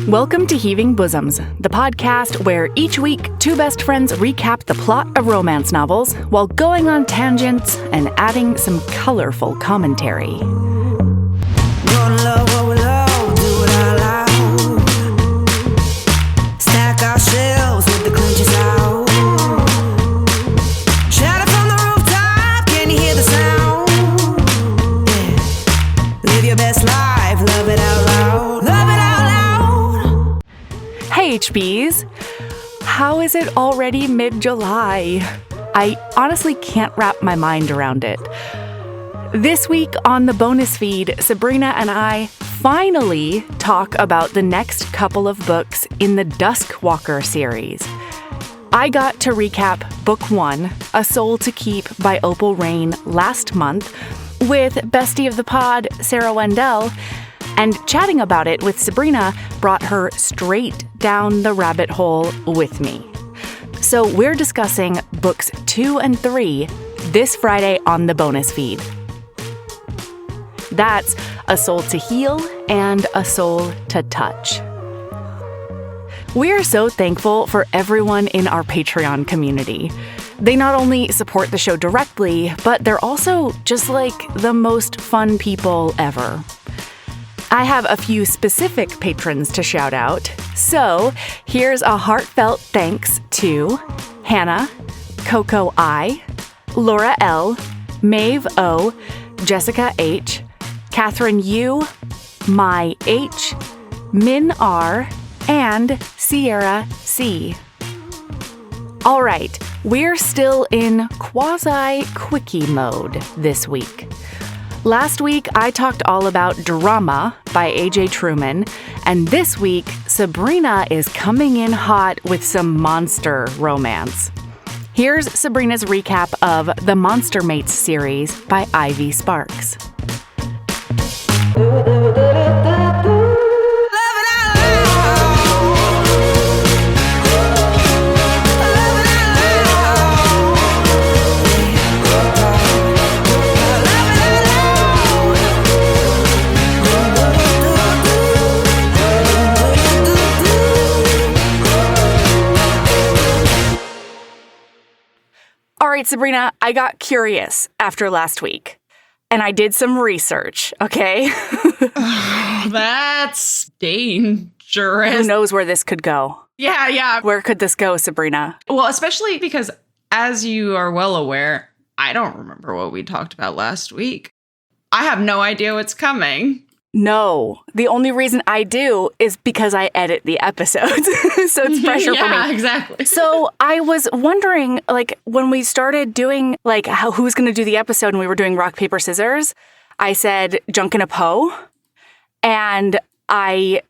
Welcome to Heaving Bosoms, the podcast where each week two best friends recap the plot of romance novels while going on tangents and adding some colorful commentary. Gonna love what we love, do it out loud. Stack our shelves with the clinches out. Shout it from the rooftop, can you hear the sound? Yeah. Live your best life, love it out loud. Love it out loud. Hey HBs! How is it already mid-July? I honestly can't wrap my mind around it. This week on the bonus feed, Sabrina and I finally talk about the next couple of books in the Duskwalker series. I got to recap Book 1, A Soul to Keep by Opal Rain last month with bestie of the pod, Sarah Wendell, and chatting about it with Sabrina brought her straight down the rabbit hole with me. So we're discussing Books 2 and 3 this Friday on the bonus feed. That's A Soul to Heal and A Soul to Touch. We're so thankful for everyone in our Patreon community. They not only support the show directly, but they're also just like the most fun people ever. I have a few specific patrons to shout out, so here's a heartfelt thanks to Hannah, Coco I, Laura L, Maeve O, Jessica H, Catherine U, Mai H, Min R, and Sierra C. All right, we're still in quasi-quickie mode this week. Last week, I talked all about Drama by A.J. Truman, and this week, Sabrina is coming in hot with some monster romance. Here's Sabrina's recap of the Monster Mates series by Ivy Sparks. All right, Sabrina, I got curious after last week, and I did some research, okay? That's dangerous. Who knows where this could go? Yeah. Where could this go, Sabrina? Well, especially because, as you are well aware, I don't remember what we talked about last week. I have no idea what's coming. No. The only reason I do is because I edit the episodes. So it's pressure for me. Yeah, exactly. So I was wondering, like, when we started doing, like, who's going to do the episode and we were doing rock, paper, scissors, I said Junk and a Poe. And I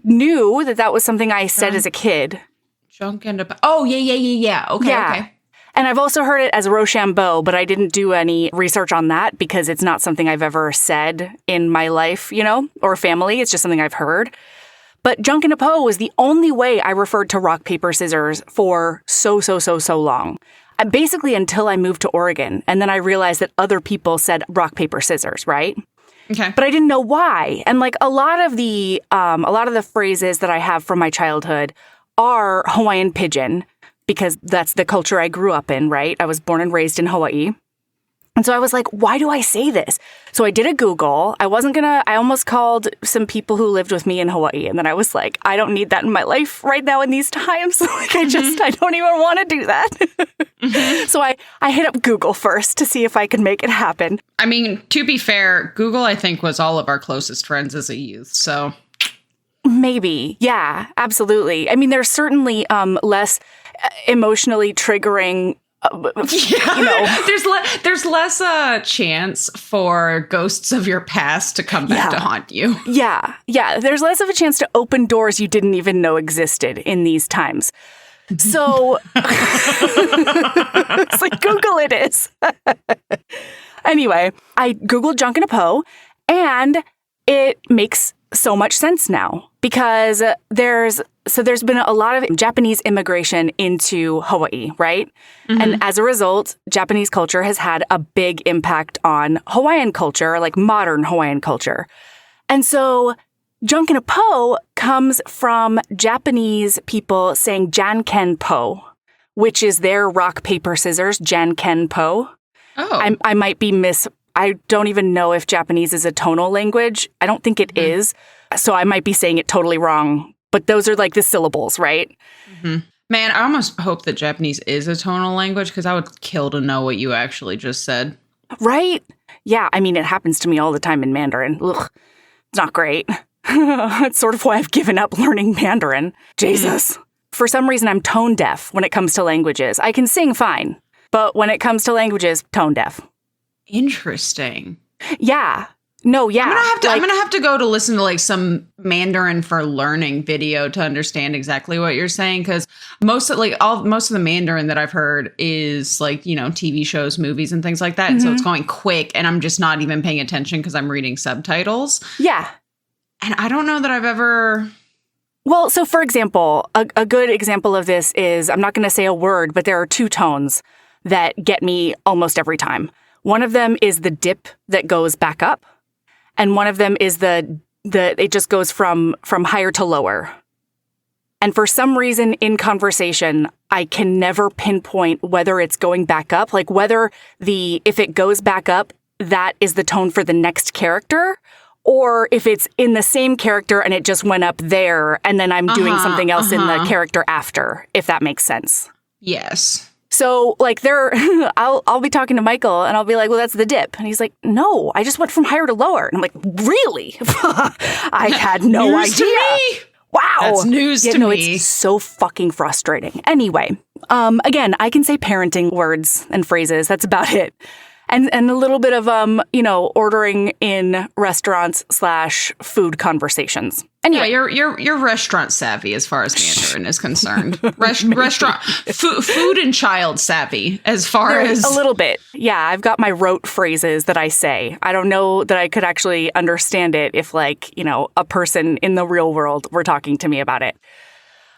knew that that was something I said as a kid. Junk and a... Oh, yeah. Okay. And I've also heard it as Rochambeau, but I didn't do any research on that because it's not something I've ever said in my life, or family. It's just something I've heard. But Junk and a Poe was the only way I referred to rock, paper, scissors for so long. Basically until I moved to Oregon. And then I realized that other people said rock, paper, scissors, right? Okay. But I didn't know why. And like a lot of the phrases that I have from my childhood are Hawaiian pidgin, because that's the culture I grew up in, right? I was born and raised in Hawaii. And so I was like, why do I say this? So I did a Google. I almost called some people who lived with me in Hawaii. And then I was like, I don't need that in my life right now in these times. Like, I don't even want to do that. So I hit up Google first to see if I could make it happen. I mean, to be fair, Google, I think, was all of our closest friends as a youth, so... Maybe. Yeah, absolutely. I mean, there's certainly less emotionally triggering, There's less chance for ghosts of your past to come back to haunt you. Yeah. There's less of a chance to open doors you didn't even know existed in these times. So, it's like, Google it is. Anyway, I Googled Junk and a Poe, and it makes so much sense now because there's been a lot of Japanese immigration into Hawaii, right? Mm-hmm. And as a result, Japanese culture has had a big impact on Hawaiian culture, like modern Hawaiian culture. And so Junkin Po comes from Japanese people saying Janken Po, which is their rock, paper, scissors, Janken Po. Oh. I might be I don't even know if Japanese is a tonal language. I don't think it is. So I might be saying it totally wrong. But those are like the syllables, right? Mm-hmm. Man, I almost hope that Japanese is a tonal language because I would kill to know what you actually just said. Right? Yeah, I mean, it happens to me all the time in Mandarin. Ugh, it's not great. It's sort of why I've given up learning Mandarin. Jesus. For some reason, I'm tone deaf when it comes to languages. I can sing fine, but when it comes to languages, tone deaf. Interesting. Yeah. No, yeah. I'm gonna have to go to listen to like some Mandarin for learning video to understand exactly what you're saying, because most of the Mandarin that I've heard is like, TV shows, movies, and things like that. And so it's going quick, and I'm just not even paying attention because I'm reading subtitles. Yeah. And I don't know that I've ever. Well, so for example, a good example of this is, I'm not going to say a word, but there are two tones that get me almost every time. One of them is the dip that goes back up. And one of them is it just goes from higher to lower. And for some reason in conversation, I can never pinpoint whether it's going back up, like whether if it goes back up, that is the tone for the next character, or if it's in the same character and it just went up there and then I'm doing something else in the character after, if that makes sense. Yes. So, like, I'll be talking to Michael, and I'll be like, well, that's the dip. And he's like, no, I just went from higher to lower. And I'm like, really? I had no news idea. To me? Wow. That's news to me. It's so fucking frustrating. Anyway, again, I can say parenting words and phrases. That's about it. And a little bit of, ordering in restaurants / food conversations. Anyway. Yeah, you're restaurant savvy as far as Mandarin is concerned. Restaurant, food and child savvy as far as... A little bit. Yeah, I've got my rote phrases that I say. I don't know that I could actually understand it if, a person in the real world were talking to me about it.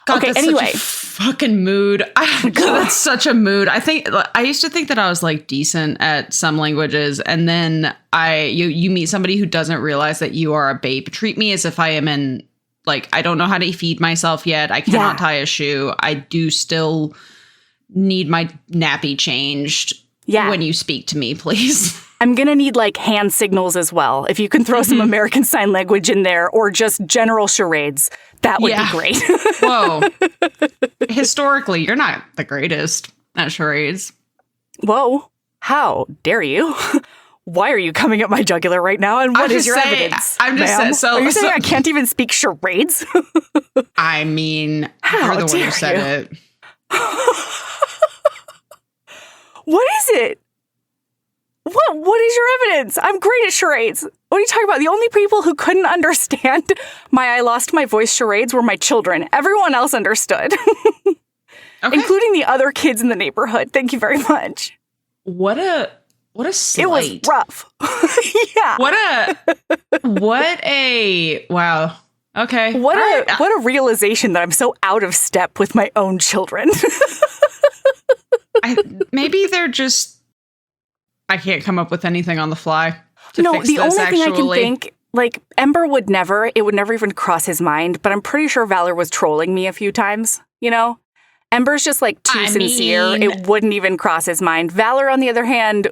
God, okay, that's anyway. such a fucking mood. That's such a mood. I used to think that I was like decent at some languages, and then you meet somebody who doesn't realize that you are a babe. Treat me as if I am I don't know how to feed myself yet. I cannot tie a shoe. I do still need my nappy changed. Yeah. When you speak to me, please. I'm going to need hand signals as well. If you can throw some American Sign Language in there, or just general charades, that would be great. Whoa. Historically, you're not the greatest at charades. Whoa. How dare you? Why are you coming at my jugular right now? And what is your evidence? I'm just saying. So, are you saying I can't even speak charades? I mean, you're the one who said it. What is it? What is your evidence? I'm great at charades. What are you talking about? The only people who couldn't understand my I lost my voice charades were my children. Everyone else understood. Including the other kids in the neighborhood. Thank you very much. What a slight. It was rough. Yeah. What a wow. Okay. What a realization that I'm so out of step with my own children. Maybe they're just, I can't come up with anything on the fly to fix the this, only thing I can think, Ember it would never even cross his mind, but I'm pretty sure Valor was trolling me a few times, Ember's just too sincere. It wouldn't even cross his mind. Valor, on the other hand,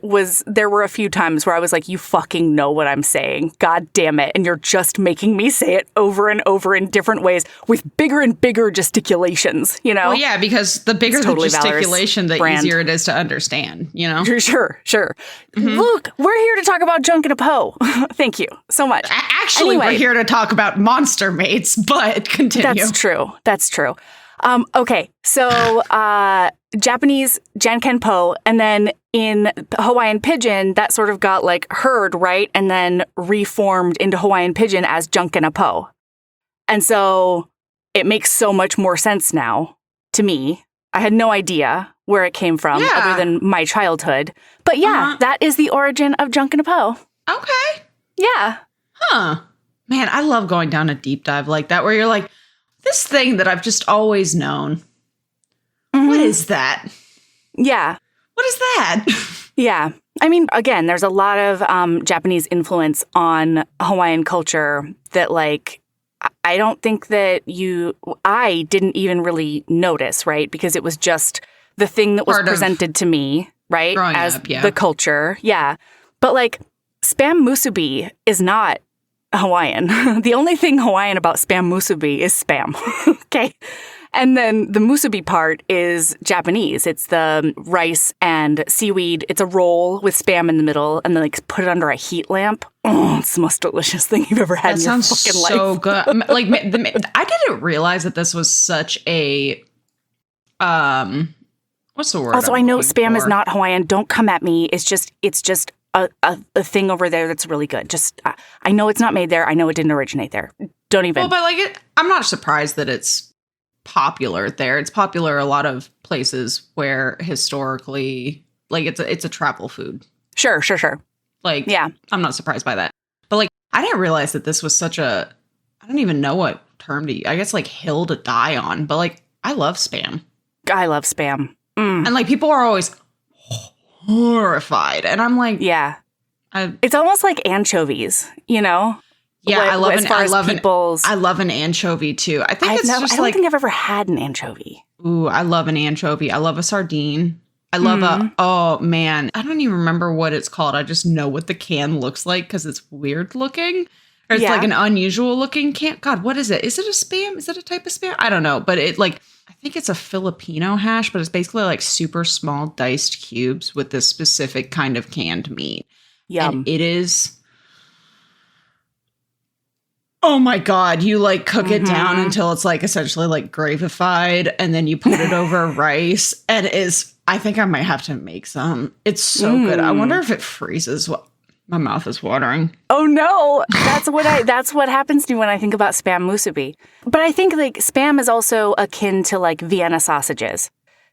there were a few times where I was like, you fucking know what I'm saying. God damn it. And you're just making me say it over and over in different ways with bigger and bigger gesticulations, Well, yeah, because the bigger the gesticulation, the easier it is to understand, Sure. Mm-hmm. Look, we're here to talk about Junkin Po. Thank you so much. Actually, we're here to talk about monster mates, but continue. That's true. Okay, so Japanese Janken Po, and then in Hawaiian Pidgin, that sort of got heard, right? And then reformed into Hawaiian Pidgin as Junkin Po. And so it makes so much more sense now to me. I had no idea where it came from other than my childhood. But that is the origin of Junkin Po. Okay. Yeah. Huh. Man, I love going down a deep dive like that where you're like, this thing that I've just always known. Mm-hmm. What is that? Yeah. What is that? Yeah. I mean, again, there's a lot of Japanese influence on Hawaiian culture that I don't think that I didn't even really notice, right? Because it was just the thing that was presented to me, right? As the culture. Yeah. But like Spam musubi is not Hawaiian. The only thing Hawaiian about Spam musubi is Spam. Okay. And then the musubi part is Japanese. It's the rice and seaweed. It's a roll with Spam in the middle and then like put it under a heat lamp. Oh, it's the most delicious thing you've ever had in your fucking life. That sounds so good. Like I didn't realize that this was such a what's the word? Also, I know Spam is not Hawaiian. Don't come at me. It's just a thing over there that's really good. Just I know it's not made there. I know it didn't originate there. Don't even. Well, but like I'm not surprised that it's popular there. It's popular a lot of places where historically, like it's a travel food. Sure. Like, yeah, I'm not surprised by that. But like, I didn't realize that this was such a. I don't even know what term to. I guess like hill to die on. But like, I love Spam. I love Spam. And like people are always horrified, and I'm like, yeah, it's almost like anchovies, you know. Yeah, I love an anchovy too. I think I don't think I've ever had an anchovy. Ooh, I love an anchovy. I love a sardine. I love oh man, I don't even remember what it's called. I just know what the can looks like because it's weird looking. Or it's like an unusual looking can. God, what is it? Is it a Spam? Is it a type of Spam? I don't know. But it like, I think it's a Filipino hash, but it's basically like super small diced cubes with this specific kind of canned meat. Yum. And it is... Oh my God, you like cook it down until it's like essentially like gravified and then you put it over rice and I think I might have to make some. It's so good. I wonder if it freezes. My mouth is watering. Oh no, that's what happens to me when I think about Spam musubi. But I think like Spam is also akin to like Vienna sausages.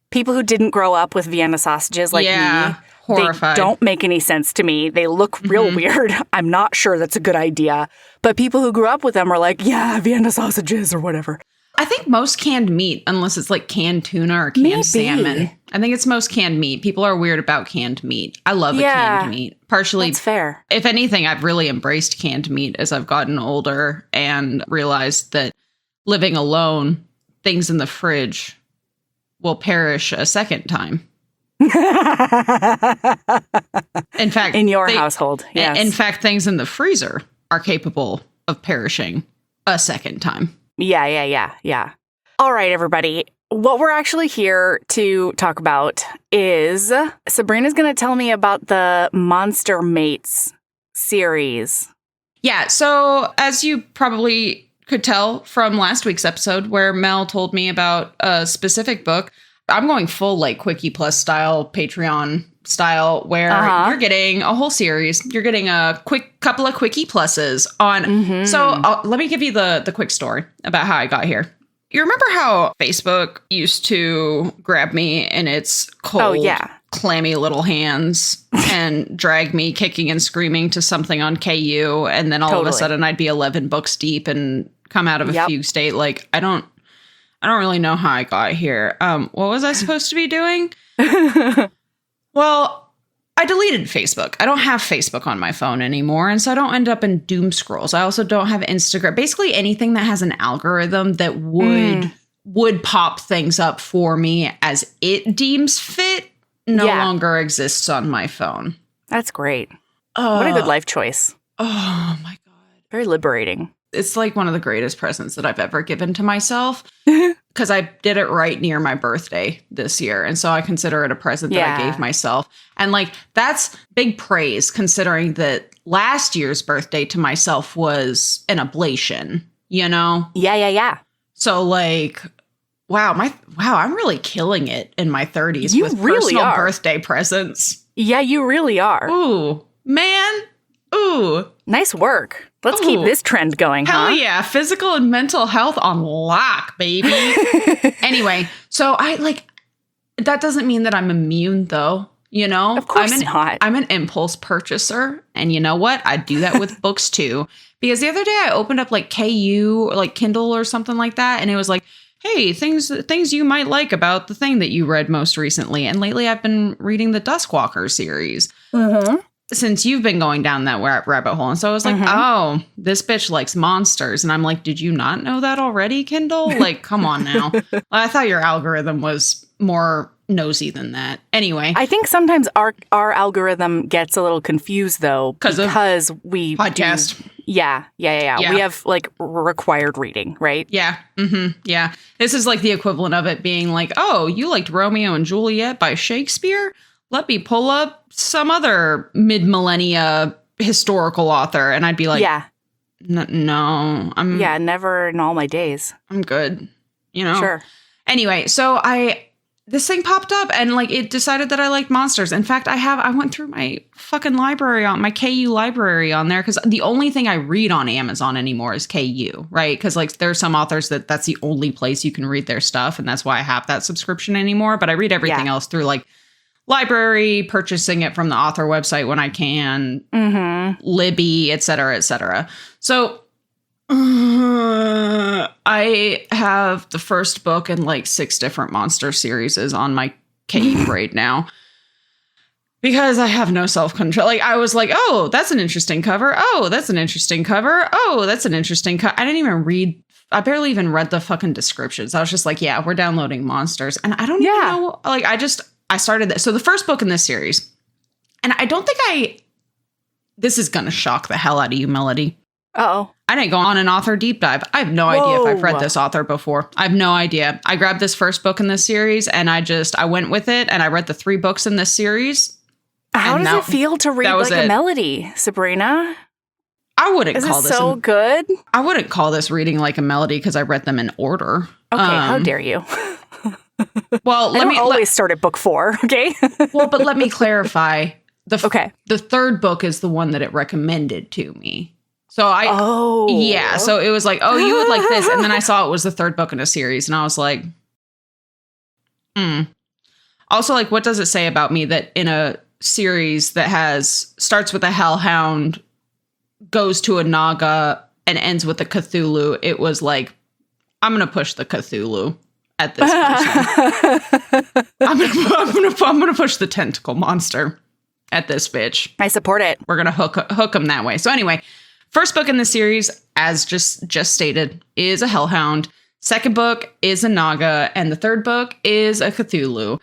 People who didn't grow up with Vienna sausages like me. Horrified. They don't make any sense to me. They look real weird. I'm not sure that's a good idea. But people who grew up with them are like, yeah, Vienna sausages or whatever. I think most canned meat, unless it's like canned tuna or canned salmon. I think it's most canned meat. People are weird about canned meat. I love a canned meat. Partially. That's fair. If anything, I've really embraced canned meat as I've gotten older and realized that living alone, things in the fridge will perish a second time. In fact, in your household, yes. In fact, things in the freezer are capable of perishing a second time. Yeah. All right, everybody. What we're actually here to talk about is Sabrina's going to tell me about the Monster Mates series. Yeah, so as you probably could tell from last week's episode where Mel told me about a specific book, I'm going full like Quickie Plus style, Patreon style, where you're getting a whole series. You're getting a couple of Quickie Pluses on. So let me give you the quick story about how I got here. You remember how Facebook used to grab me in its cold, clammy little hands and drag me kicking and screaming to something on KU, and then all of a sudden I'd be 11 books deep and come out of a fugue state like I don't really know how I got here. What was I supposed to be doing? Well, I deleted Facebook. I don't have Facebook on my phone anymore, and so I don't end up in doom scrolls. I also don't have Instagram. Basically anything that has an algorithm that would pop things up for me as it deems fit no longer exists on my phone. That's great. What a good life choice. Oh my God. Very liberating. It's like one of the greatest presents that I've ever given to myself because I did it right near my birthday this year. And so I consider it a present that I gave myself. And like, that's big praise considering that last year's birthday to myself was an oblation, you know? Yeah. So like, wow, I'm really killing it in my 30s with really personal birthday presents. Yeah, you really are. Ooh, man. Ooh. Nice work. Let's keep this trend going, Hell yeah. Physical and mental health on lock, baby. Anyway, so that doesn't mean that I'm immune though, you know? Of course not. I'm an impulse purchaser. And you know what? I do that with books too. Because the other day I opened up like KU or like Kindle or something like that. And it was like, hey, things you might like about the thing that you read most recently. And lately I've been reading the Duskwalker series. since you've been going down that rabbit hole. And so I was like, oh, this bitch likes monsters. And I'm like, did you not know that already, Kindle? Like, come on now. I thought your algorithm was more nosy than that. Anyway. I think sometimes our algorithm gets a little confused, though, because we podcast. Yeah. We have like required reading, right? Yeah. Yeah. This is like the equivalent of it being like, oh, you liked Romeo and Juliet by Shakespeare? Let me pull up some other mid-millennia historical author. And I'd be like, no, never in all my days. I'm good. You know? Sure. Anyway, so this thing popped up and like it decided that I liked monsters. In fact, I went through my fucking library my KU library on there, because the only thing I read on Amazon anymore is KU, right? Because like there are some authors that's the only place you can read their stuff, and that's why I have that subscription anymore. But I read everything else through like library, purchasing it from the author website when I can, Libby, et cetera, et cetera. So I have the first book in like 6 different monster series on my KU braid now, because I have no self-control. Like I was like, oh, that's an interesting cover. Oh, that's an interesting cover. Oh, that's an interesting cover. I didn't even read. I barely even read the fucking descriptions. I was just like, yeah, we're downloading monsters. And I don't even know. Like I started this. So the first book in this series, and I don't think this is going to shock the hell out of you, Melody. Uh-oh. I didn't go on an author deep dive. I have no idea if I've read this author before. I have no idea. I grabbed this first book in this series and I went with it, and I read the 3 books in this series. How does it feel to read like a melody, Sabrina? I wouldn't call this so good. I wouldn't call this reading like a melody because I read them in order. Okay, how dare you? Well, let me always start at book 4, okay? Well, but let me clarify. The 3rd book is the one that it recommended to me. So so it was like, oh, you would like this. And then I saw it was the 3rd book in a series. And I was like, Also, like, what does it say about me that in a series that starts with a hellhound, goes to a Naga, and ends with a Cthulhu, it was like, I'm going to push the Cthulhu at this person. I'm gonna push the tentacle monster at this bitch. I support it. We're going to hook him that way. So anyway, first book in the series, as just stated, is a hellhound. Second book is a Naga, and the 3rd book is a Cthulhu.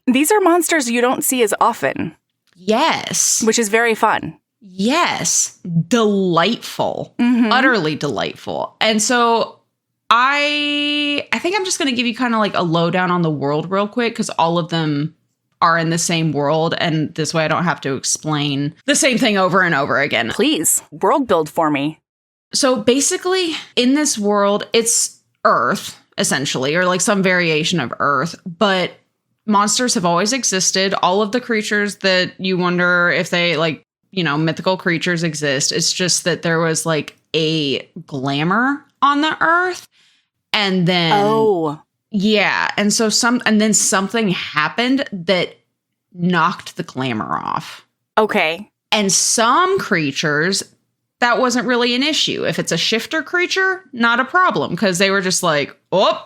These are monsters you don't see as often. Yes. Which is very fun. Yes. Delightful. Utterly delightful. And so I think I'm just going to give you kind of like a lowdown on the world real quick, because all of them are in the same world, and this way I don't have to explain the same thing over and over again. Please, world build for me. So basically, in this world, it's Earth, essentially, or like some variation of Earth, but monsters have always existed. All of the creatures that you wonder if they, like, you know, mythical creatures exist. It's just that there was like a glamour on the Earth, and then and so then something happened that knocked the glamour off. Okay. And some creatures, that wasn't really an issue. If it's a shifter creature, not a problem, because they were just like, oh,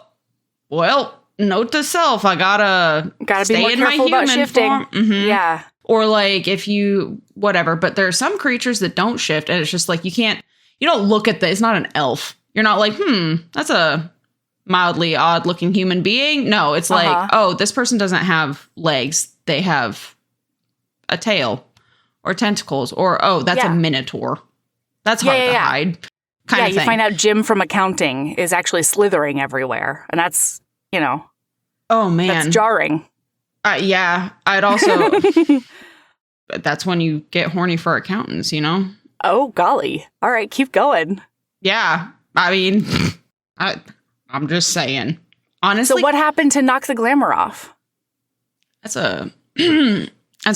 well, note to self, I gotta be more careful about shifting. Yeah. Or like if you whatever, but there are some creatures that don't shift, and it's just like you don't look at it's not an elf. You're not like, that's a mildly odd looking human being. No, it's like, oh, this person doesn't have legs. They have a tail or tentacles, or, oh, that's a minotaur. That's hard to hide. Kind of thing. You find out Jim from accounting is actually slithering everywhere. And that's, oh man, that's jarring. Yeah. I'd also, but that's when you get horny for accountants, Oh, golly. All right. Keep going. Yeah. I mean, I'm just saying. Honestly. So what happened to knock the glamour off? That's a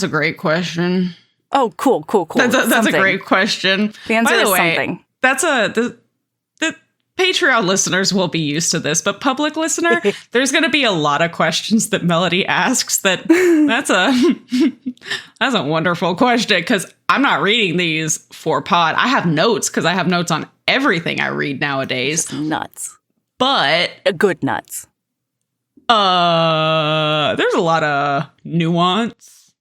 great question. Oh, cool. That's a great question. The answer is something. The Patreon listeners will be used to this, but public listener, there's going to be a lot of questions that Melody asks that's a wonderful question, because I'm not reading these for pod. I have notes, because I have notes on everything I read nowadays. Just nuts. But good nuts. There's a lot of nuance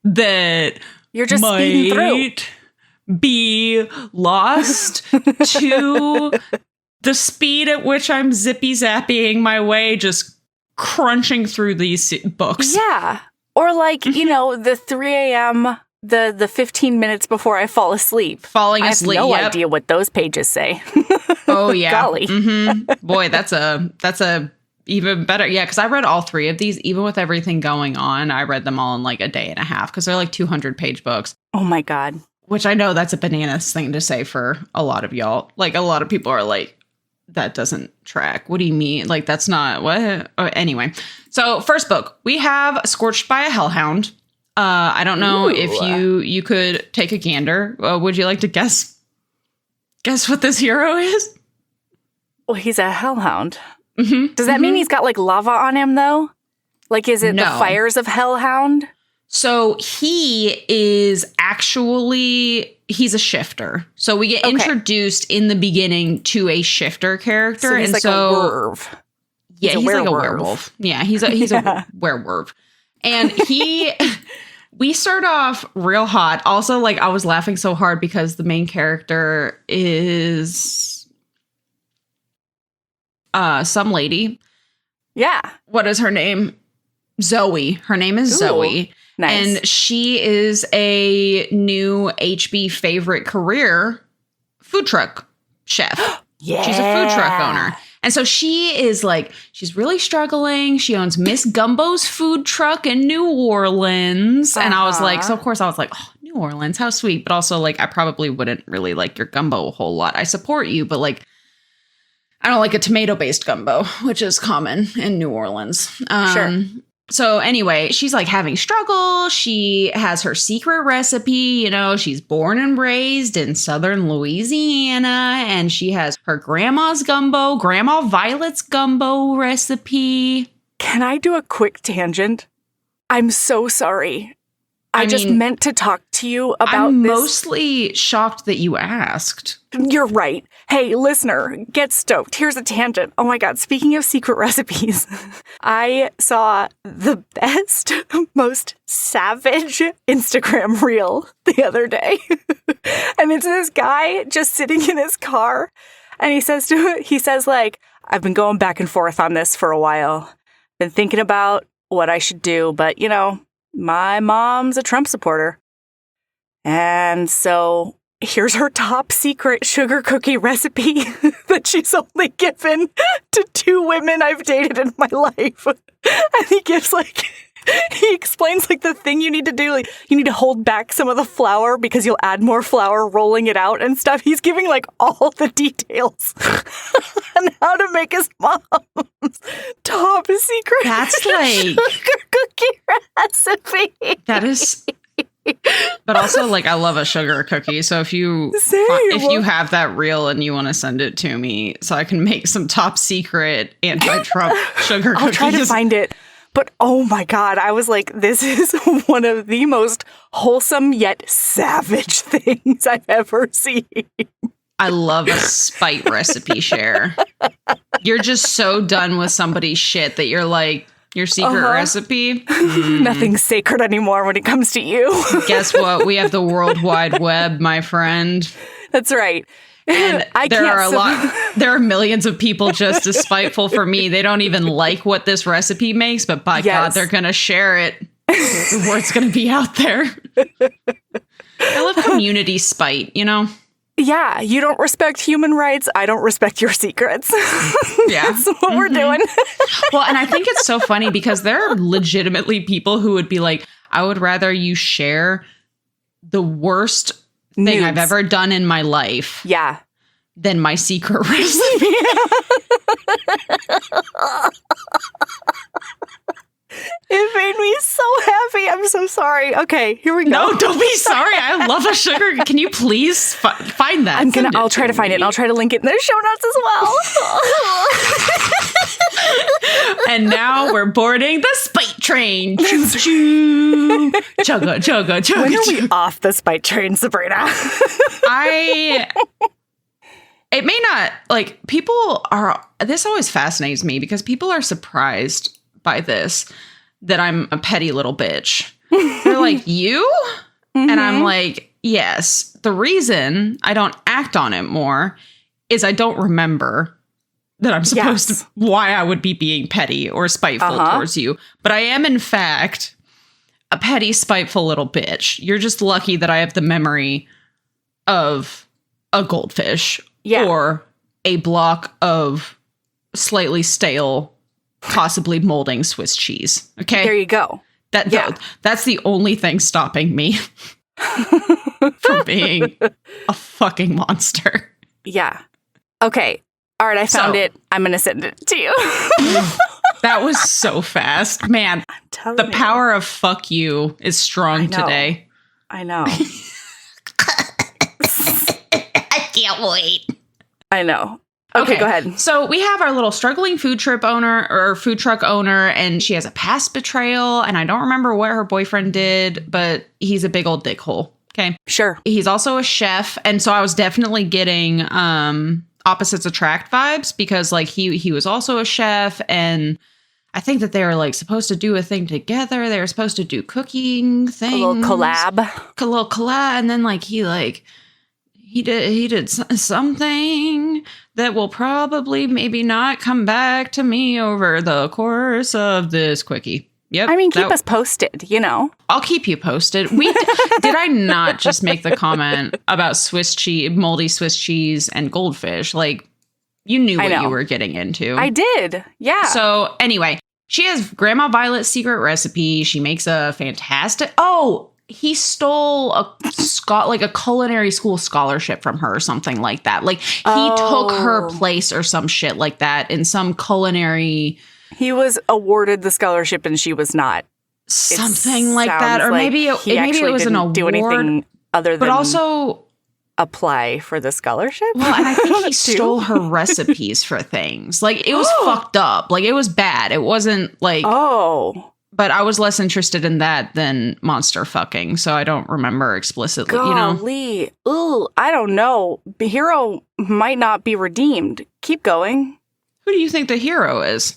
that You're just speeding through. Be lost to the speed at which I'm zippy zapping my way, just crunching through these books. Yeah. Or like, the 3 a.m., the 15 minutes before I fall asleep. Falling asleep. I have no idea what those pages say. Oh, yeah. Golly. Boy, that's a even better. Yeah, because I read all 3 of these, even with everything going on. I read them all in like a day and a half because they're like 200-page books. Oh, my God. Which I know that's a bananas thing to say for a lot of y'all. Like, a lot of people are like, that doesn't track. What do you mean? Like, that's not what? Oh, anyway. So, first book, we have Scorched by a Hellhound. I don't know if you could take a gander. Would you like to guess what this hero is? Well, he's a hellhound. Mm-hmm. Does that mean he's got like lava on him though? Like, is it the fires of Hellhound? So he is actually, he's a shifter. So we get introduced in the beginning to a shifter character. So he's like a werewolf. Yeah, he's like a werewolf. Yeah, he's a werewolf. And we start off real hot. Also, like, I was laughing so hard because the main character is some lady. Yeah. What is her name? Zoe. Her name is Zoe. Nice. And she is a new HB favorite career food truck chef. Yeah. She's a food truck owner. And so she is like, she's really struggling. She owns Miss Gumbo's food truck in New Orleans. And I was like, so of course I was like, oh, New Orleans, how sweet. But also like, I probably wouldn't really like your gumbo a whole lot. I support you, but like, I don't like a tomato-based gumbo, which is common in New Orleans. Sure. So anyway, she's like having struggle. She has her secret recipe. She's born and raised in southern Louisiana, and she has her grandma's gumbo, Grandma Violet's gumbo recipe. Can I do a quick tangent? I'm so sorry. I just meant to talk to you about I'm this. mostly shocked that you asked. You're right. Hey, listener, get stoked. Here's a tangent. Oh my God. Speaking of secret recipes, I saw the best, most savage Instagram reel the other day. And it's this guy just sitting in his car. And he says like, I've been going back and forth on this for a while. Been thinking about what I should do, but my mom's a Trump supporter. And so here's her top secret sugar cookie recipe that she's only given to 2 women I've dated in my life. And he explains like the thing you need to do. Like, you need to hold back some of the flour because you'll add more flour rolling it out and stuff. He's giving like all the details on how to make his mom's top secret That's like cookie recipe. That is. But also, like, I love a sugar cookie. So if you have that reel and you want to send it to me so I can make some top secret anti-Trump sugar cookies. I'll try to find it. But oh my God, I was like, this is one of the most wholesome yet savage things I've ever seen. I love a spite recipe share. You're just so done with somebody's shit that you're like, your secret recipe? Nothing's sacred anymore when it comes to you. Guess what? We have the World Wide Web, my friend. That's right. And there are millions of people just as spiteful for me. They don't even like what this recipe makes, but by God, they're going to share it. The word's going to be out there. I love community spite, Yeah, you don't respect human rights. I don't respect your secrets. Yeah. That's what we're doing. Well, and I think it's so funny because there are legitimately people who would be like, I would rather you share the worst thing I've ever done in my life. Yeah. Than my secret recipe. It made me so happy. I'm so sorry. Okay, here we go. No, don't be sorry. I love a sugar. Can you please find that? I'll try to find it. And I'll try to link it in the show notes as well. And now we're boarding the spite train. Choo choo. Chugga chugga chugga. When are we off the spite train, Sabrina? It may not, like, this always fascinates me because people are surprised by this, that I'm a petty little bitch. They're like, you? And I'm like, yes, the reason I don't act on it more is I don't remember that I'm supposed to, why I would be being petty or spiteful towards you. But I am, in fact, a petty, spiteful little bitch. You're just lucky that I have the memory of a goldfish or a block of slightly stale, possibly molding Swiss cheese. Okay. There you go. That's the only thing stopping me from being a fucking monster. Yeah. Okay. All right. I found it. I'm going to send it to you. That was so fast. Man, the power of fuck you is strong today. I know. I can't wait. I know. Okay, go ahead. So we have our little struggling food truck owner, and she has a past betrayal, and I don't remember what her boyfriend did, but he's a big old dickhole. Okay. Sure. He's also a chef, and so I was definitely getting opposites attract vibes because like he was also a chef, and I think that they were like supposed to do a thing together. They were supposed to do cooking things. A little collab, and then like he did something that will probably maybe not come back to me over the course of this quickie. Yep. I mean, keep us posted, you know. I'll keep you posted. Did I not just make the comment about Swiss cheese, moldy Swiss cheese and goldfish? Like, you knew what you were getting into. I did. Yeah. So anyway, she has Grandma Violet's secret recipe. She makes a fantastic... Oh, he stole a culinary school scholarship from her or something like that. Like, he took her place or some shit like that in some culinary... He was awarded the scholarship and she was not. Something like that. Or like maybe it was an award. Do anything other than but also apply for the scholarship. Well, and I think he stole her recipes for things. Like, it was fucked up. Like, it was bad. It wasn't like... Oh. But I was less interested in that than monster fucking, so I don't remember explicitly, Golly. You know? Ooh, I don't know. The hero might not be redeemed. Keep going. Who do you think the hero is?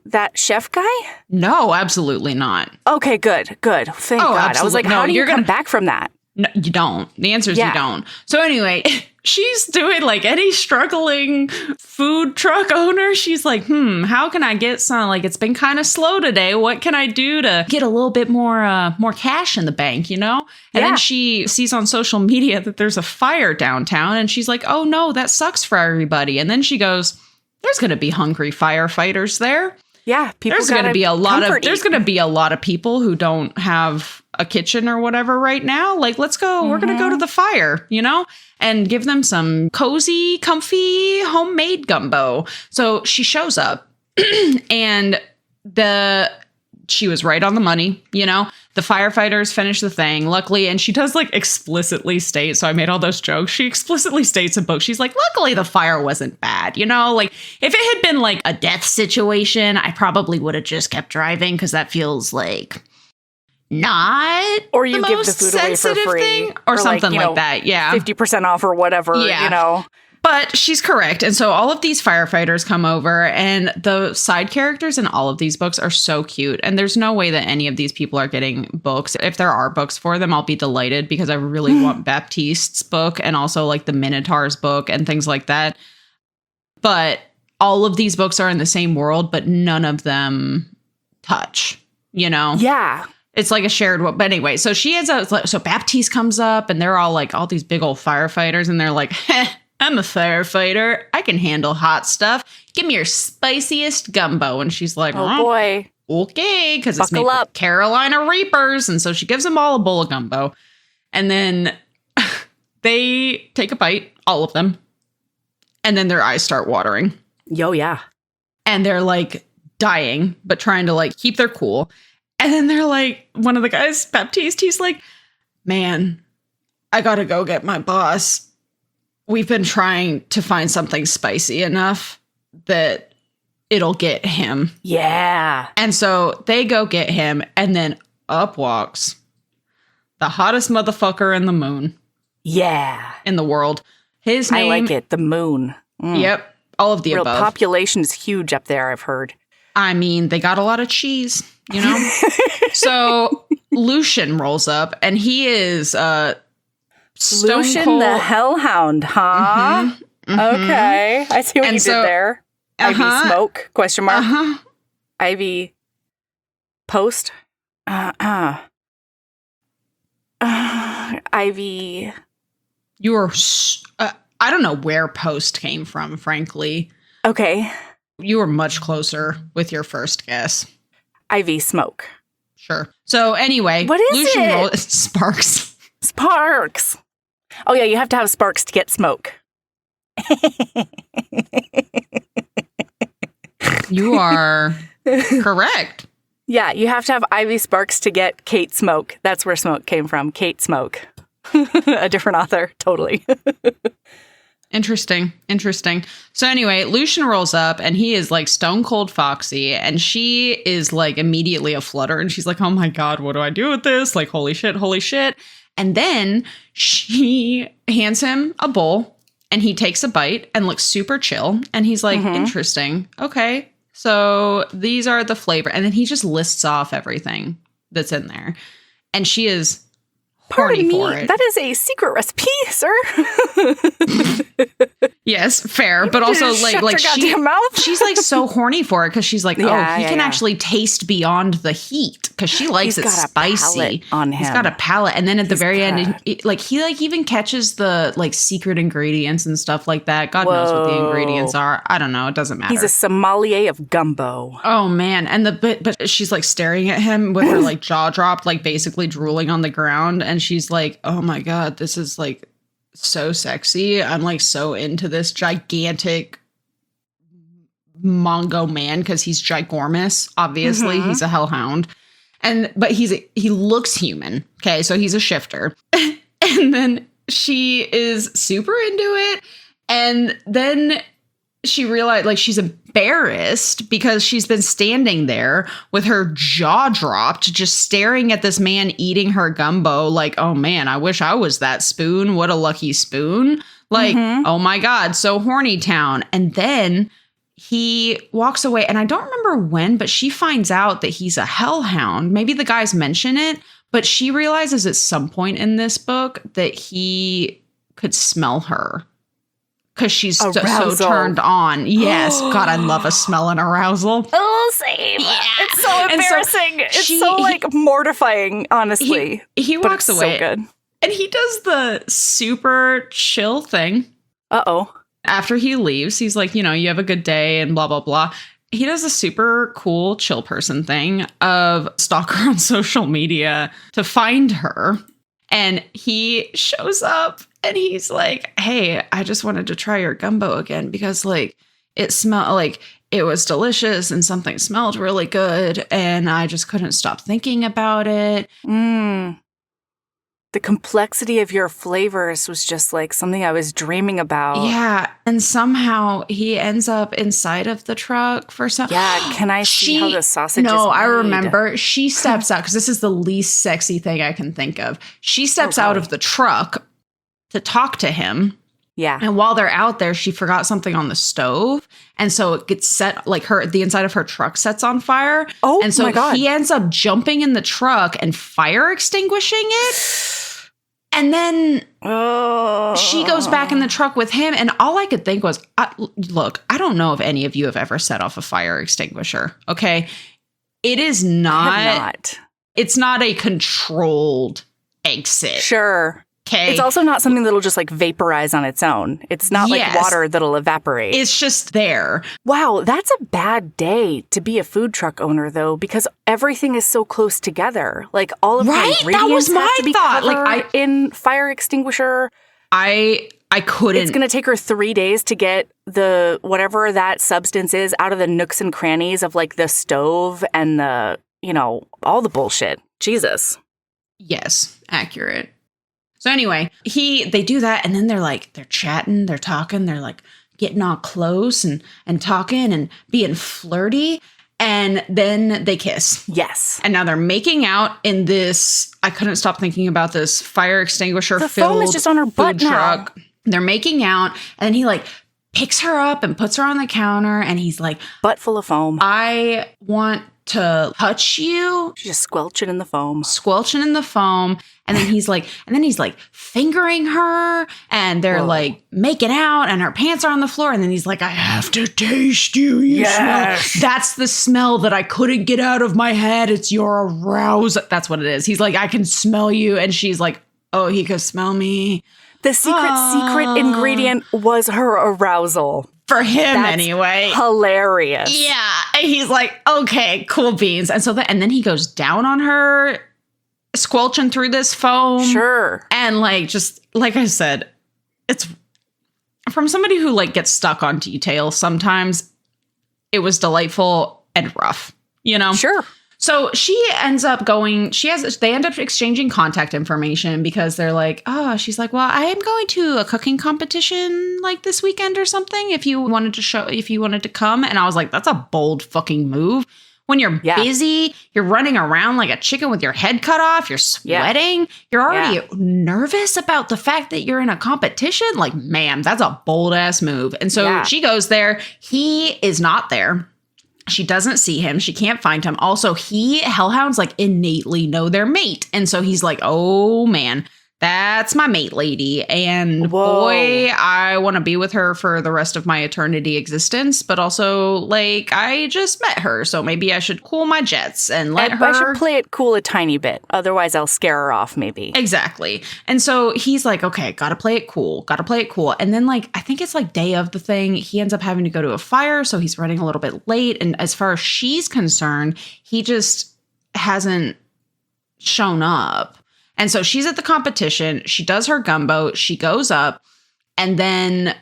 That chef guy? No, absolutely not. Okay, good. Thank God. Absolutely. I was like, how do you come back from that? No, you don't. The answer is you don't. So anyway, she's doing like any struggling food truck owner. She's like, how can I get some, like, it's been kind of slow today. What can I do to get a little bit more cash in the bank, you know? And then she sees on social media that there's a fire downtown and she's like, oh no, that sucks for everybody. And then she goes, there's going to be hungry firefighters there. Yeah, there's going to be a lot of people who don't have a kitchen or whatever right now. Like, let's go. Mm-hmm. We're going to go to the fire, you know, and give them some cozy, comfy, homemade gumbo. So she shows up and she was right on the money, you know. The firefighters finish the thing, luckily, and she does like explicitly state, so I made all those jokes. She explicitly states in book, she's like, luckily the fire wasn't bad, you know? Like, if it had been like a death situation, I probably would have just kept driving because that feels like not or you the give most the food away for free thing, or something like that. Yeah. 50% off or whatever, you know. But she's correct. And so all of these firefighters come over, and the side characters in all of these books are so cute. And there's no way that any of these people are getting books. If there are books for them, I'll be delighted because I really want Baptiste's book and also like the Minotaur's book and things like that. But all of these books are in the same world, but none of them touch, you know? Yeah. It's like a shared one. But anyway, so so Baptiste comes up and they're all like all these big old firefighters and they're like, I'm a firefighter. I can handle hot stuff. Give me your spiciest gumbo. And she's like, oh boy. Okay, because it's made with Carolina Reapers. And so she gives them all a bowl of gumbo. And then they take a bite, all of them. And then their eyes start watering. Yo, yeah. And they're like dying, but trying to like keep their cool. And then they're like, one of the guys, Baptiste, he's like, man, I gotta go get my boss. We've been trying to find something spicy enough that it'll get him. Yeah. And so they go get him, and then up walks the hottest motherfucker in the moon. Yeah. In the world. His name... I like it. The moon. Mm. Yep. All of the above. Population is huge up there, I've heard. I mean, they got a lot of cheese, you know? So Lucian rolls up, and he is stone Lucian cold. the Hellhound, huh? Okay. I see what you did there. Ivy Smoke, question mark. Ivy Post. Ivy. You were, I don't know where Post came from, frankly. Okay. You were much closer with your first guess. Ivy Smoke. Sure. So anyway, What is Lucian it? Sparks. Sparks. Oh, yeah, you have to have sparks to get smoke. You are correct. Yeah, you have to have Ivy Sparks to get Kate Smoke. That's where smoke came from. Kate Smoke. A different author. Totally. Interesting. So anyway, Lucian rolls up and he is like stone cold foxy, and she is like immediately aflutter, and she's like, oh my God, what do I do with this? Like, holy shit. And then she hands him a bowl and he takes a bite and looks super chill. And he's like, interesting. Okay. So these are the flavor. And then he just lists off everything that's in there. And she is Pardon horny me, for it. that is a secret recipe, sir. Yes, fair. But also Shut like your goddamn mouth. she's like so horny for it because she's like, he Yeah. can actually taste beyond the heat because she likes He's it got a spicy. palate on He's him. got a palate. And then at the very end, got- he even catches the like secret ingredients and stuff like that. God knows what the Whoa. ingredients are. I don't know. It doesn't matter. He's a sommelier of gumbo. Oh man, and but she's like staring at him with her like jaw dropped, like basically drooling on the ground, and she's like, "Oh my God, this is like so sexy. I'm like so into this gigantic Mongo man because he's gigormous. Obviously, he's a hellhound, but he looks human. Okay, so he's a shifter, and then she is super into it, and then she realized like she's embarrassed because she's been standing there with her jaw dropped, just staring at this man eating her gumbo. Like, oh man, I wish I was that spoon. What a lucky spoon. Like, oh my God, so horny town. And then he walks away, and I don't remember when, but she finds out that he's a hellhound. Maybe the guys mention it, but she realizes at some point in this book that he could smell her. Because she's so turned on. Yes. God, I love a smell and arousal. Oh, same. Yeah. It's so embarrassing. It's so like mortifying, honestly. He But walks it's away. so good. And he does the super chill thing. Uh-oh. After he leaves, he's like, you have a good day and blah, blah, blah. He does a super cool chill person thing of stalk her on social media to find her. And he shows up and he's like, hey, I just wanted to try your gumbo again because like it smelled like it was delicious and something smelled really good. And I just couldn't stop thinking about it. The complexity of your flavors was just like something I was dreaming about. Yeah. And somehow he ends up inside of the truck for some. Yeah, can I see how the sausage is No, I made? remember. She steps out because this is the least sexy thing I can think of. She steps out of the truck to talk to him. Yeah. And while they're out there, she forgot something on the stove. And so it gets set, like the inside of her truck sets on fire. Oh, and so my God. he ends up jumping in the truck and fire extinguishing it. And then she goes back in the truck with him. And all I could think was, look, I don't know if any of you have ever set off a fire extinguisher. Okay. It is not. It's not a controlled exit. Sure. Okay. It's also not something that'll just like vaporize on its own. It's not like water that'll evaporate. It's just there. Wow, that's a bad day to be a food truck owner, though, because everything is so close together. Like all of the ingredients That was my have to be thought. covered in fire extinguisher. I couldn't. It's going to take her 3 days to get the whatever that substance is out of the nooks and crannies of like the stove and the, all the bullshit. Jesus. Yes, accurate. So anyway, they do that, and then they're chatting, they're talking, they're like getting all close and talking and being flirty, and then they kiss. Yes. And now they're making out in this, I couldn't stop thinking about this fire extinguisher The filled foam is just on her butt food now. truck. They're making out, and then he like picks her up and puts her on the counter, and he's like, Butt full of foam. I want to touch you. Just squelching in the foam. And then he's like fingering her, and they're like making out, and her pants are on the floor. And then he's like, I have to taste you. You smell. That's the smell that I couldn't get out of my head. It's your arousal. That's what it is. He's like, I can smell you. And she's like, oh, he could smell me. The secret ingredient was her arousal. For him, anyway. Hilarious. Yeah. And he's like, okay, cool beans. And so then he goes down on her, squelching through this foam. Sure. And like, just like I said, it's from somebody who like gets stuck on detail. Sometimes it was delightful and rough, you know? Sure. So she ends up they end up exchanging contact information because they're like, she's like, well, I am going to a cooking competition like this weekend or something. If you wanted to come. And I was like, that's a bold fucking move. When you're busy, you're running around like a chicken with your head cut off, you're sweating, you're already nervous about the fact that you're in a competition. Like, ma'am, that's a bold ass move. And so she goes there. He is not there. She doesn't see him. She can't find him. Also, hellhounds like innately know their mate. And so he's like, oh man, that's my mate lady. And boy, I want to be with her for the rest of my eternity existence. But also, like, I just met her. So maybe I should cool my jets and let her. I should play it cool a tiny bit. Otherwise, I'll scare her off, maybe. Exactly. And so he's like, okay, gotta play it cool. And then, like, I think it's like day of the thing. He ends up having to go to a fire. So he's running a little bit late. And as far as she's concerned, he just hasn't shown up. And so she's at the competition. She does her gumbo. She goes up, and then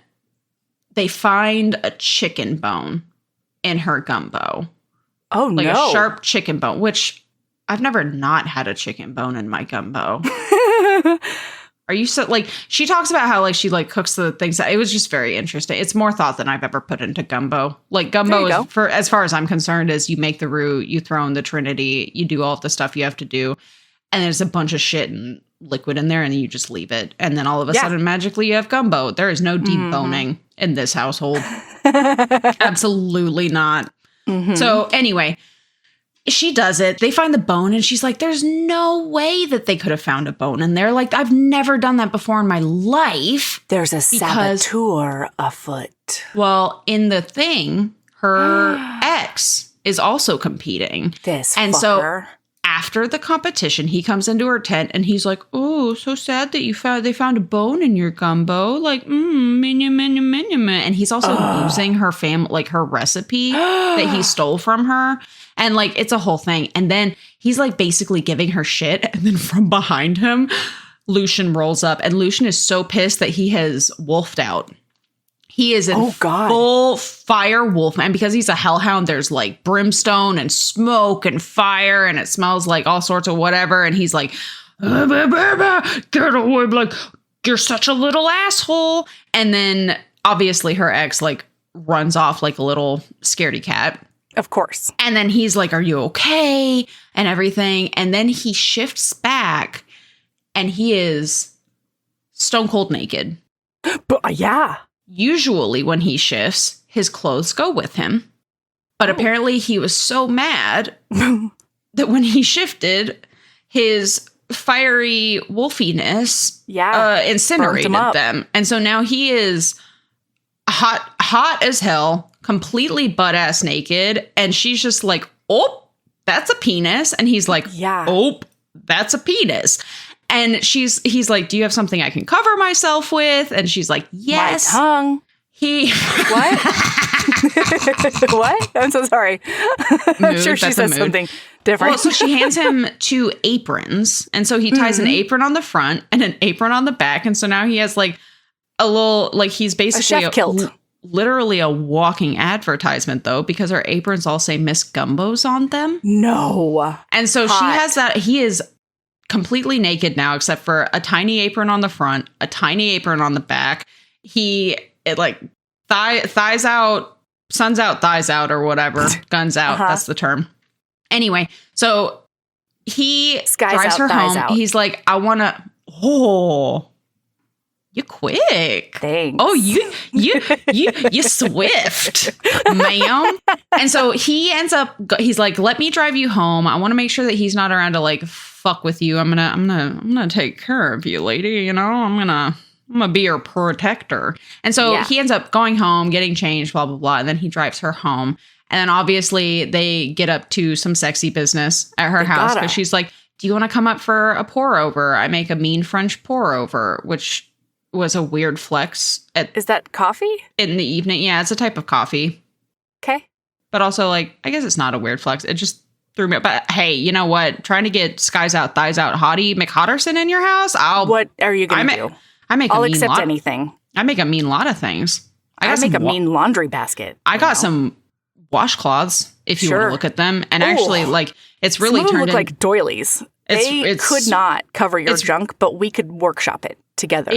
they find a chicken bone in her gumbo. Oh, like no. Like a sharp chicken bone, which I've never not had a chicken bone in my gumbo. Are you so like, she talks about how like she like cooks the things. It was just very interesting. It's more thought than I've ever put into gumbo. Like gumbo is, for as far as I'm concerned, is you make the roux, you throw in the trinity, you do all of the stuff you have to do. And there's a bunch of shit and liquid in there, and you just leave it. And then all of a sudden, magically, you have gumbo. There is no deboning in this household. Absolutely not. So anyway, she does it. They find the bone, and she's like, there's no way that they could have found a bone in there. Like, I've never done that before in my life. There's a saboteur afoot. Well, in the thing, her ex is also competing. And so after the competition, he comes into her tent and he's like, oh, so sad that they found a bone in your gumbo. Like, menu. And he's also using her her recipe that he stole from her. And like, it's a whole thing. And then he's like basically giving her shit. And then from behind him, Lucian rolls up, and Lucian is so pissed that he has wolfed out. He is in full fire wolf. And because he's a hellhound, there's like brimstone and smoke and fire, and it smells like all sorts of whatever. And he's like, get away, like, you're such a little asshole. And then obviously her ex like runs off like a little scaredy cat. Of course. And then he's like, are you okay? And everything. And then he shifts back, and he is stone cold naked. But yeah. Usually when he shifts, his clothes go with him. But apparently he was so mad that when he shifted, his fiery wolfiness incinerated them. And so now he is hot as hell, completely butt-ass naked. And she's just like, oh, that's a penis. And he's like, oh, that's a penis. And he's like, do you have something I can cover myself with? And she's like, yes. My tongue. What? What? I'm so sorry. I'm sure she says something different. Well, so she hands him 2 aprons. And so he ties an apron on the front and an apron on the back. And so now he has like a little, like he's basically a chef kilt. Literally a walking advertisement, though, because her aprons all say Miss Gumbos on them. No. And so she has that. He is completely naked now, except for a tiny apron on the front, a tiny apron on the back. Thighs out, suns out, thighs out, or whatever. Guns out. That's the term. Anyway, so he drives her home. He's like, I want to. Oh, You quick. Thanks. Oh, you swift, ma'am. And so he ends up, he's like, let me drive you home. I want to make sure that he's not around to like fuck with you. I'm gonna take care of you, lady. You know, I'm gonna be your protector. And so he ends up going home, getting changed, blah, blah, blah. And then he drives her home. And then obviously they get up to some sexy business at her house because she's like, do you want to come up for a pour over? I make a mean French pour over, which was a weird flex. Is that coffee? In the evening. Yeah, it's a type of coffee. Okay. But also, like, I guess it's not a weird flex. It just threw me up. But hey, you know what? Trying to get skies out, thighs out, hottie McHotterson in your house? What are you going to do? I'll accept anything. I make a mean lot of things. I make a mean laundry basket. I got some washcloths, if you want to look at them. And actually, like, it's really some of them turned look like doilies. They could not cover your junk, but we could workshop it together.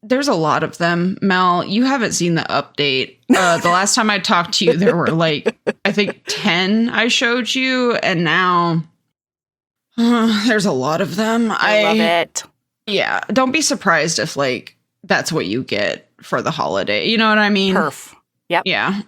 There's a lot of them. Mel, you haven't seen the update. The last time I talked to you, there were like, I think 10 I showed you. And now there's a lot of them. I love it. Yeah. Don't be surprised if like that's what you get for the holiday. You know what I mean? Perf. Yep. Yeah.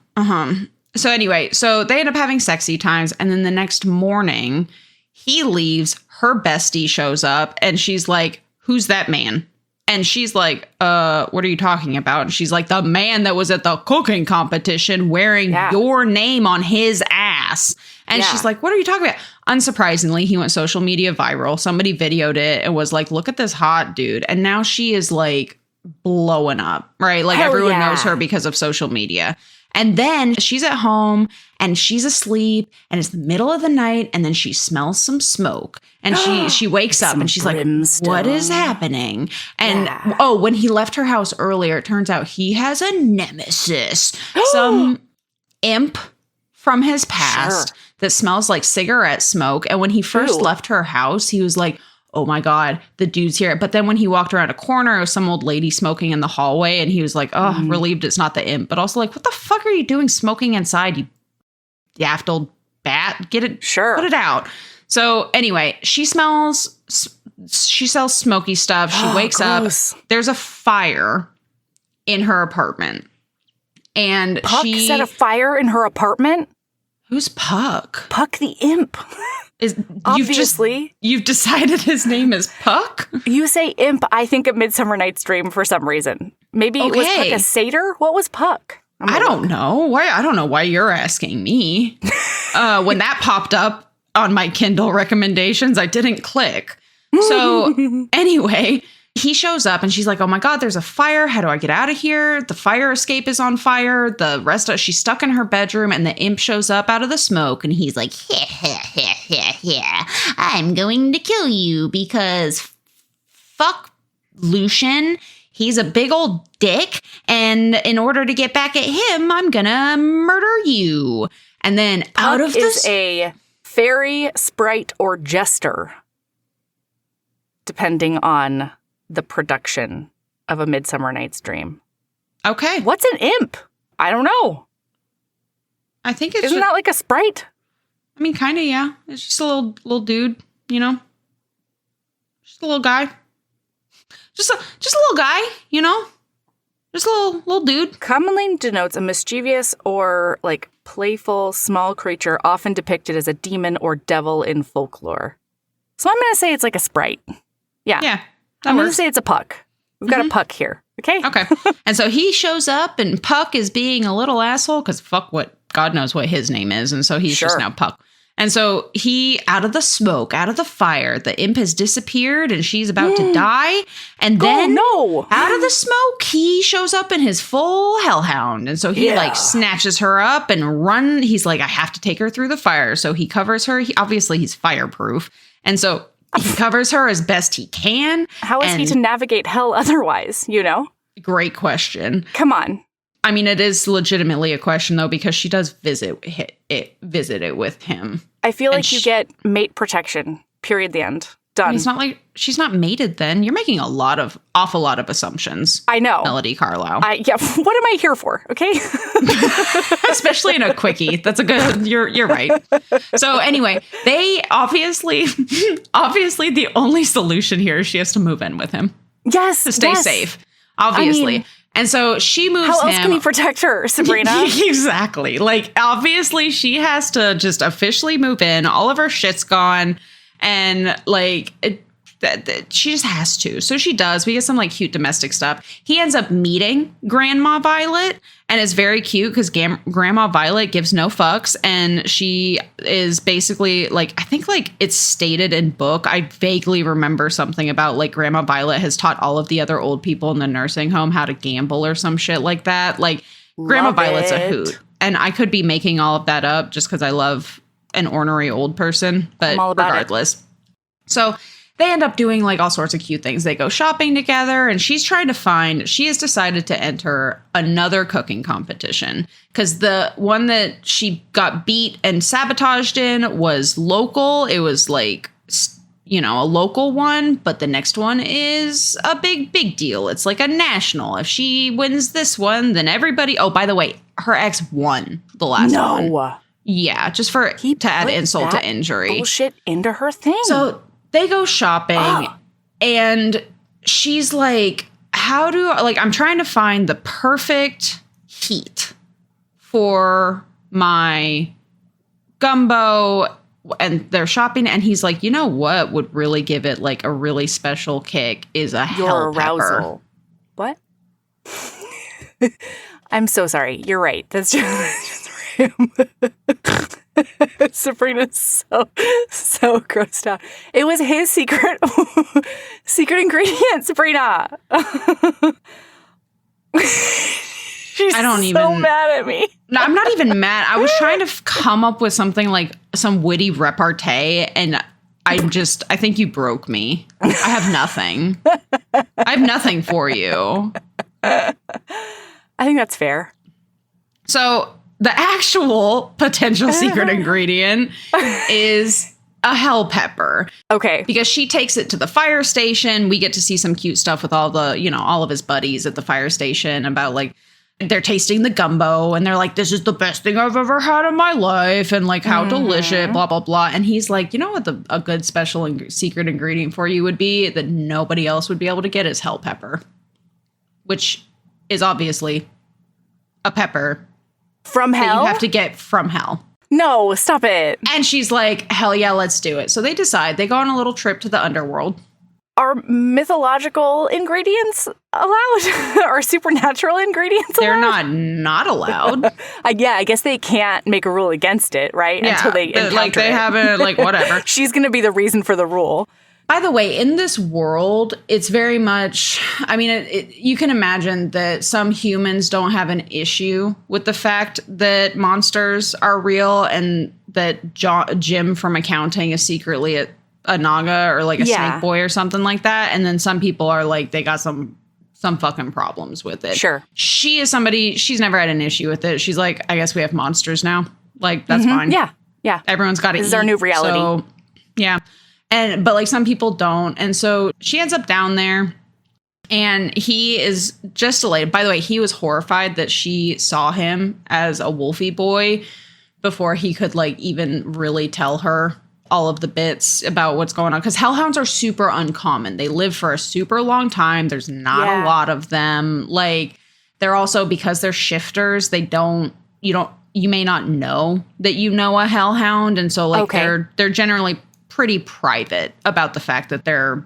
So anyway, so they end up having sexy times. And then the next morning he leaves. Her bestie shows up and she's like, who's that man? And she's like, what are you talking about? And she's like, the man that was at the cooking competition wearing your name on his ass. And she's like, what are you talking about? Unsurprisingly, he went social media viral. Somebody videoed it and was like, look at this hot dude. And now she is like blowing up, right? Like everyone knows her because of social media. And then she's at home and she's asleep and it's the middle of the night and then she smells some smoke and she wakes up and she's brimstone. Like, what is happening? And when he left her house earlier, it turns out he has a nemesis, some imp from his past that smells like cigarette smoke. And when he first left her house, he was like, oh my God, the dude's here. But then when he walked around a corner, it was some old lady smoking in the hallway. And he was like, oh, relieved it's not the imp. But also like, what the fuck are you doing smoking inside, you daft old bat? Get it. Sure. Put it out. So anyway, she sells smoky stuff. She wakes up. There's a fire in her apartment. And Puck set a fire in her apartment? Who's Puck? Puck the imp. Obviously. You've decided his name is Puck? You say imp, I think of Midsummer Night's Dream for some reason. Maybe it was Puck a satyr? What was Puck? I don't know. I don't know why you're asking me. When that popped up on my Kindle recommendations, I didn't click. So anyway, he shows up and she's like, oh my God, there's a fire. How do I get out of here? The fire escape is on fire. The rest of she's stuck in her bedroom and the imp shows up out of the smoke. And he's like, I'm going to kill you because fuck Lucian. He's a big old dick. And in order to get back at him, I'm going to murder you. And then out of this is a fairy, sprite, or jester, depending on the production of A Midsummer Night's Dream. Okay. What's an imp? I don't know. I think it's Isn't that like a sprite? I mean, kind of, yeah. It's just a little dude, you know? Just a little guy. Just a little guy, you know? Just a little dude. Commonly denotes a mischievous or like playful small creature often depicted as a demon or devil in folklore. So I'm going to say it's like a sprite. Yeah. Yeah. I'm going to say it's a Puck. We've got a Puck here. Okay? Okay. And so he shows up and Puck is being a little asshole because God knows what his name is. And so he's just now Puck. And so he, out of the smoke, out of the fire, the imp has disappeared and she's about to die. And then out of the smoke, he shows up in his full hellhound. And so he like snatches her up and he's like, I have to take her through the fire. So he covers her. Obviously, he's fireproof. And so he covers her as best he can. How is he to navigate hell otherwise, you know? Great question. Come on. I mean, it is legitimately a question, though, because she does visit it with him. I feel like you get mate protection, period, the end. Done. It's not like she's not mated then. You're making awful lot of assumptions. I know. Melody Carlisle. What am I here for? Okay. Especially in a quickie. That's a good, you're right. So anyway, they obviously the only solution here is she has to move in with him. Yes. To stay safe. obviously. I mean, and so she moves how him. else can he protect her, Sabrina? Exactly. Like, obviously, she has to just officially move in. All of her shit's gone. And, like, she just has to. So she does. We get some, like, cute domestic stuff. He ends up meeting Grandma Violet. And it's very cute because Grandma Violet gives no fucks. And she is basically, like, I think, like, it's stated in book. I vaguely remember something about, like, Grandma Violet has taught all of the other old people in the nursing home how to gamble or some shit like that. Like, Grandma Violet's a hoot. And I could be making all of that up just because I love an ornery old person. But regardless. So they end up doing like all sorts of cute things. They go shopping together and she has decided to enter another cooking competition because the one that she got beat and sabotaged in was local. It was like, you know, a local one, but the next one is a big deal. It's like a national. If she wins this one, then everybody, oh, by the way, her ex won the last one. No. Yeah, just to add insult to injury. Bullshit into her thing. So they go shopping and she's like, I'm trying to find the perfect heat for my gumbo, and they're shopping and he's like, you know what would really give it like a really special kick is a hell arousal. Pepper. What? I'm so sorry. You're right. That's just him. Sabrina's so grossed out. It was his secret ingredient, Sabrina. She's so mad at me. No, I'm not even mad. I was trying to come up with something like some witty repartee, and I think you broke me. I have nothing. I have nothing for you. I think that's fair. So the actual potential secret ingredient is a hell pepper. Okay. Because she takes it to the fire station. We get to see some cute stuff with all of his buddies at the fire station about like, they're tasting the gumbo and they're like, this is the best thing I've ever had in my life. And like, how delicious, blah, blah, blah. And he's like, you know what a good special secret ingredient for you would be that nobody else would be able to get is hell pepper, which is obviously a pepper from hell. You have to get from hell. No, stop it. And she's like, hell yeah, let's do it. So they decide. They go on a little trip to the underworld. Are mythological ingredients allowed? Are supernatural ingredients allowed? They're not allowed. I guess they can't make a rule against it, right? Yeah, until they encounter like they it. haven't, like whatever. She's going to be the reason for the rule. By the way, in this world, it's very much, I mean, you can imagine that some humans don't have an issue with the fact that monsters are real and that Jim from accounting is secretly a Naga or like a snake boy or something like that. And then some people are like, they got some fucking problems with it. Sure. She is somebody, she's never had an issue with it. She's like, I guess we have monsters now. Like, that's fine. Yeah. Yeah. Everyone's got to eat. This is our new reality. So, yeah. But like some people don't. And so she ends up down there and he is just elated. By the way, he was horrified that she saw him as a wolfy boy before he could like even really tell her all of the bits about what's going on. Because hellhounds are super uncommon. They live for a super long time. There's not a lot of them. Like they're also, because they're shifters, you may not know that you know a hellhound. And so like they're generally pretty private about the fact that they're,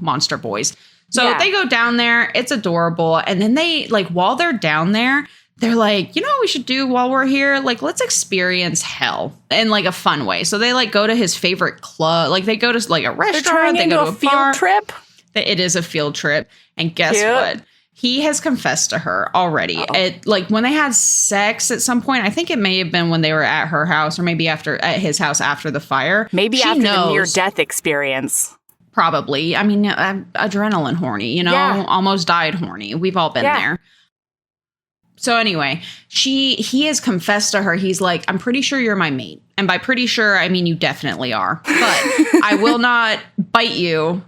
monster boys. So they go down there. It's adorable. And then they like, while they're down there, they're like, you know what we should do while we're here? Like, let's experience hell in like a fun way. So they like go to his favorite club. Like they go to like a restaurant. They go to a field trip. It is a field trip. And guess what? He has confessed to her already. Like when they had sex at some point, I think it may have been when they were at her house or maybe at his house after the fire. Maybe after the near-death experience. Probably. I mean, adrenaline horny, almost died horny. We've all been there. So anyway, he has confessed to her. He's like, I'm pretty sure you're my mate. And by pretty sure, I mean, you definitely are. But I will not bite you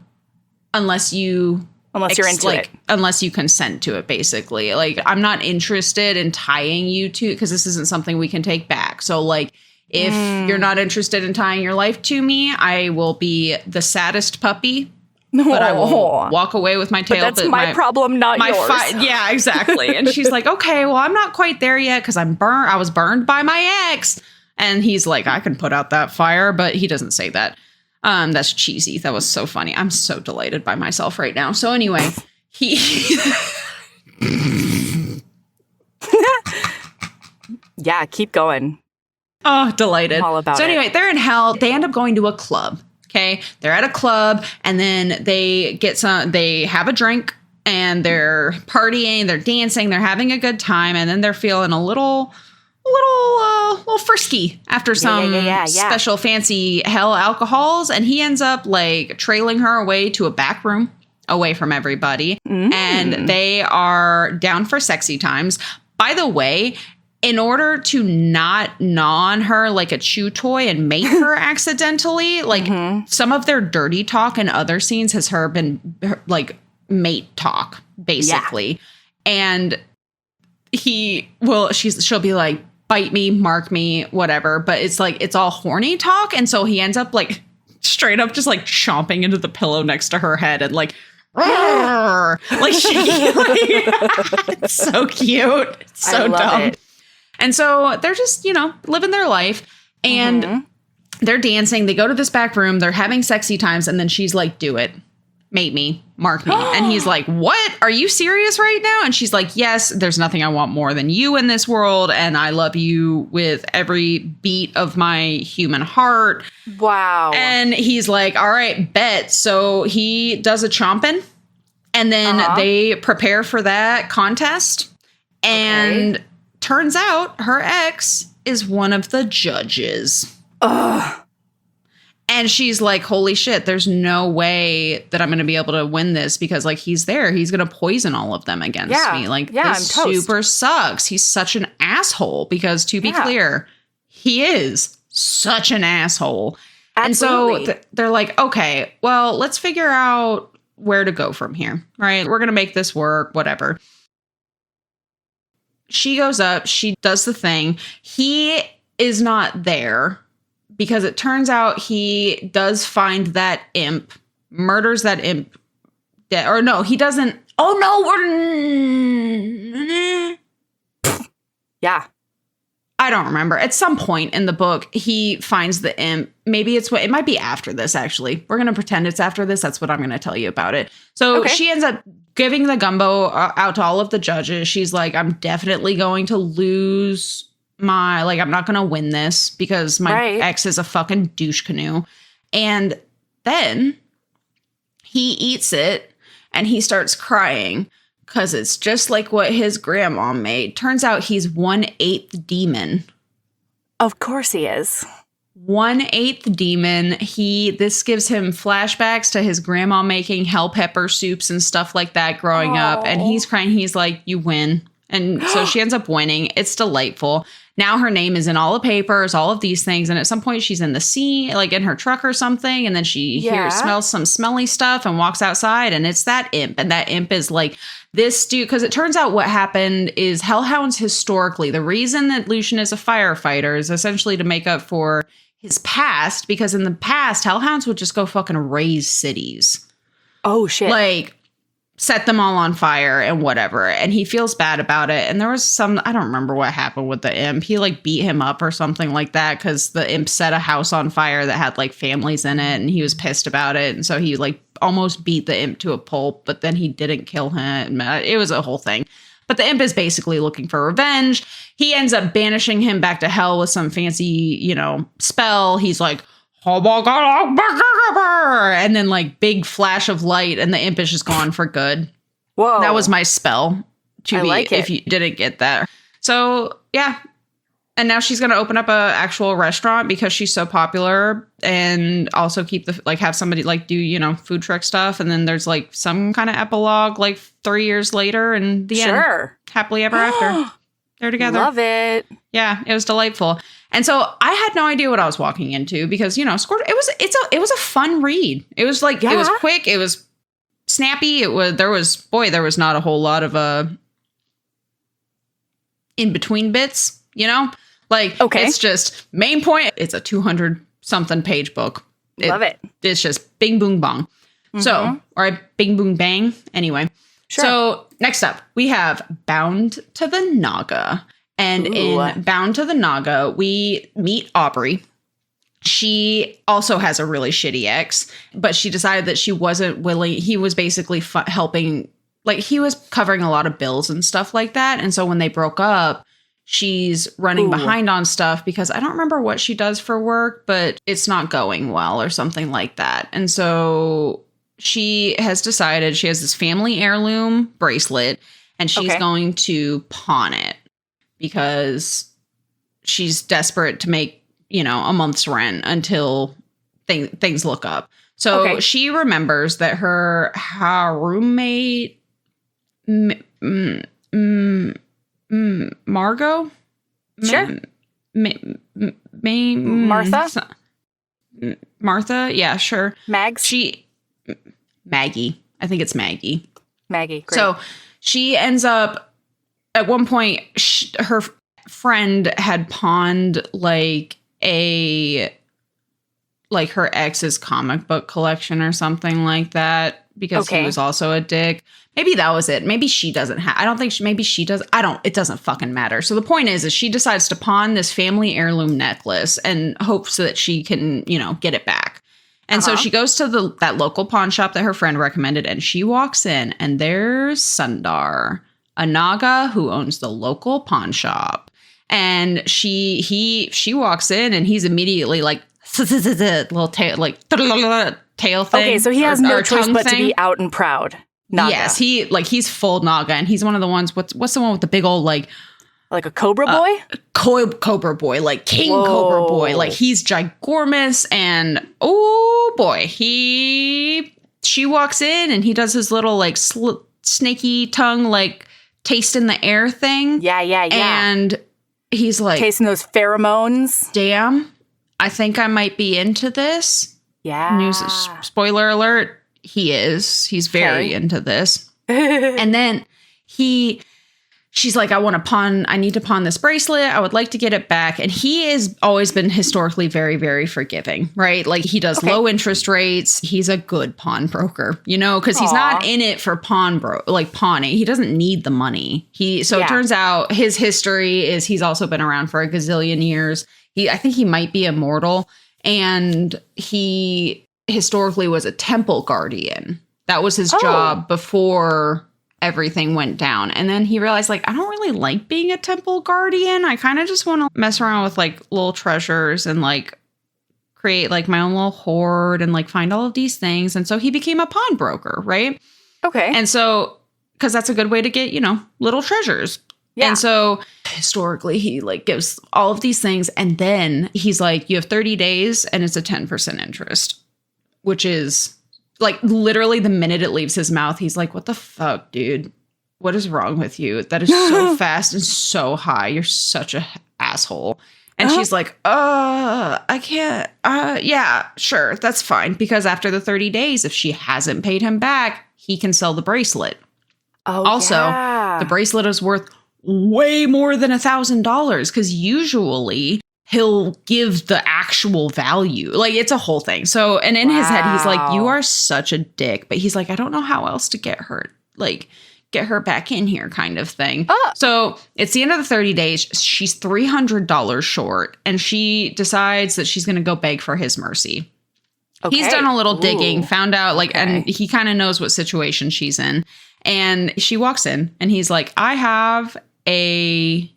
unless you're into it. Unless you consent to it, basically. Like, I'm not interested in tying you to, because this isn't something we can take back. So like, if you're not interested in tying your life to me, I will be the saddest puppy but I will walk away with my tail. But that's my problem, not yours. Yeah, exactly. And she's like, okay, well, I'm not quite there yet because I was burned by my ex. And he's like, I can put out that fire, but he doesn't say that. That's cheesy. That was so funny. I'm so delighted by myself right now. So anyway, he Yeah, keep going. Oh, delighted. I'm all about so anyway, they're in hell. They end up going to a club. Okay. They're at a club and then they have a drink and they're partying, they're dancing, they're having a good time. And then they're feeling a little frisky after some special fancy hell alcohols. And he ends up like trailing her away to a back room away from everybody. And they are down for sexy times. By the way, in order to not gnaw on her like a chew toy and mate her accidentally, like some of their dirty talk in other scenes has been like mate talk, basically. Yeah. And she'll be like, bite me, mark me, whatever. But it's like, it's all horny talk. And so he ends up like straight up just like chomping into the pillow next to her head and like, like she, it's so cute. It's so dumb. It. And so they're just, living their life and they're dancing. They go to this back room. They're having sexy times. And then she's like, do it. Mate me. Mark me. And he's like, what? Are you serious right now? And she's like, yes, there's nothing I want more than you in this world. And I love you with every beat of my human heart. Wow. And he's like, all right, bet. So he does a chomping. And then they prepare for that contest. And turns out her ex is one of the judges. Ugh. And she's like, holy shit, there's no way that I'm going to be able to win this because like he's there. He's going to poison all of them against me. Like this super sucks. He's such an asshole because to be clear, he is such an asshole. Absolutely. And so they're like, okay, well, let's figure out where to go from here. Right. We're going to make this work, whatever. She goes up, she does the thing. He is not there because it turns out he does find that imp, murders that imp. Or no, he doesn't. Oh, no. Yeah. I don't remember. At some point in the book, he finds the imp. Maybe it might be after this, actually. We're going to pretend it's after this. That's what I'm going to tell you about it. So she ends up giving the gumbo out to all of the judges. She's like, I'm definitely going to lose I'm not going to win this because my ex is a fucking douche canoe. And then he eats it and he starts crying. Because it's just like what his grandma made. Turns out he's 1/8 demon. Of course he is. 1/8 demon. This gives him flashbacks to his grandma making hell pepper soups and stuff like that growing up. And he's crying. He's like, you win. And so she ends up winning. It's delightful. Now her name is in all the papers, all of these things. And at some point she's in the sea, like in her truck or something. And then she smells some smelly stuff and walks outside. And it's that imp. And that imp is like this dude. Because it turns out what happened is hellhounds historically, the reason that Lucian is a firefighter is essentially to make up for his past. Because in the past, hellhounds would just go fucking raise cities. Oh, shit. Like set them all on fire and whatever. And he feels bad about it. And there was I don't remember what happened with the imp. He like beat him up or something like that because the imp set a house on fire that had like families in it and he was pissed about it. And so he like almost beat the imp to a pulp, but then he didn't kill him. It was a whole thing. But the imp is basically looking for revenge. He ends up banishing him back to hell with some fancy, spell. He's like, and then like big flash of light and the imp is just gone for good. Whoa. That was my spell if you didn't get that. So yeah. And now she's going to open up a actual restaurant because she's so popular and also keep have somebody like do, food truck stuff. And then there's like some kind of epilogue like 3 years later and the end. Happily ever after. They're together. Love it. Yeah, it was delightful. And so I had no idea what I was walking into because, it was a fun read. It was like, it was quick. It was snappy. There was not a whole lot of, in between bits, it's just main point. It's a 200 something page book. Love it. It's just bing, boom, bong. So, all right, bing, boom, bang. Anyway. Sure. So next up, we have Bound to the Naga. And in Bound to the Naga, we meet Aubrey. She also has a really shitty ex, but she decided that she wasn't willing. He was basically helping, like he was covering a lot of bills and stuff like that. And so when they broke up, she's running behind on stuff because I don't remember what she does for work, but it's not going well or something like that. And so she has decided she has this family heirloom bracelet and she's going to pawn it because she's desperate to make, you know, a month's rent until things look up. So she remembers that her roommate, Margot? Sure. Martha? Martha? Yeah, sure. Mags? Maggie. I think it's Maggie. Maggie, great. So she ends up, at one point, her friend had pawned her ex's comic book collection or something like that because he was also a dick. Maybe that was it. Maybe she doesn't have, I don't think maybe she does. It doesn't fucking matter. So the point is she decides to pawn this family heirloom necklace and hopes that she can, you know, get it back. And so she goes to that local pawn shop that her friend recommended and she walks in and there's Sundar, a Naga who owns the local pawn shop. And she walks in and he's immediately like little tail, like tail thing. Okay, so he has no choice but to be out and proud. Naga. Yes, he's full Naga, and he's one of the ones. What's the one with the big old like a Cobra Boy? Cobra Boy, like King Cobra Boy. Like he's ginormous, and oh boy, she walks in and he does his little like snaky tongue like taste in the air thing. Yeah. And he's like tasting those pheromones. Damn, I think I might be into this. Yeah. News spoiler alert. He's very into this. And then she's like, I need to pawn this bracelet. I would like to get it back. And he has always been historically very, very forgiving, right? Like he does low interest rates. He's a good pawnbroker, you know, because he's not in it for pawning. He doesn't need the money. It turns out his history is he's also been around for a gazillion years. I think he might be immortal. And he historically was a temple guardian. That was his job before everything went down. And then he realized, like, I don't really like being a temple guardian. I kind of just want to mess around with like little treasures and like create like my own little hoard and like find all of these things. And so he became a pawnbroker, right? Okay. And so, because that's a good way to get, you know, little treasures. Yeah. And so historically he like gives all of these things. And then he's like, you have 30 days and it's a 10% interest. Which is like literally the minute it leaves his mouth, he's like, what the fuck, dude? What is wrong with you? That is so fast and so high. You're such a asshole. And she's like, I can't. Yeah, sure. That's fine. Because after the 30 days, if she hasn't paid him back, he can sell the bracelet. Oh, also, the bracelet is worth way more than $1,000 because usually he'll give the actual value. Like it's a whole thing. So, and in his head, he's like, you are such a dick. But he's like, I don't know how else to get her, like get her back in here kind of thing. So it's the end of the 30 days. She's $300 short. And she decides that she's going to go beg for his mercy. Okay. He's done a little digging, found out like, and he kind of knows what situation she's in. And she walks in and he's like, I have a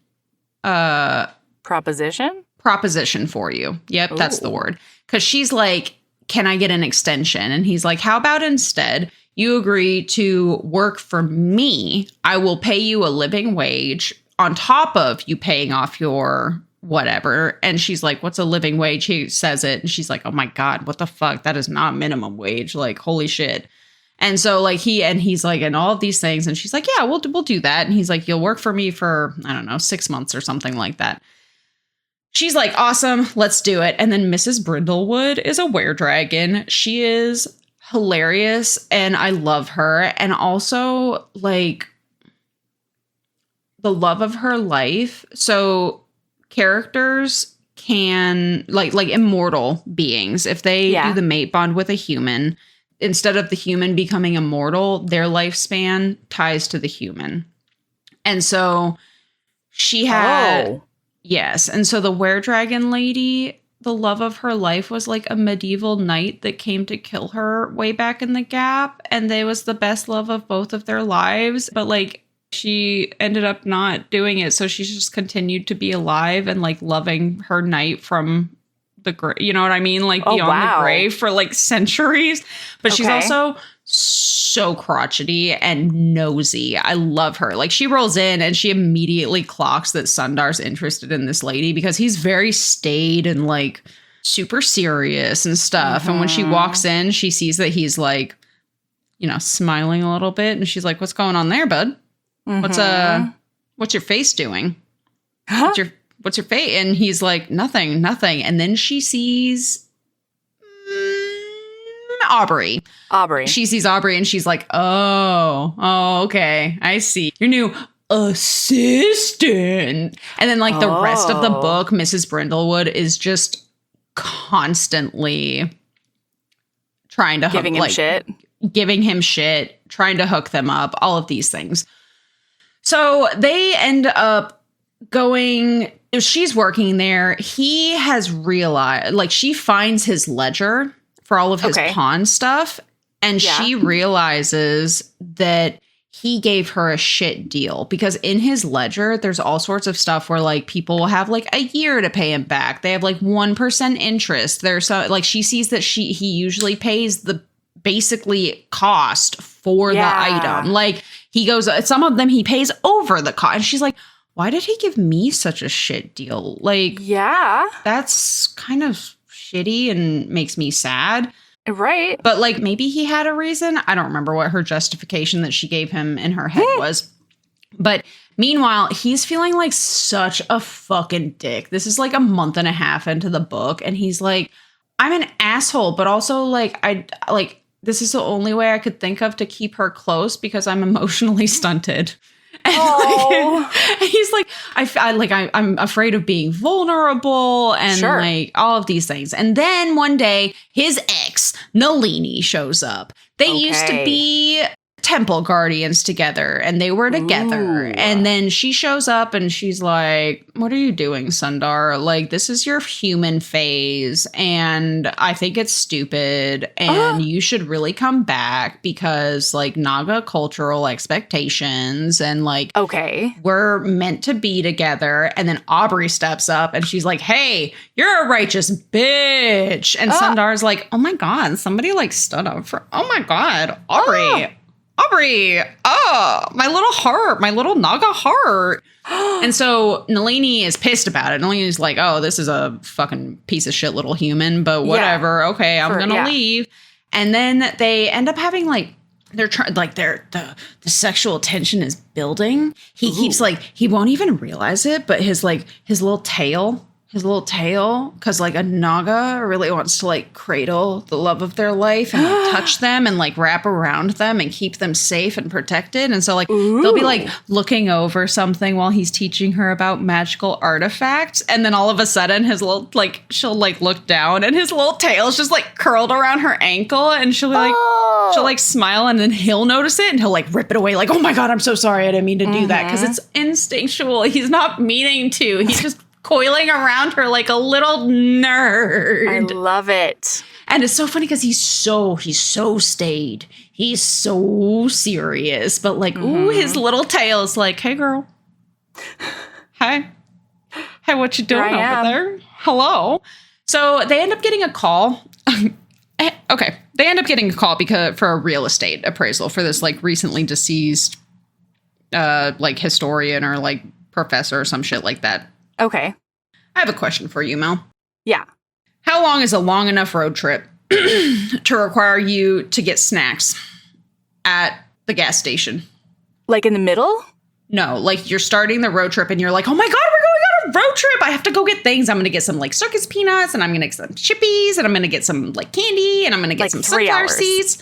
proposition for you. Yep, that's the word. Because she's like, can I get an extension? And he's like, how about instead you agree to work for me? I will pay you a living wage on top of you paying off your whatever. And she's like, what's a living wage? He says it. And she's like, oh my God, what the fuck? That is not minimum wage. Like, holy shit. And so like he's like, and all of these things. And she's like, yeah, we'll do that. And he's like, you'll work for me for, I don't know, 6 months or something like that. She's like, awesome, let's do it. And then Mrs. Brindlewood is a weredragon. She is hilarious and I love her. And also like the love of her life. So characters can like immortal beings, if they do the mate bond with a human, instead of the human becoming immortal, their lifespan ties to the human. And so she had, yes. And so the were-dragon lady, the love of her life was like a medieval knight that came to kill her way back in the gap. And they was the best love of both of their lives. But like she ended up not doing it. So she just continued to be alive and like loving her knight from the grave. You know what I mean? Like beyond the grave for like centuries. But she's also so crotchety and nosy. I love her. Like she rolls in and she immediately clocks that Sundar's interested in this lady because he's very staid and like super serious and stuff. And when she walks in, she sees that he's like, you know, smiling a little bit. And she's like, what's going on there, bud? What's your face doing? What's your face? And he's like, nothing. And then she sees Aubrey. She sees Aubrey and she's like, oh, okay. I see. Your new assistant. And then like the rest of the book, Mrs. Brindlewood is just constantly trying to giving him shit, trying to hook them up, all of these things. So they end up going, she's working there. He has realized, like she finds his ledger for all of his pawn stuff. And she realizes that he gave her a shit deal because in his ledger, there's all sorts of stuff where like people will have like a year to pay him back. They have like 1% interest. There's so like she sees that he usually pays the basically cost for the item. Like he goes, some of them he pays over the cost. And she's like, why did he give me such a shit deal? Like, that's kind of shitty and makes me sad. Right. But like maybe he had a reason. I don't remember what her justification that she gave him in her head was. But meanwhile, he's feeling like such a fucking dick. This is like a month and a half into the book. And he's like, I'm an asshole, but also like, this is the only way I could think of to keep her close because I'm emotionally stunted. And like, he's like, I'm afraid of being vulnerable and like all of these things. And then one day his ex, Nalini, shows up. They used to be temple guardians together and they were together. And then she shows up and she's like, what are you doing, Sundar? Like, this is your human phase and I think it's stupid and you should really come back because like Naga cultural expectations and like, we're meant to be together. And then Aubrey steps up and she's like, hey, you're a righteous bitch. And Sundar's like, oh my God, somebody like stood up for, oh my God, Aubrey, my little heart, my little Naga heart. And so Nalini is pissed about it. Nalini's like, oh, this is a fucking piece of shit little human, but whatever. Okay, I'm gonna leave. And then they end up having like, they're trying, like the sexual tension is building. He keeps like, he won't even realize it, but his little tail, because like a Naga really wants to like cradle the love of their life and like, touch them and like wrap around them and keep them safe and protected. And so like they'll be like looking over something while he's teaching her about magical artifacts. And then all of a sudden his little like she'll like look down and his little tail's just like curled around her ankle and she'll like she'll like smile and then he'll notice it and he'll like rip it away like, oh my God, I'm so sorry. I didn't mean to do that because it's instinctual. He's not meaning to. He's just coiling around her like a little nerd. I love it. And it's so funny because he's so staid. He's so serious. But like, ooh, his little tail is like, hey, girl. Hi. Hey, what you doing over there? Hello. So they end up getting a call. Okay. They end up getting a call for a real estate appraisal for this like recently deceased like historian or like professor or some shit like that. Okay. I have a question for you, Mel. Yeah. How long is a long enough road trip to require you to get snacks at the gas station? Like in the middle? No, like you're starting the road trip and you're like, oh my God, we're going on a road trip. I have to go get things. I'm going to get some like circus peanuts and I'm going to get some chippies and I'm going to get some like candy and I'm going to get like some sunflower seeds.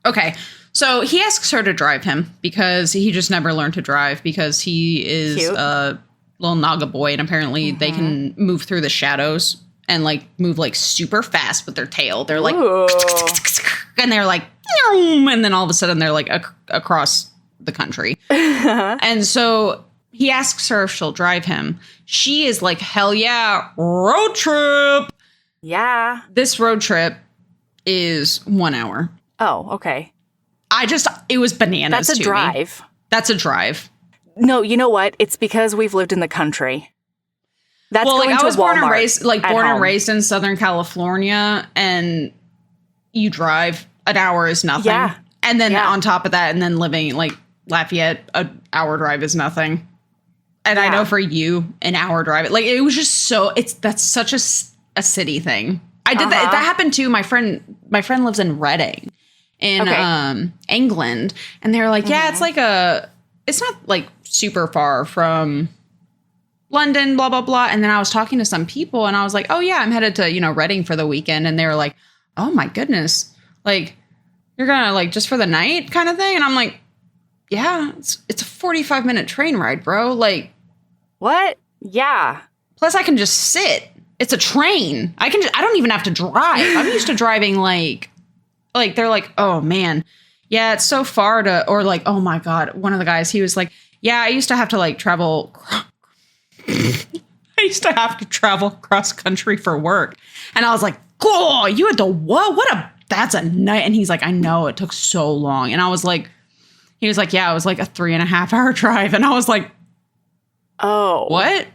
Okay. So he asks her to drive him because he just never learned to drive because he is a little Naga boy and apparently they can move through the shadows and like move like super fast with their tail. They're like, and they're like, and then all of a sudden they're like across the country. And so he asks her if she'll drive him. She is like, hell yeah, road trip. Yeah. This road trip is 1 hour. Oh, okay. It was bananas. That's a drive. That's a drive. No, you know what? It's because we've lived in the country. That's going I to was Walmart born and home. raised in Southern California, and you drive an hour is nothing. Yeah. And then Yeah. on top of that, and then living like Lafayette, an hour drive is nothing. And I know for you, an hour drive, like it was just that's such a city thing. I did that. That happened too. My friend lives in Reading in England, and they were like, yeah, it's not like super far from London, blah, blah, blah. And then I was talking to some people and I was like, oh yeah, I'm headed to, Reading for the weekend. And they were like, oh my goodness, like you're gonna like just for the night kind of thing. And I'm like, yeah, it's a 45-minute train ride, bro. Like What? Yeah. plus I can just sit. It's a train. I don't even have to drive. I'm used to driving like they're like, oh man, yeah, it's so far or like, oh my God. One of the guys, he was like, yeah, I used to have to like travel. I used to have to travel cross country for work. And I was like, cool, you had to what? That's a night. And he's like, I know, it took so long. And I was like, he was like, yeah, it was like a 3.5 hour drive. And I was like, Oh. what?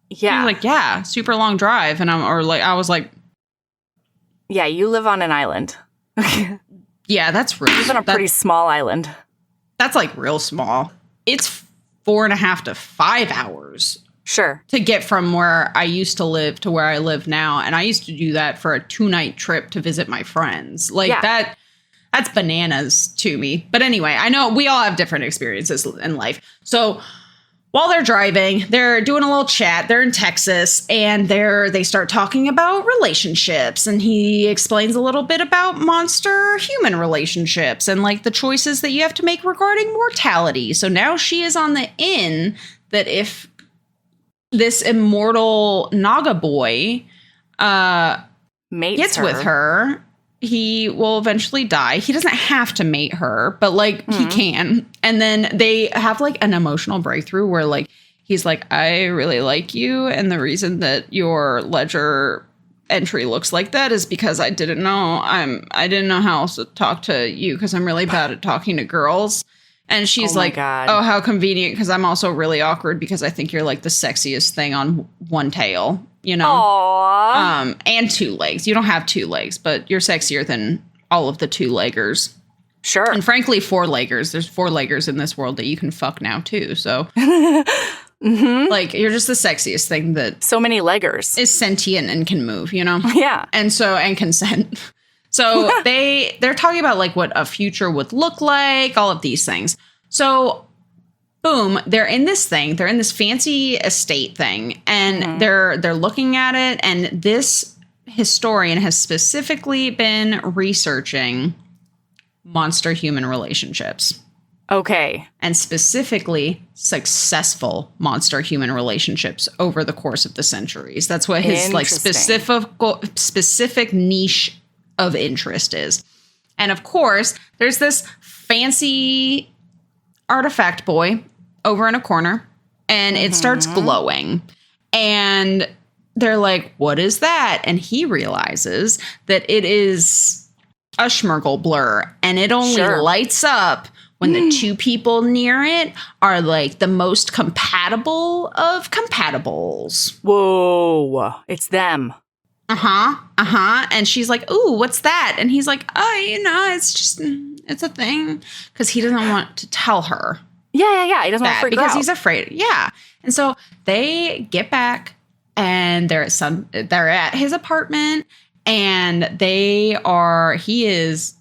Yeah. He was like, yeah, super long drive. And I was like, Yeah, you live on an island. yeah, that's real. You live on a pretty small island. That's like real small. It's 4.5 to 5 hours Sure. to get from where I used to live to where I live now. And I used to do that for a 2-night trip to visit my friends. Like that's bananas to me. But anyway, I know we all have different experiences in life. So while they're driving, they're doing a little chat. They're in Texas and they start talking about relationships. And he explains a little bit about monster human relationships and like the choices that you have to make regarding mortality. So now she is on the in that if this immortal Naga boy Mates gets her. with her, he will eventually die. He doesn't have to mate her, but like he can. And then they have like an emotional breakthrough where like he's like, I really like you, and the reason that your ledger entry looks like that is because I didn't know how else to talk to you because I'm really bad at talking to girls. And she's like, God. oh, how convenient, because I'm also really awkward because I think you're like the sexiest thing on one tail, Aww. and 2 legs. You don't have 2 legs, but you're sexier than all of the 2-leggers. Sure. And frankly, 4-leggers. There's 4-leggers in this world that you can fuck now too. So like you're just the sexiest thing that So many leggers. is sentient and can move, Yeah. and consent. So they're talking about like what a future would look like, all of these things. So boom, they're in this thing. They're in this fancy estate thing, and they're looking at it. And this historian has specifically been researching monster human relationships. Okay. And specifically successful monster human relationships over the course of the centuries. That's what his like specific niche of interest is. And of course, there's this fancy artifact boy over in a corner, and it starts glowing. And they're like, what is that? And he realizes that it is a Schmergel blur, and it only lights up when the 2 people near it are like the most compatible of compatibles. Whoa. It's them. And she's like, ooh, what's that? And he's like, oh, it's a thing. Because he doesn't want to tell her Yeah. He doesn't want to that freak because out. he's afraid. Yeah. And so they get back and they're at his apartment, and he is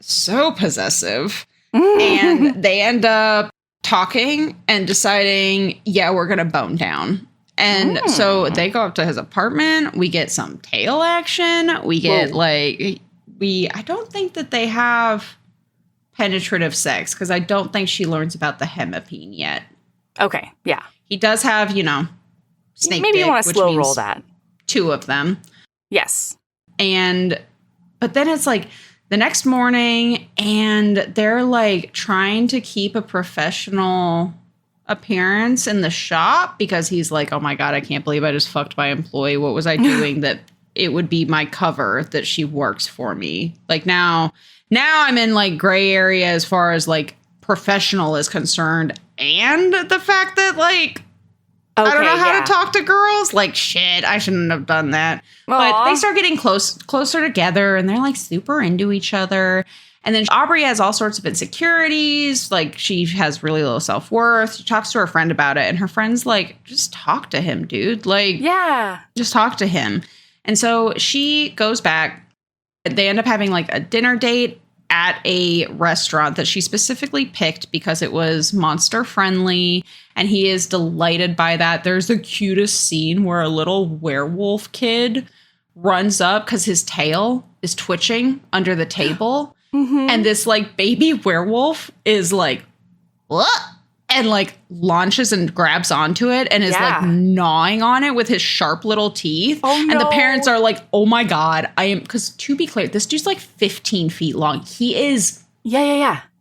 so possessive. And they end up talking and deciding, yeah, we're going to bone down. And so they go up to his apartment. We get some tail action. We get I don't think that they have penetrative sex because I don't think she learns about the hemipene yet. Okay. Yeah. He does have, snake Maybe dick, you want to which slow means roll that. 2 of them. Yes. But then it's like the next morning, and they're like trying to keep a professional appearance in the shop because he's like, oh my God, I can't believe I just fucked my employee. What was I doing that it would be my cover that she works for me? Like now I'm in like gray area as far as like professional is concerned, and the fact that like I don't know how to talk to girls. Like, shit, I shouldn't have done that. Aww. But they start getting closer together, and they're like super into each other. And then Aubrey has all sorts of insecurities. Like, she has really low self-worth. She talks to her friend about it, and her friend's like, just talk to him, dude. Like, yeah, just talk to him. And so she goes back. They end up having like a dinner date at a restaurant that she specifically picked because it was monster friendly, and he is delighted by that. There's the cutest scene where a little werewolf kid runs up because his tail is twitching under the table. Mm-hmm. And this like baby werewolf is like, what? And like launches and grabs onto it and is like gnawing on it with his sharp little teeth. Oh, no. And the parents are like, oh my God, because to be clear, this dude's like 15 feet long. He is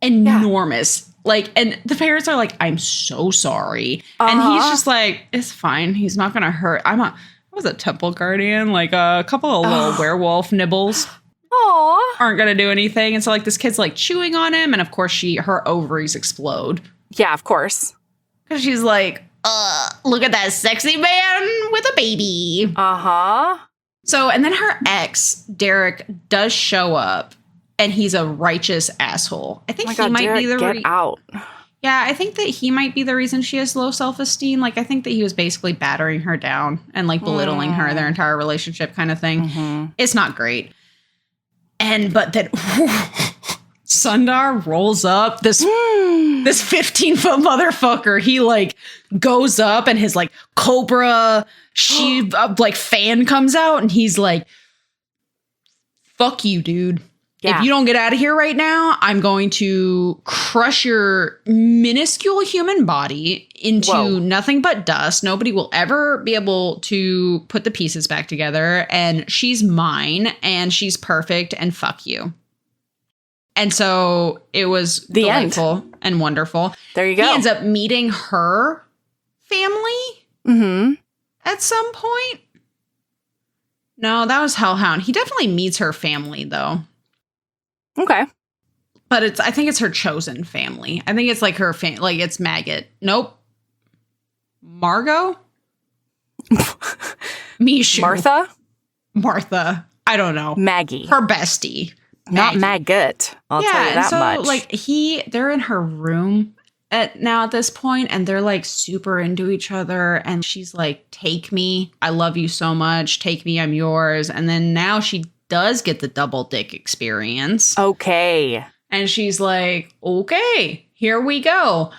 enormous. Like, and the parents are like, I'm so sorry. And he's just like, it's fine. He's not going to hurt. I was a temple guardian, like a couple of little werewolf nibbles. Aren't going to do anything. And so like this kid's like chewing on him. And of course her ovaries explode. Yeah, of course. Because she's like, look at that sexy man with a baby. Uh-huh. So, and then her ex, Derek, does show up. And he's a righteous asshole. I think he might be the get out. Yeah, I think that he might be the reason she has low self-esteem. Like, I think that he was basically battering her down and like belittling her their entire relationship kind of thing. Mm-hmm. It's not great. But then Sundar rolls up this 15-foot motherfucker. He like goes up and his like cobra like fan comes out, and he's like, fuck you, dude. Yeah. If you don't get out of here right now, I'm going to crush your minuscule human body into nothing but dust. Nobody will ever be able to put the pieces back together. And she's mine, and she's perfect, and fuck you. And so it was delightful and wonderful. There you go. He ends up meeting her family at some point. No, that was Hellhound. He definitely meets her family, though. Okay. But I think it's her chosen family. I think it's like her like it's Maggot. Nope. Margot? Mishu. Martha. I don't know. Maggie. Her bestie. Not Maggot. I'll tell you that much. Like they're in her room at this point, and they're like super into each other, and she's like, take me. I love you so much. Take me. I'm yours. And then now she does get the double dick experience. Okay. And she's like, okay, here we go.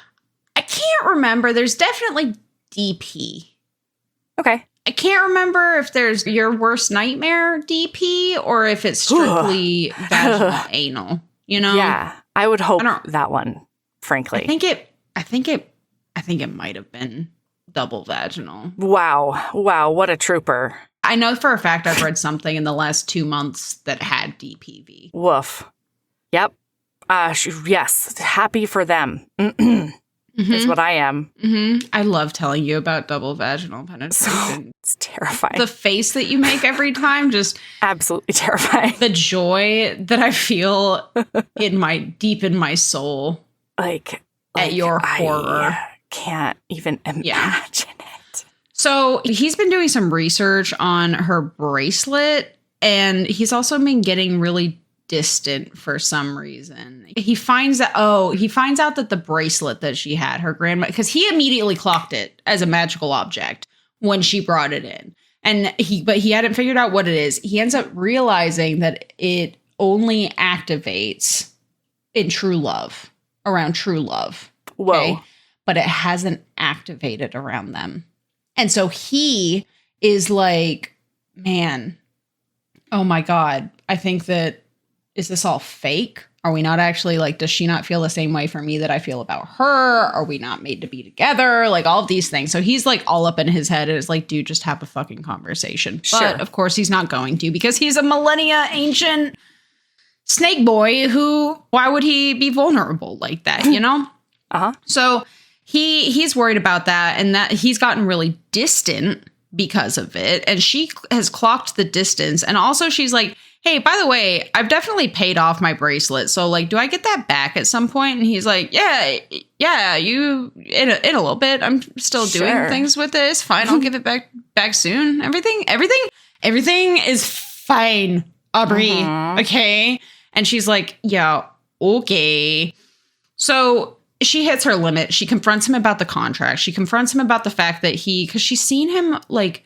I can't remember. There's definitely DP. Okay. I can't remember if there's your worst nightmare DP or if it's strictly vaginal anal, you know? Yeah. I would hope that one, frankly. I think it might have been double vaginal. Wow. What a trooper. I know for a fact I've read something in the last 2 months that had DPV. Woof. Yep. Yes. Happy for them. Is what I am. Mm-hmm. I love telling you about double vaginal penetration. It's terrifying. The face that you make every time, just absolutely terrifying. The joy that I feel deep in my soul, like at your horror. I can't even imagine it. So he's been doing some research on her bracelet, and he's also been getting really distant for some reason. He finds out that the bracelet that she had, her grandma, because he immediately clocked it as a magical object when she brought it in. But he hadn't figured out what it is. He ends up realizing that it only activates in true love, around true love. Okay? Whoa. But it hasn't activated around them. And so he is like, man, oh my God, I think that, is this all fake? Are we not actually like, does she not feel the same way for me that I feel about her? Are we not made to be together? Like all of these things. So he's like all up in his head and is like, dude, just have a fucking conversation. Sure. But of course he's not going to, because he's a millennia ancient snake boy who, why would he be vulnerable like that, you know? Uh-huh. So he's worried about that, and that he's gotten really distant because of it. And she has clocked the distance. And also she's like, hey, by the way, I've definitely paid off my bracelet. So like, do I get that back at some point? And he's like, yeah, you in a little bit. I'm still doing things with it. It's fine. I'll give it back soon. Everything is fine, Aubrey. Okay. And she's like, yeah, okay. So she hits her limit. She confronts him about the contract. She confronts him about the fact that because she's seen him like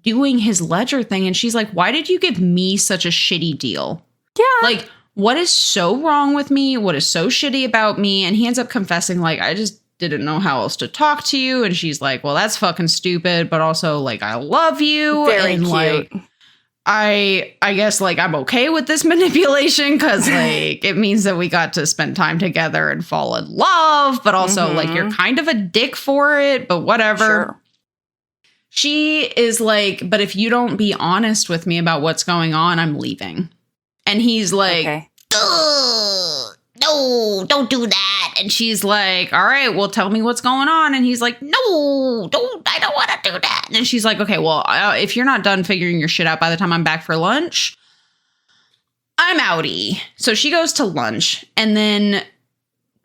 doing his ledger thing. And she's like, why did you give me such a shitty deal? Yeah. Like, what is so wrong with me? What is so shitty about me? And he ends up confessing, like, I just didn't know how else to talk to you. And she's like, well, that's fucking stupid. But also, like, I love you. Very and cute. like, I guess like I'm okay with this manipulation because like it means that we got to spend time together and fall in love, but also like you're kind of a dick for it, but whatever. Sure. She is like, but if you don't be honest with me about what's going on, I'm leaving. And he's like, ugh, no, don't do that. And she's like, all right, well, tell me what's going on. And he's like, no, I don't want to do that. And she's like, okay, well, if you're not done figuring your shit out by the time I'm back for lunch, I'm outie. So she goes to lunch and then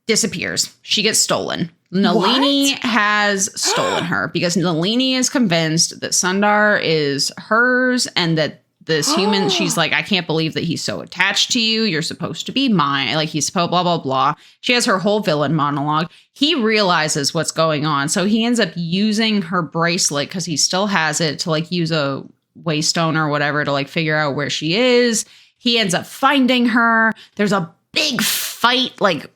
disappears. She gets stolen. Nalini has stolen her because Nalini is convinced that Sundar is hers and that this human, she's like, I can't believe that he's so attached to you. You're supposed to be mine. Like he's supposed blah, blah, blah. She has her whole villain monologue. He realizes what's going on. So he ends up using her bracelet because he still has it to like use a waystone or whatever to like figure out where she is. He ends up finding her. There's a big fight, like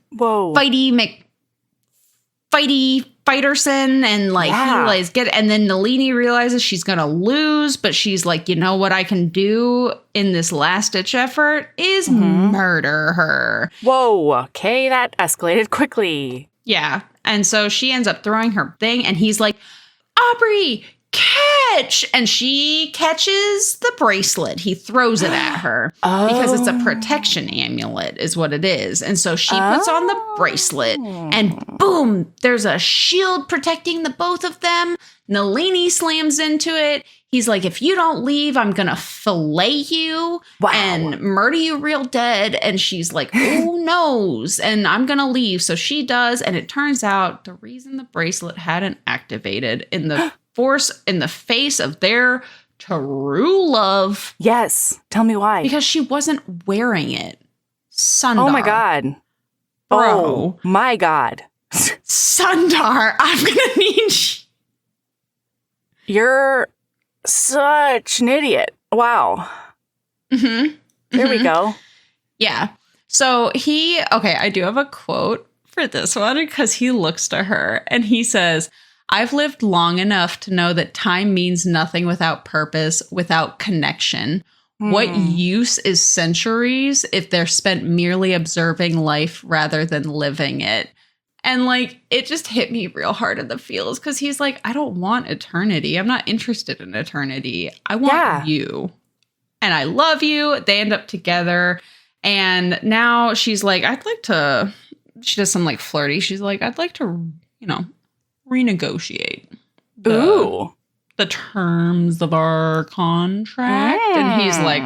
Fighty Fighterson, and like he like and then Nalini realizes she's gonna lose, but she's like, you know what I can do in this last ditch effort is murder her. Whoa, okay, that escalated quickly. Yeah. And so she ends up throwing her thing, and he's like, Aubrey, catch! And she catches the bracelet. He throws it at her because it's a protection amulet is what it is. And so she puts on the bracelet and boom, there's a shield protecting the both of them. Nalini slams into it. He's like, if you don't leave, I'm going to fillet you and murder you real dead. And she's like, who knows? And I'm going to leave. So she does. And it turns out the reason the bracelet hadn't activated in the face of their true love. Yes. Tell me why. Because she wasn't wearing it. Sundar. Oh my God. Bro. Oh my God. Sundar, I'm going to need you. You're such an idiot. Wow. There we go. Yeah. So I do have a quote for this one because he looks to her and he says, I've lived long enough to know that time means nothing without purpose, without connection. What use is centuries if they're spent merely observing life rather than living it? And like, it just hit me real hard in the feels because he's like, I don't want eternity. I'm not interested in eternity. I want you. And I love you. They end up together. And now she's like, she does some like flirty. She's like, I'd like to, renegotiate the terms of our contract. And he's like,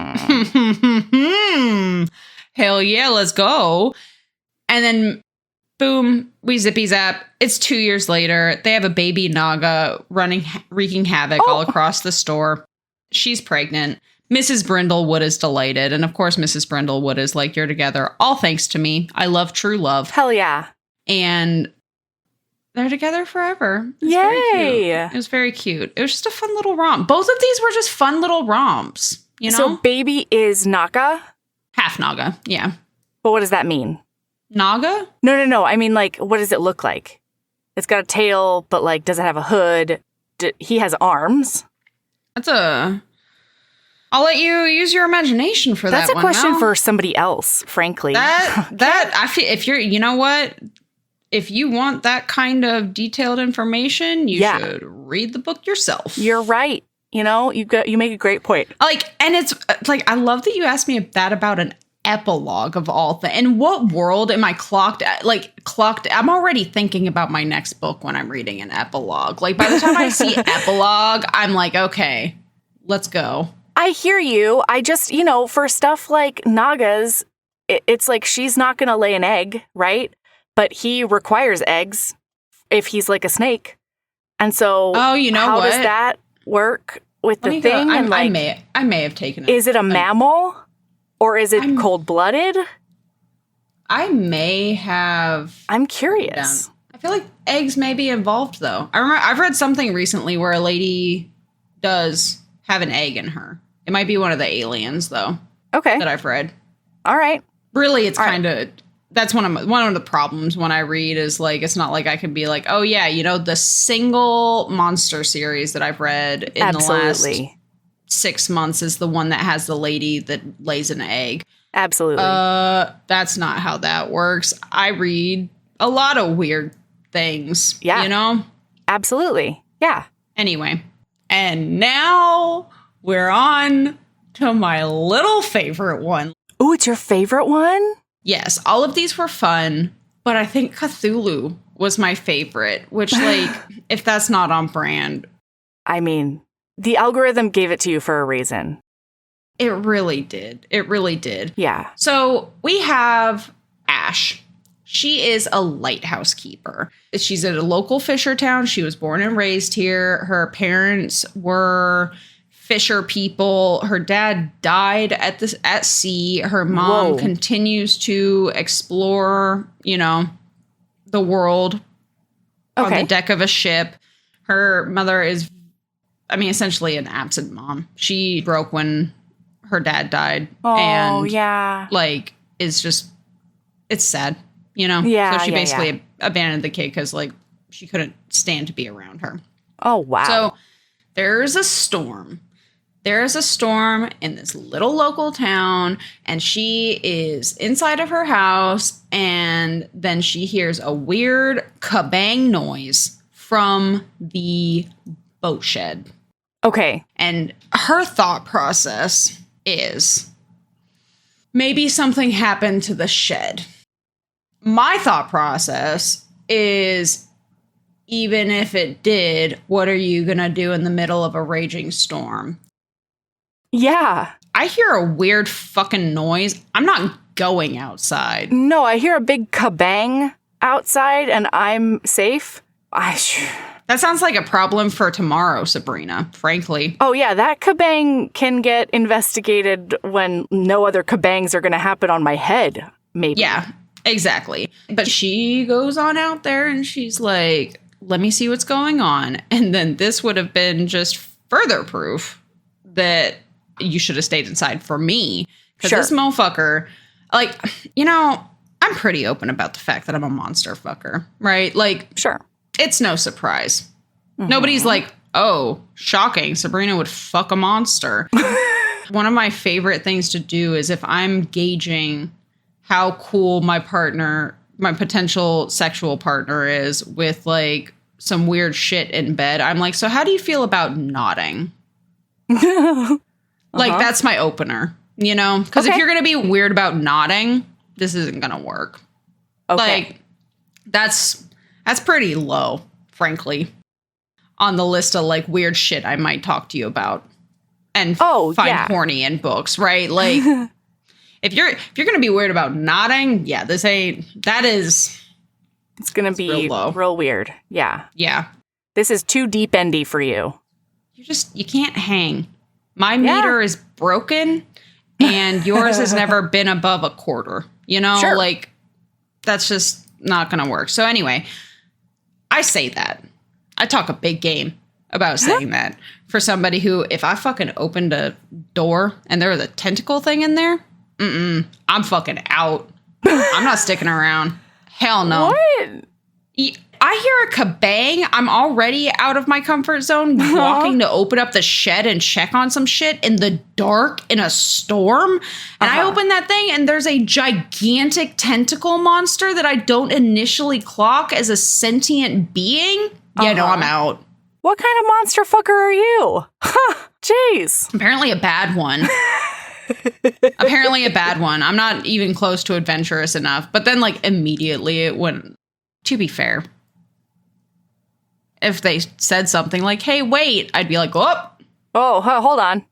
hell yeah, let's go. And then boom, we zippy zap. It's 2 years later. They have a baby Naga wreaking havoc all across the store. She's pregnant. Mrs. Brindlewood is delighted. And of course, Mrs. Brindlewood is like, you're together. All thanks to me. I love true love. Hell yeah. And they're together forever. Yay. It was very cute. It was just a fun little romp. Both of these were just fun little romps, you know? So baby is Naga? Half Naga, yeah. But what does that mean? Naga? No. I mean, like, what does it look like? It's got a tail, but like, does it have a hood? He has arms. I'll let you use your imagination for that one. That's a question Mel. for somebody else, frankly. I feel if you're, you know what? If you want that kind of detailed information, you should read the book yourself. You're right. You make a great point. Like, and it's like, I love that you asked me that about an epilogue of all things. In what world am I clocked? I'm already thinking about my next book when I'm reading an epilogue. Like by the time I see epilogue, I'm like, okay, let's go. I hear you. I just, for stuff like Naga's, it's like she's not going to lay an egg, right? But he requires eggs if he's like a snake. And so how does that work with the thing? I may have taken it. Is it a mammal or is it cold-blooded? I may have. I'm curious. I feel like eggs may be involved though. I've read something recently where a lady does have an egg in her. It might be one of the aliens though. Okay. That I've read. All right. Really, it's kind of, that's one of the problems when I read is like, it's not like I can be like, oh yeah, the single monster series that I've read in the last 6 months is the one that has the lady that lays an egg. Absolutely. That's not how that works. I read a lot of weird things. Yeah. Absolutely. Yeah. Anyway, and now we're on to my little favorite one. Ooh, it's your favorite one? Yes, all of these were fun, but I think Cthulhu was my favorite, which, if that's not on brand. I mean, the algorithm gave it to you for a reason. It really did. It really did. Yeah. So we have Ash. She is a lighthouse keeper. She's at a local fisher town. She was born and raised here. Her parents were fisher people. Her dad died at sea. Her mom continues to explore, the world on the deck of a ship. Her mother is, essentially an absent mom. She broke when her dad died. Oh, yeah. It's sad, Yeah. So she basically abandoned the kid because, she couldn't stand to be around her. Oh, wow. So there's a storm. There is a storm in this little local town, and she is inside of her house, and then she hears a weird kabang noise from the boat shed. Okay. And her thought process is, maybe something happened to the shed. My thought process is, even if it did, what are you going to do in the middle of a raging storm? Yeah. I hear a weird fucking noise. I'm not going outside. No, I hear a big kabang outside and I'm safe. That sounds like a problem for tomorrow, Sabrina, frankly. Oh, yeah, that kabang can get investigated when no other kabangs are going to happen on my head, maybe. Yeah, exactly. But she goes on out there and she's like, let me see what's going on. And then this would have been just further proof that you should have stayed inside for me. Because this motherfucker, I'm pretty open about the fact that I'm a monster fucker, right? Sure. It's no surprise. Mm-hmm. Nobody's like, oh, shocking, Sabrina would fuck a monster. One of my favorite things to do is if I'm gauging how cool my potential sexual partner is with some weird shit in bed, I'm like, so how do you feel about nodding? That's my opener, because if you're going to be weird about nodding, this isn't going to work. Okay. That's pretty low, frankly, on the list of like weird shit I might talk to you about and find horny in books, right? Like if you're going to be weird about nodding, yeah, it's going to be real weird. Yeah. Yeah. This is too deep endy for you. You can't hang. My meter is broken and yours has never been above a quarter, Sure. Like that's just not going to work. So anyway, I say that. I talk a big game about saying that for somebody who, if I fucking opened a door and there was a tentacle thing in there, I'm fucking out. I'm not sticking around. Hell no. What? I hear a kabang. I'm already out of my comfort zone walking to open up the shed and check on some shit in the dark in a storm. And I open that thing and there's a gigantic tentacle monster that I don't initially clock as a sentient being. Yeah, no, I'm out. What kind of monster fucker are you? Jeez. Apparently a bad one. Apparently a bad one. I'm not even close to adventurous enough. But then, like, immediately it went, to be fair, if they said something like, hey, wait, I'd be like, oh, hold on.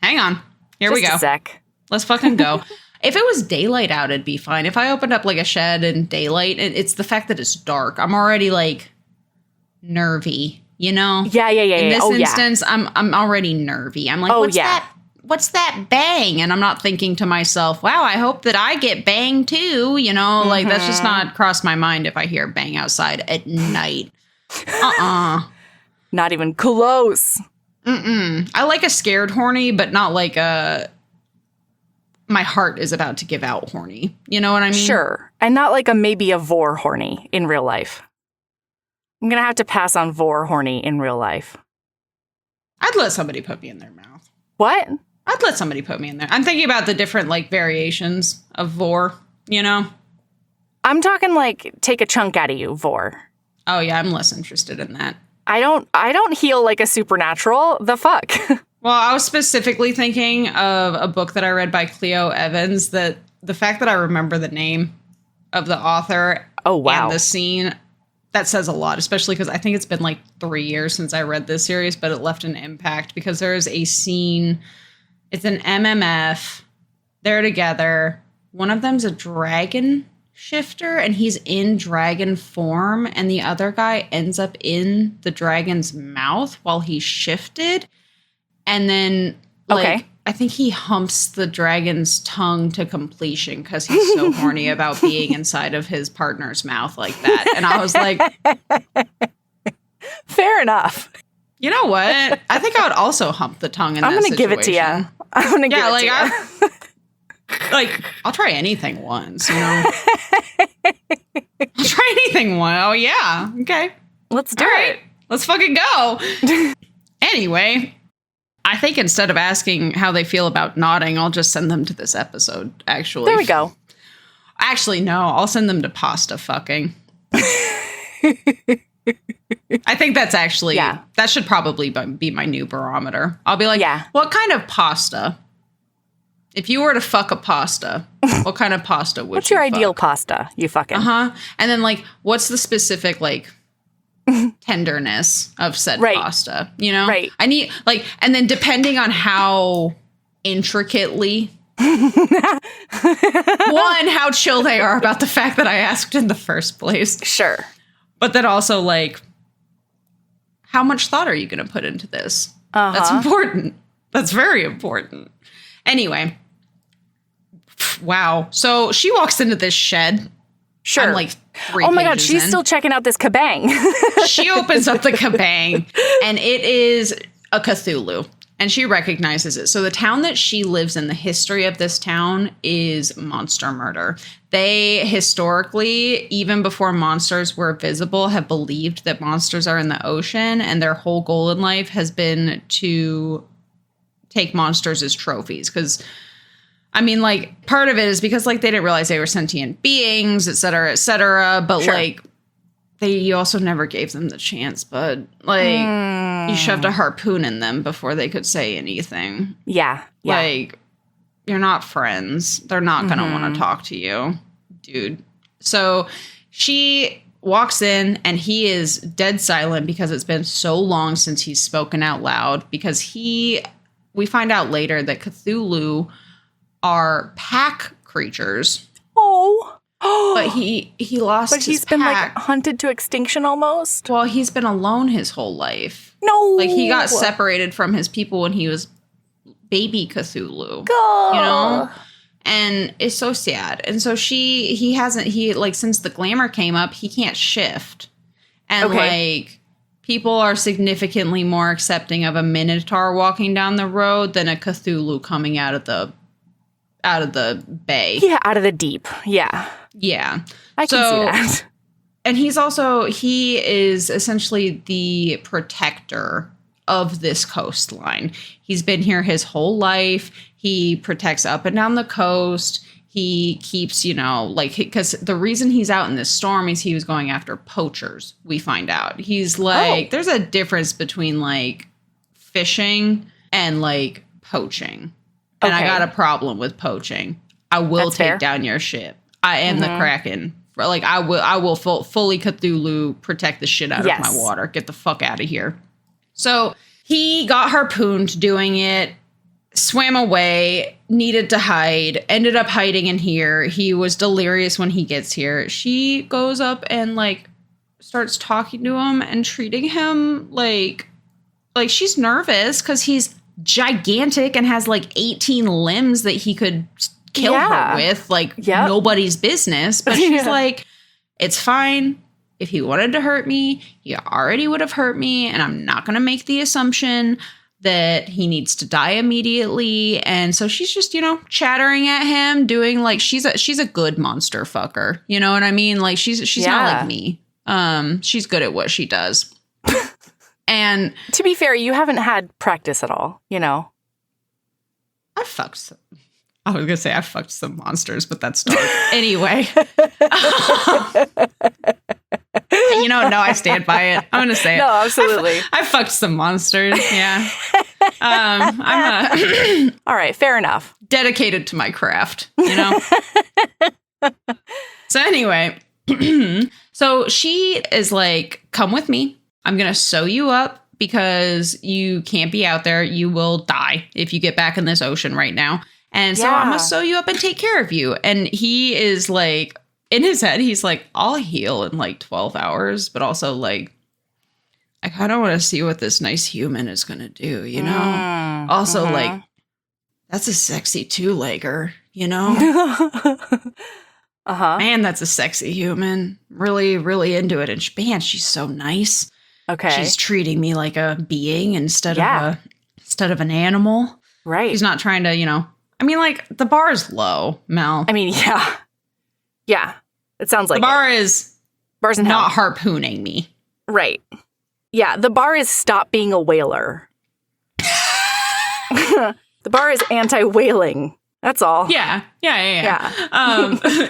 hang on. Here we Just go. a sec. Let's fucking go. If it was daylight out, it'd be fine. If I opened up like a shed in daylight, it's the fact that it's dark. I'm already like nervy, you know? Yeah. In this instance, I'm already nervy. I'm like, what's that bang? And I'm not thinking to myself, wow, I hope that I get banged too. You know, like that's just not crossed my mind if I hear bang outside at night. Not even close. I like a scared horny, but not like a my heart is about to give out horny. You know what I mean? Sure. And not like maybe a vor horny in real life. I'm going to have to pass on vor horny in real life. I'd let somebody put me in their mouth. What? I'd let somebody put me in there. I'm thinking about the different like variations of vor, you know? I'm talking like take a chunk out of you, vor. Oh yeah, I'm less interested in that. I don't heal like a supernatural. The fuck? Well, I was specifically thinking of a book that I read by Cleo Evans, that the fact that I remember the name of the author and the scene, that says a lot, especially because I think it's been like 3 years since I read this series, but it left an impact because there is a scene, it's an MMF, they're together, one of them's a dragon shifter and he's in dragon form and the other guy ends up in the dragon's mouth while he's shifted. And then, like, I think he humps the dragon's tongue to completion because he's so horny about being inside of his partner's mouth like that. And I was like, fair enough. You know what? I think I would also hump the tongue in that I'm going to give it to you. I'm going to give it to you. Like, I'll try anything once, you know? I'll try anything once. Oh, yeah. Okay. Let's do All it. right. Let's fucking go. Anyway, I think instead of asking how they feel about nodding, I'll just send them to this episode, actually. There we go. Actually, no. I'll send them to pasta fucking. I think that's actually, that should probably be my new barometer. I'll be like, what kind of pasta? If you were to fuck a pasta, what kind of pasta would What's you your fuck? ideal pasta you fucking? And then, like, what's the specific, like, tenderness of said pasta, you know? Right. I need, like, and then depending on how intricately, one, how chill they are about the fact that I asked in the first place. Sure. But then also, like, how much thought are you going to put into this? That's important. That's very important. Anyway. Wow. So she walks into this shed. Sure. I'm like 3 Oh my God, pages she's in. still checking out this kabang. She opens up the kabang and it is a Cthulhu and she recognizes it. So the town that she lives in, the history of this town is monster murder. They historically, even before monsters were visible, have believed that monsters are in the ocean and their whole goal in life has been to take monsters as trophies. Because I mean, like, part of it is because, like, they didn't realize they were sentient beings, et cetera, et cetera. But, like, you also never gave them the chance. But, like, you shoved a harpoon in them before they could say anything. Yeah. Like, you're not friends. They're not going to want to talk to you, dude. So she walks in, and he is dead silent because it's been so long since he's spoken out loud. Because we find out later that Cthulhu are pack creatures. Oh. But he lost But he's his been pack. like hunted to extinction almost. Well, he's been alone his whole life. No. Like he got separated from his people when he was baby Cthulhu. God. You know? And it's so sad. And so he like since the glamour came up, he can't shift. And like people are significantly more accepting of a minotaur walking down the road than a Cthulhu coming out of the bay. Yeah, out of the deep. Yeah. Yeah. I can see that. And he is essentially the protector of this coastline. He's been here his whole life. He protects up and down the coast. He keeps, like, because the reason he's out in this storm is he was going after poachers, we find out. He's like, there's a difference between, like, fishing and, like, poaching. And I Okay. got a problem with poaching. I will That's take fair. down your ship. I am the Kraken. Like, I will fully Cthulhu protect the shit out of Yes. my water. Get the fuck out of here. So he got harpooned doing it, swam away, needed to hide, ended up hiding in here. He was delirious when he gets here. She goes up and like starts talking to him and treating him like she's nervous because he's gigantic and has like 18 limbs that he could kill Yeah. her with, like Yep. nobody's business. But she's Yeah. like, it's fine. If he wanted to hurt me, he already would have hurt me. And I'm not going to make the assumption that he needs to die immediately. And so she's just, chattering at him, doing like she's a good monster fucker. You know what I mean? Like she's not Yeah. like me. She's good at what she does. And To be fair, you haven't had practice at all, I was gonna say I fucked some monsters, but that's dark. Anyway. No, I stand by it. I'm gonna say it. No, absolutely. I fucked some monsters. Yeah. I'm All right, fair enough. dedicated to my craft, So anyway, so she is like, come with me. I'm going to sew you up because you can't be out there. You will die if you get back in this ocean right now. And so I'm going Yeah. to sew you up and take care of you. And he is like, in his head, he's like, I'll heal in like 12 hours, but also like, I kind of want to see what this nice human is going to do, Also, like, that's a sexy two-legger, Uh-huh. Man, that's a sexy human. Really, really into it. And man, she's so nice. Okay. She's treating me like a being instead Yeah. of an animal. right. She's not trying to, I mean, like, the bar is low, Mel. I mean, yeah. Yeah. It sounds like the bar is bars in hell. not harpooning me. Right. Yeah, the bar is stop being a whaler. The bar is anti-whaling. That's all. Yeah.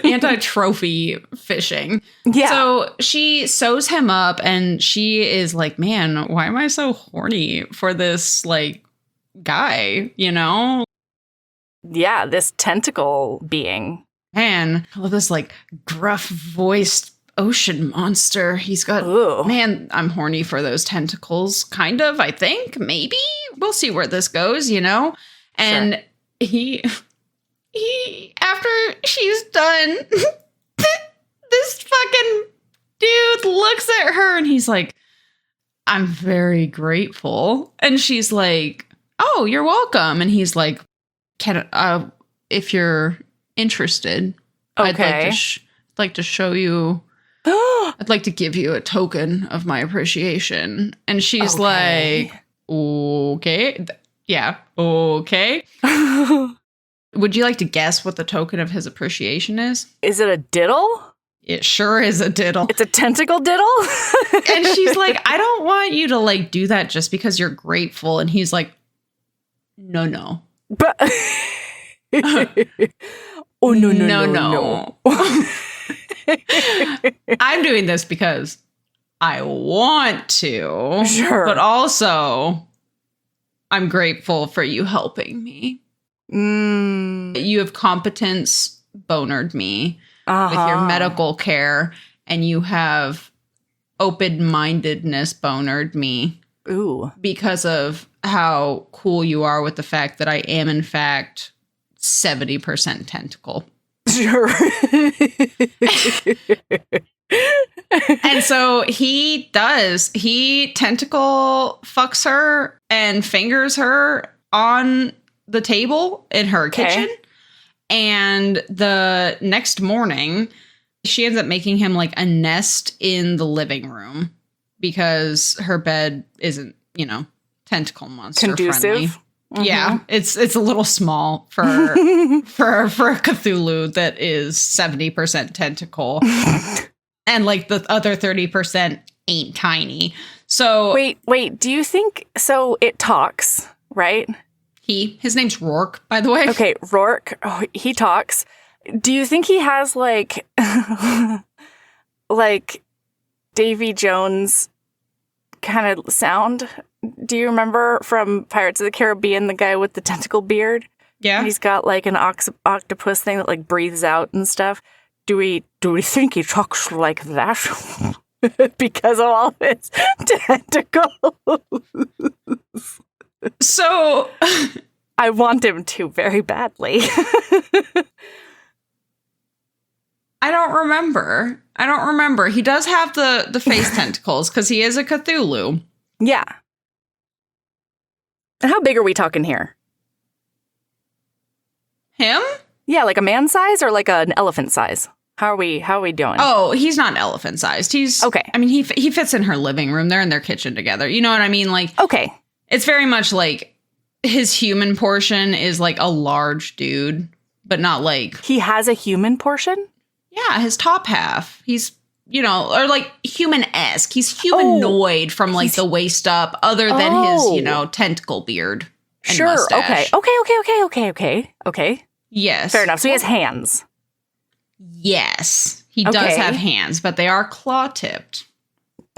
Anti-trophy fishing. Yeah. So she sews him up and she is like, man, why am I so horny for this, like, guy, Yeah, this tentacle being. Man, I love this, like, gruff-voiced ocean monster. He's got... Ooh. Man, I'm horny for those tentacles. Kind of, I think. Maybe. We'll see where this goes, And he, after she's done, this fucking dude looks at her and he's like, I'm very grateful. And she's like, oh, you're welcome. And he's like, if you're interested, Okay. I'd like to show you. I'd like to give you a token of my appreciation. And she's Okay. like, okay. Yeah, okay. Would you like to guess what the token of his appreciation is? Is it a diddle? It sure is a diddle. It's a tentacle diddle? And she's like, I don't want you to like do that just because you're grateful. And he's like, no. But oh no. I'm doing this because I want to. Sure. But also, I'm grateful for you helping me. You have competence bonered me with your medical care, and you have open-mindedness bonered me Ooh. because of how cool you are with the fact that I am, in fact, 70% tentacle. Sure. And so he tentacle fucks her and fingers her on the table in her kitchen. And the next morning, she ends up making him like a nest in the living room because her bed isn't, tentacle monster Conducive. friendly. Yeah, it's a little small for for a Cthulhu that is 70% tentacle. And like the other 30% ain't tiny. So Wait, do you think so it talks, right? his name's Rourke, by the way. Okay, Rourke, he talks. Do you think he has like like Davy Jones kind of sound? Do you remember from Pirates of the Caribbean, the guy with the tentacle beard? Yeah. And he's got like an octopus thing that like breathes out and stuff. Do we think he talks like that? Because of all his tentacles. So I want him to very badly. I don't remember. He does have the face tentacles because he is a Cthulhu. Yeah. And how big are we talking here? Him? Yeah, like a man size or like an elephant size? How are we doing? Oh, he's not elephant sized. He's okay. I mean, he fits in her living room. They're in their kitchen together. You know what I mean? Like, okay. It's very much like his human portion is like a large dude, but not like he has a human portion. Yeah, his top half. He's or like human-esque. He's humanoid from like the waist up, other than his tentacle beard. And sure. mustache. Okay. Yes. Fair enough. So he has hands. Yes, he does have hands, but they are claw-tipped.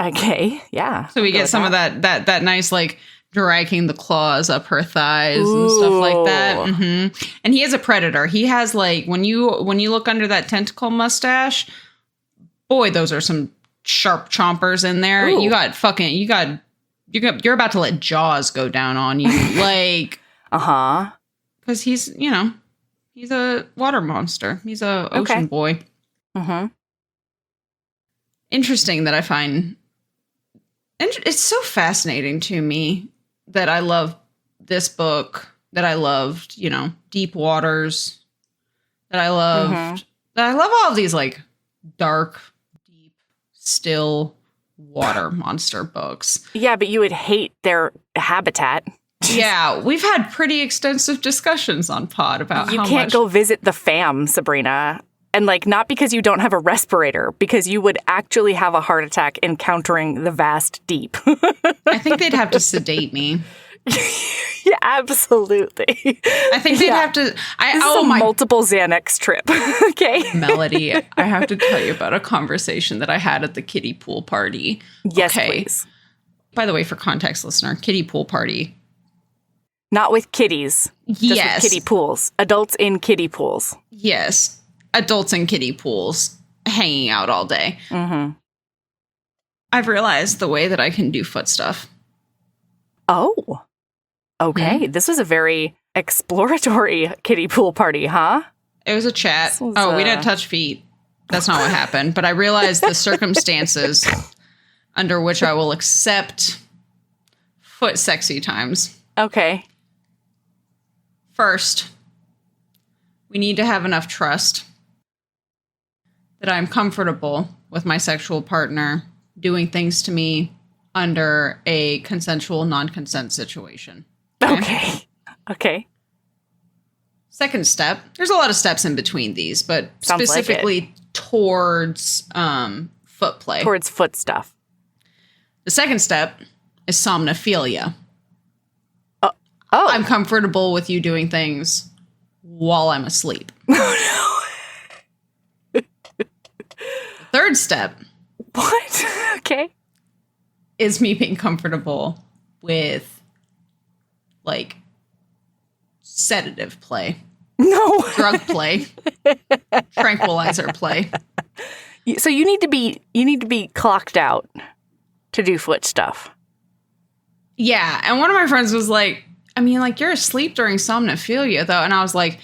Okay, yeah. So we get some of that nice like dragging the claws up her thighs and stuff like that. Mm-hmm. And he is a predator. He has like when you look under that tentacle mustache, boy, those are some sharp chompers in there. Ooh. You're about to let jaws go down on you, like because he's He's a water monster. He's a ocean boy. Mm-hmm. Interesting that I find... It's so fascinating to me that I love this book, that I loved, Deep Waters, that I loved... That I love all of these, like, dark, deep, still water monster books. Yeah, but you would hate their habitat. Yeah, we've had pretty extensive discussions on pod about you can't go visit the fam, Sabrina. And like, not because you don't have a respirator, because you would actually have a heart attack encountering the vast deep. I think they'd have to sedate me. Yeah, absolutely. I think they'd have to. This is a multiple Xanax trip. Okay, Melody, I have to tell you about a conversation that I had at the kiddie pool party. Yes, please. By the way, for context, listener, kiddie pool party. Not with kiddies. Yes. Just with kiddie pools. Adults in kiddie pools. Yes. Adults in kiddie pools hanging out all day. Mm-hmm. I've realized the way that I can do foot stuff. Oh. Okay. Mm-hmm. This was a very exploratory kiddie pool party, huh? It was a chat. We didn't touch feet. That's not what happened. But I realized the circumstances under which I will accept foot sexy times. Okay. First, we need to have enough trust that I'm comfortable with my sexual partner doing things to me under a consensual non-consent situation. Okay. Second step, there's a lot of steps in between these, but specifically towards foot play. Towards foot stuff. The second step is somnophilia. Oh. I'm comfortable with you doing things while I'm asleep. Oh, no. The third step. What? Okay. Is me being comfortable with, like, sedative play. No. Drug play. Tranquilizer play. So you need to be clocked out to do foot stuff. Yeah. And one of my friends was like, I mean, like, you're asleep during somnophilia, though. And I was like,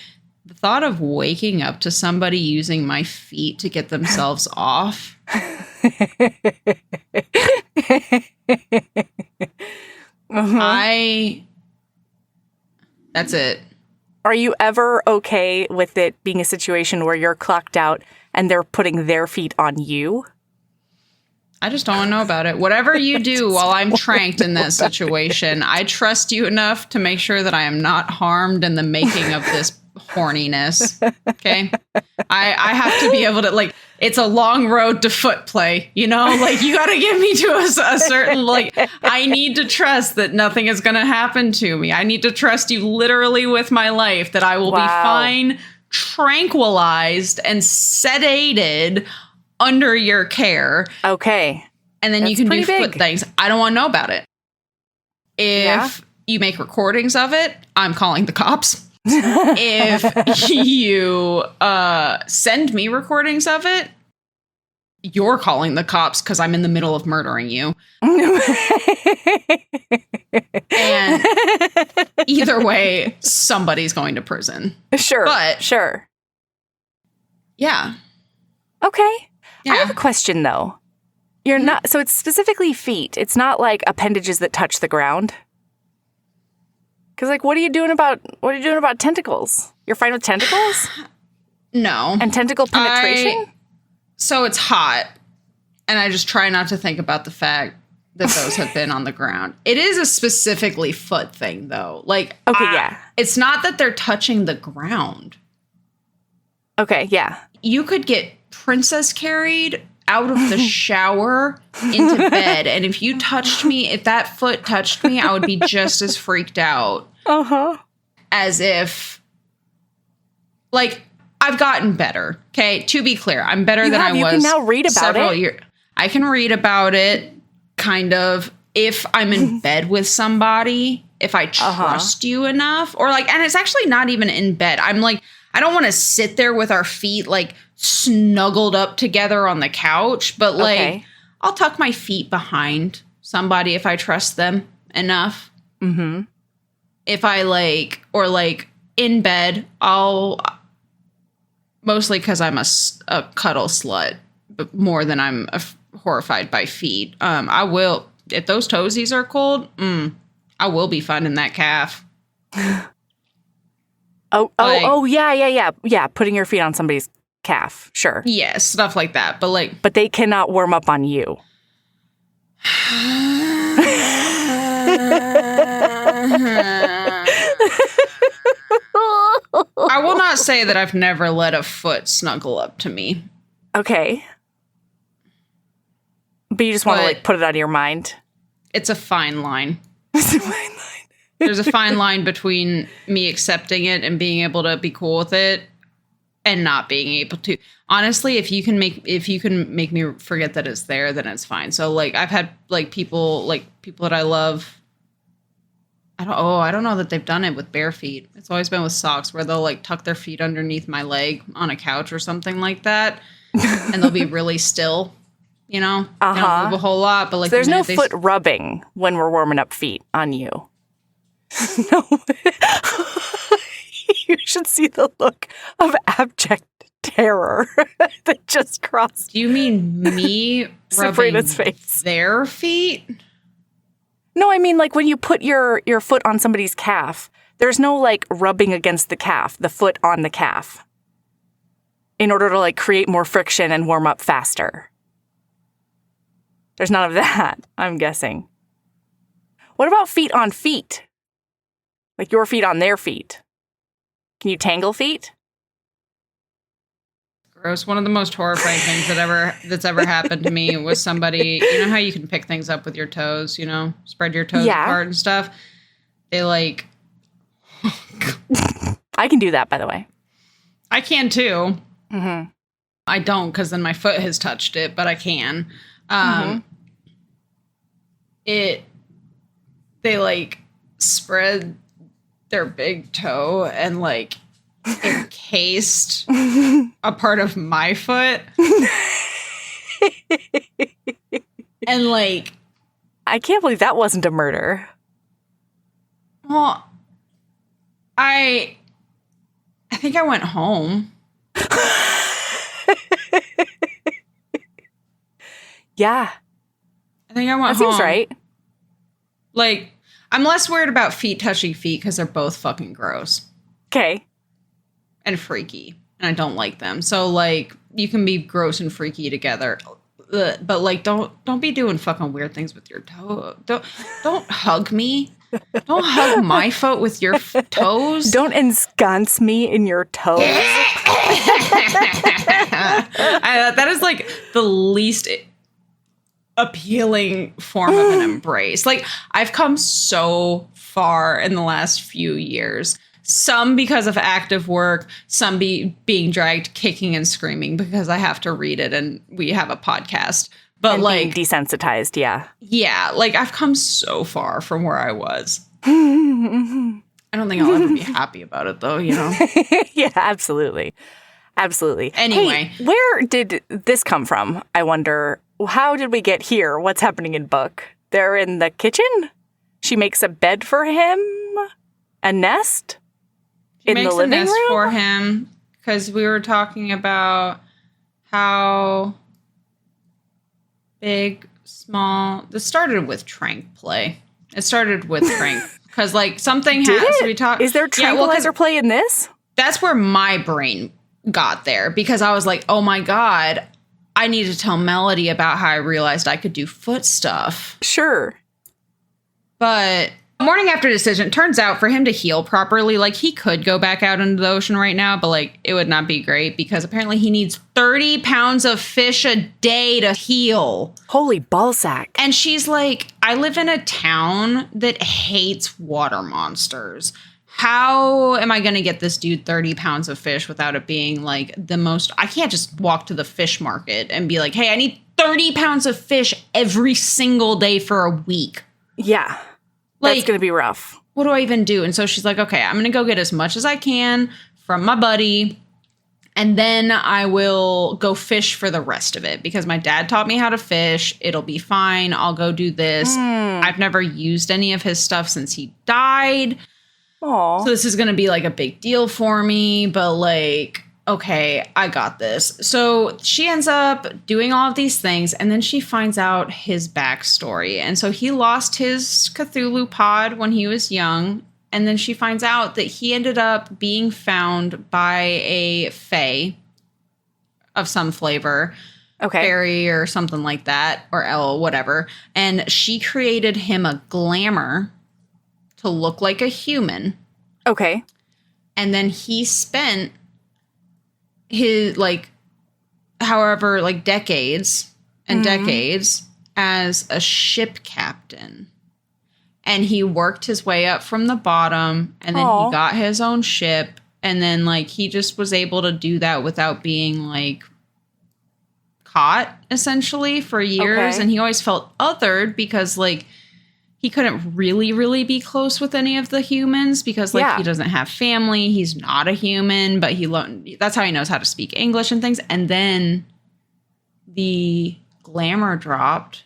the thought of waking up to somebody using my feet to get themselves off. That's it. Are you ever okay with it being a situation where you're clocked out and they're putting their feet on you? I just don't want to know about it. Whatever you do while I'm tranked in that situation, I trust you enough to make sure that I am not harmed in the making of this horniness. Okay? I have to be able to, like, it's a long road to foot play, you know? Like, you got to get me to a certain, like, I need to trust that nothing is going to happen to me. I need to trust you literally with my life, that I will be fine, tranquilized, and sedated under your care. Okay. And then you can do foot things. I don't want to know about it. If you make recordings of it, I'm calling the cops. If you send me recordings of it, you're calling the cops because I'm in the middle of murdering you. And either way, somebody's going to prison. Sure. But sure. Yeah. Okay. Yeah. I have a question though. You're not, so it's specifically feet. It's not like appendages that touch the ground. Because like, what are you doing about tentacles? You're fine with tentacles? No. And tentacle penetration? So it's hot, and I just try not to think about the fact that those have been on the ground. It is a specifically foot thing, though. Like, okay, yeah. It's not that they're touching the ground. Okay, yeah. You could get princess carried out of the shower into bed, and if that foot touched me, I would be just as freaked out. As if, like, I've gotten better. Okay, to be clear, I'm better than I was. You can now read about several it. years. I can read about it, kind of, if I'm in bed with somebody, if I trust you enough, or like, and it's actually not even in bed. I'm like, I don't want to sit there with our feet like snuggled up together on the couch, but like, I'll tuck my feet behind somebody if I trust them enough. Mm-hmm. If I like, or like in bed, I'll. Mostly because I'm a cuddle slut, but more than I'm horrified by feet. I will, if those toesies are cold, I will be finding that calf. Yeah. Putting your feet on somebody's calf, sure. Yeah, stuff like that. But like, but they cannot warm up on you. I will not say that I've never let a foot snuggle up to me. Okay. But you just want to like put it out of your mind. It's a fine line. There's a fine line between me accepting it and being able to be cool with it and not being able to. Honestly, if you can make me forget that it's there, then it's fine. So like I've had like people that I love. I don't know that they've done it with bare feet. It's always been with socks where they'll like tuck their feet underneath my leg on a couch or something like that. And they'll be really still, you know? They don't move a whole lot, but like so there's no foot rubbing when we're warming up feet on you. No. You should see the look of abject terror that just crossed. Do you mean me rubbing face. Their feet? No, I mean, like, when you put your foot on somebody's calf, there's no, like, rubbing against the calf, the foot on the calf, in order to, like, create more friction and warm up faster. There's none of that, I'm guessing. What about feet on feet? Like, your feet on their feet? Can you tangle feet? Gross. One of the most horrifying things that's ever happened to me was somebody, you know how you can pick things up with your toes, you know, spread your toes apart and stuff. They like. I can do that, by the way. I can too. Mm-hmm. I don't because then my foot has touched it, but I can. They like spread their big toe and like encased a part of my foot. And like, I can't believe that wasn't a murder. Well, I think I went home. Yeah. I think I went home. That seems right. Like, I'm less worried about feet touching feet because they're both fucking gross. Okay. And freaky. And I don't like them. So, like, you can be gross and freaky together. But, like, don't be doing fucking weird things with your toe. Don't hug me. Don't hug my foot with your toes. Don't ensconce me in your toes. That is, like, the least appealing form of an embrace. Like, I've come so far in the last few years. Some because of active work, some being dragged kicking and screaming because I have to read it and we have a podcast. But and like being desensitized, yeah. Yeah, like I've come so far from where I was. And I don't think I'll ever be happy about it, though, you know? Yeah, absolutely. Absolutely. Anyway. Hey, where did this come from? I wonder, how did we get here? What's happening in book? They're in the kitchen? She makes a bed for him? A nest? In the living room? Makes a nest for him, because we were talking about how big, small... This started with trank play. It started with trank. Because, like, something has... We talk, Is there tranquilizer play in this? That's where my brain got there, because I was like, oh my God, I need to tell Melody about how I realized I could do foot stuff. Sure. But morning after decision, turns out for him to heal properly, like he could go back out into the ocean right now, but like it would not be great because apparently he needs 30 pounds of fish a day to heal. Holy ballsack. And she's like, I live in a town that hates water monsters. How am I going to get this dude 30 pounds of fish without it being like the most... I can't just walk to the fish market and be like, hey, I need 30 pounds of fish every single day for a week. Yeah. Like, that's going to be rough. What do I even do? And so she's like, okay, I'm going to go get as much as I can from my buddy. And then I will go fish for the rest of it because my dad taught me how to fish. It'll be fine. I'll go do this. I've never used any of his stuff since he died. Aww. So this is going to be like a big deal for me, but like, okay, I got this. So she ends up doing all of these things, and then she finds out his backstory. And so he lost his Cthulhu pod when he was young, and then she finds out that he ended up being found by a fae of some flavor. Okay. Fairy or something like that, or L, whatever. And she created him a glamour to look like a human. Okay. And then he spent his, like, however, like, decades and decades as a ship captain. And he worked his way up from the bottom, and then he got his own ship. And then, like, he just was able to do that without being, like, caught, essentially, for years. Okay. And he always felt othered because, like, he couldn't really be close with any of the humans because, like, he doesn't have family. He's not a human, but that's how he knows how to speak English and things. And then the glamour dropped.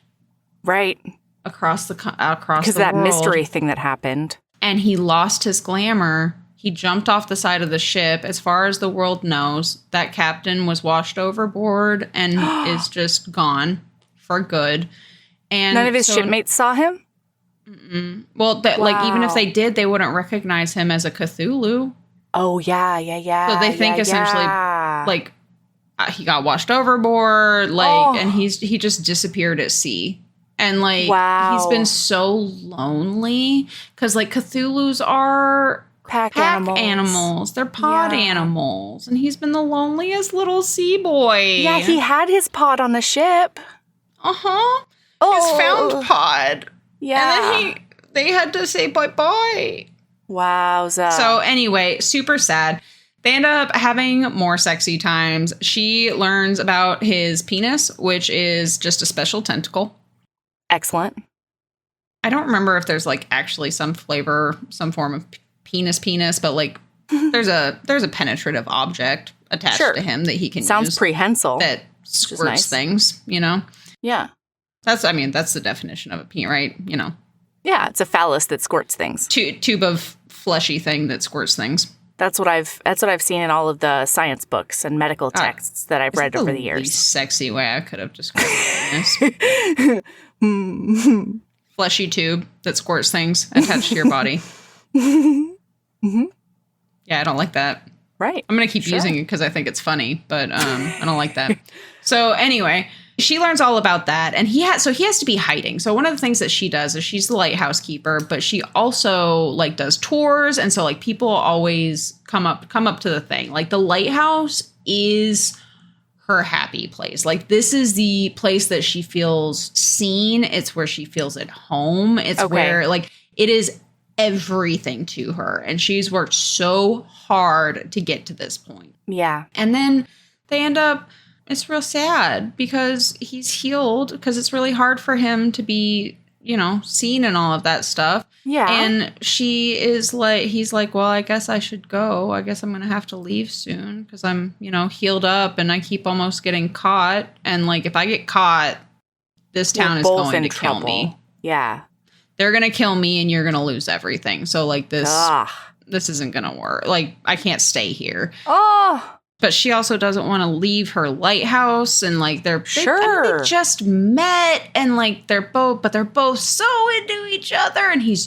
Right. Across the because that world. Mystery thing that happened. And he lost his glamour. He jumped off the side of the ship. As far as the world knows, that captain was washed overboard and is just gone for good. And none of his shipmates saw him? Well, like, even if they did, they wouldn't recognize him as a Cthulhu. Oh, yeah. So they think essentially, like, he got washed overboard, like, and he just disappeared at sea. And, like, he's been so lonely because, like, Cthulhus are pack animals. They're pod animals. And he's been the loneliest little sea boy. Yeah, he had his pod on the ship. Uh-huh. His found pod. Yeah. And then they had to say bye-bye. Wowza. So anyway, super sad. They end up having more sexy times. She learns about his penis, which is just a special tentacle. Excellent. I don't remember if there's like actually some flavor, some form of penis, but like there's a penetrative object attached to him that he can use. Sounds prehensile. That squirts things, you know? Yeah. That's the definition of a penis, right? You know? Yeah, it's a phallus that squirts things. Tube of fleshy thing that squirts things. That's what I've seen in all of the science books and medical texts that I've read over the years. Least sexy way I could have described penis. Fleshy tube that squirts things attached to your body. Mm-hmm. Yeah, I don't like that. Right. I'm going to keep using it because I think it's funny, but I don't like that. So anyway, she learns all about that, and he has to be hiding. So one of the things that she does is she's the lighthouse keeper, but she also like does tours, and so like people always come up to the thing. Like the lighthouse is her happy place. Like this is the place that she feels seen. It's where she feels at home. It's where like it is everything to her, and she's worked so hard to get to this point. Yeah. And then they end up, it's real sad because he's healed, because it's really hard for him to be seen and all of that stuff. Yeah. And he's like, well, I guess I should go. I guess I'm going to have to leave soon because I'm, healed up and I keep almost getting caught. And like, if I get caught, this town We're is both going in to trouble. kill me. Yeah. They're going to kill me and you're going to lose everything. So like this Ugh. isn't going to work. Like, I can't stay here. Oh. But she also doesn't want to leave her lighthouse, and like they just met, and like they're both so into each other, and he's,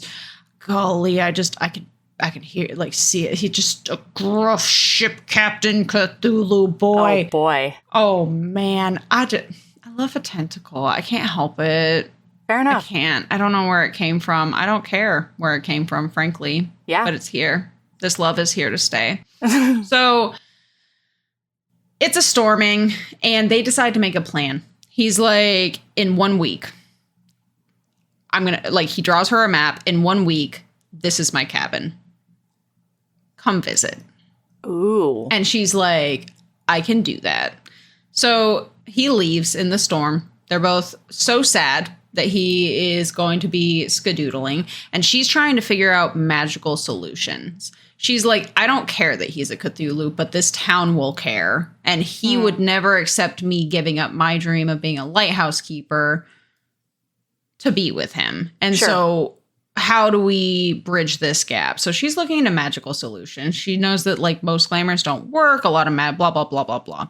golly, I can hear, like, see it. He's just a gruff ship captain Cthulhu boy. Oh boy. Oh man, I love a tentacle. I can't help it. Fair enough. I can't. I don't know where it came from. I don't care where it came from, frankly. Yeah. But it's here. This love is here to stay. So it's a storming, and they decide to make a plan. He's like, in 1 week, he draws her a map. In 1 week, this is my cabin. Come visit. Ooh. And she's like, I can do that. So he leaves in the storm. They're both so sad that he is going to be skedoodling, and she's trying to figure out magical solutions. She's like, I don't care that he's a Cthulhu, but this town will care. And he would never accept me giving up my dream of being a lighthouse keeper to be with him. And so how do we bridge this gap? So she's looking into magical solutions. She knows that like most glamours don't work. A lot of blah, blah, blah, blah, blah.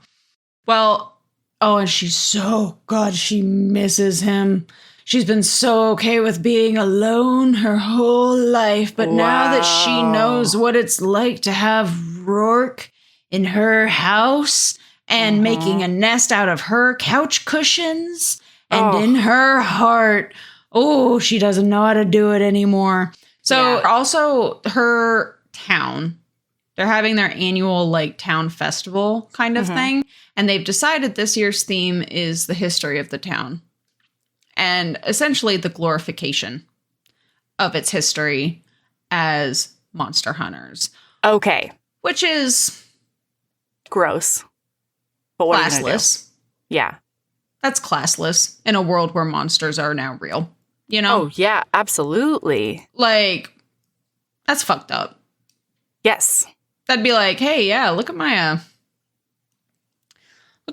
Well, and she's so God, she misses him. She's been so okay with being alone her whole life, but now that she knows what it's like to have Rourke in her house and making a nest out of her couch cushions and in her heart, she doesn't know how to do it anymore. So also her town, they're having their annual like town festival kind of thing, and they've decided this year's theme is the history of the town. And essentially the glorification of its history as monster hunters. Okay. Which is gross. But what are you gonna do? Classless. Yeah. That's classless in a world where monsters are now real. Oh, yeah, absolutely. Like, that's fucked up. Yes. That'd be like, hey, yeah, look at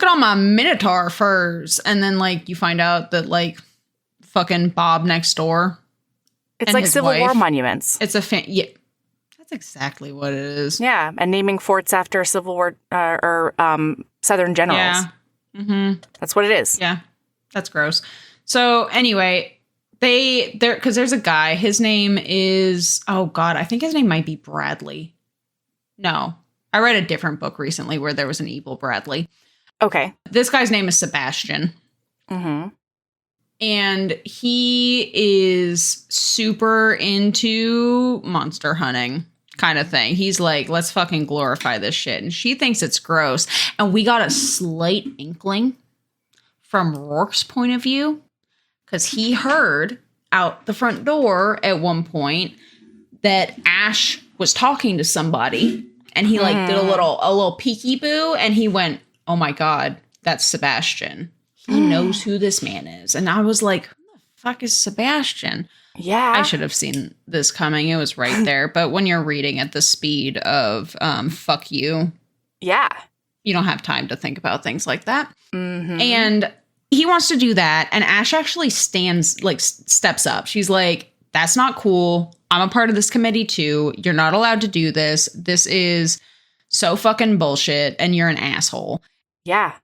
all my Minotaur furs. And then, like, you find out that, like, fucking Bob next door. It's like Civil War monuments. It's yeah. That's exactly what it is. Yeah, and naming forts after Civil War or Southern generals. Yeah. Mm-hmm. That's what it is. Yeah. That's gross. So, anyway, because there's a guy, his name is, oh God, I think his name might be Bradley. No, I read a different book recently where there was an evil Bradley. Okay. This guy's name is Sebastian. Mm-hmm. And he is super into monster hunting kind of thing. He's like, let's fucking glorify this shit. And she thinks it's gross. And we got a slight inkling from Rourke's point of view, because he heard out the front door at one point that Ash was talking to somebody. And he like did a little peeky-boo, and he went, oh my God, that's Sebastian. He knows who this man is. And I was like, who the fuck is Sebastian? Yeah. I should have seen this coming. It was right there. But when you're reading at the speed of fuck you. Yeah. You don't have time to think about things like that. Mm-hmm. And he wants to do that. And Ash actually steps up. She's like, that's not cool. I'm a part of this committee too. You're not allowed to do this. This is so fucking bullshit. And you're an asshole. Yeah.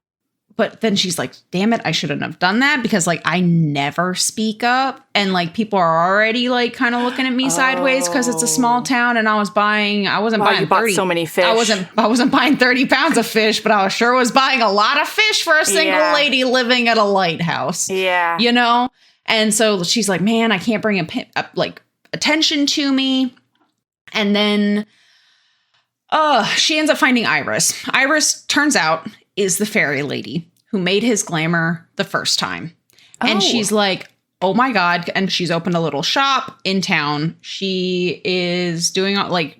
But then she's like, damn it, I shouldn't have done that, because like I never speak up, and like people are already like kind of looking at me sideways because it's a small town, and I wasn't buying you bought so many fish. I wasn't buying 30 pounds of fish, but I sure was buying a lot of fish for a single lady living at a lighthouse. Yeah. And so she's like, man, I can't bring like attention to me. And then she ends up finding Iris. Iris, turns out, is the fairy lady who made his glamour the first time. And she's like, oh my God. And she's opened a little shop in town. She is doing like,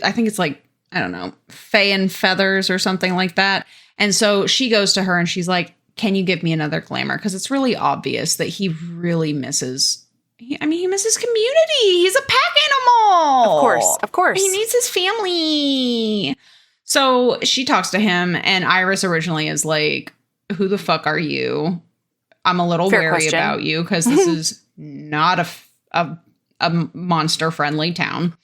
I think it's like, I don't know, Fae and Feathers or something like that. And so she goes to her and she's like, can you give me another glamour? Because it's really obvious that he really misses he misses community. He's a pack animal. Of course. He needs his family. So she talks to him, and Iris originally is like, who the fuck are you? I'm a little Fair wary question. about you because this is not a monster-friendly town.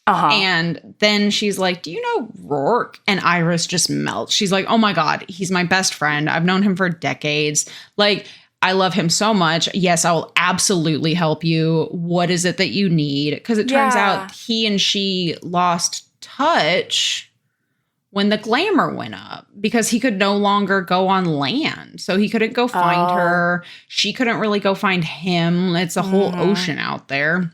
Uh-huh. And then she's like, do you know Rourke? And Iris just melts. She's like, oh my God, he's my best friend. I've known him for decades. Like, I love him so much. Yes, I will absolutely help you. What is it that you need? Because it turns out he and she lost touch when the glamour went up because he could no longer go on land. So he couldn't go find her. She couldn't really go find him. It's a whole ocean out there.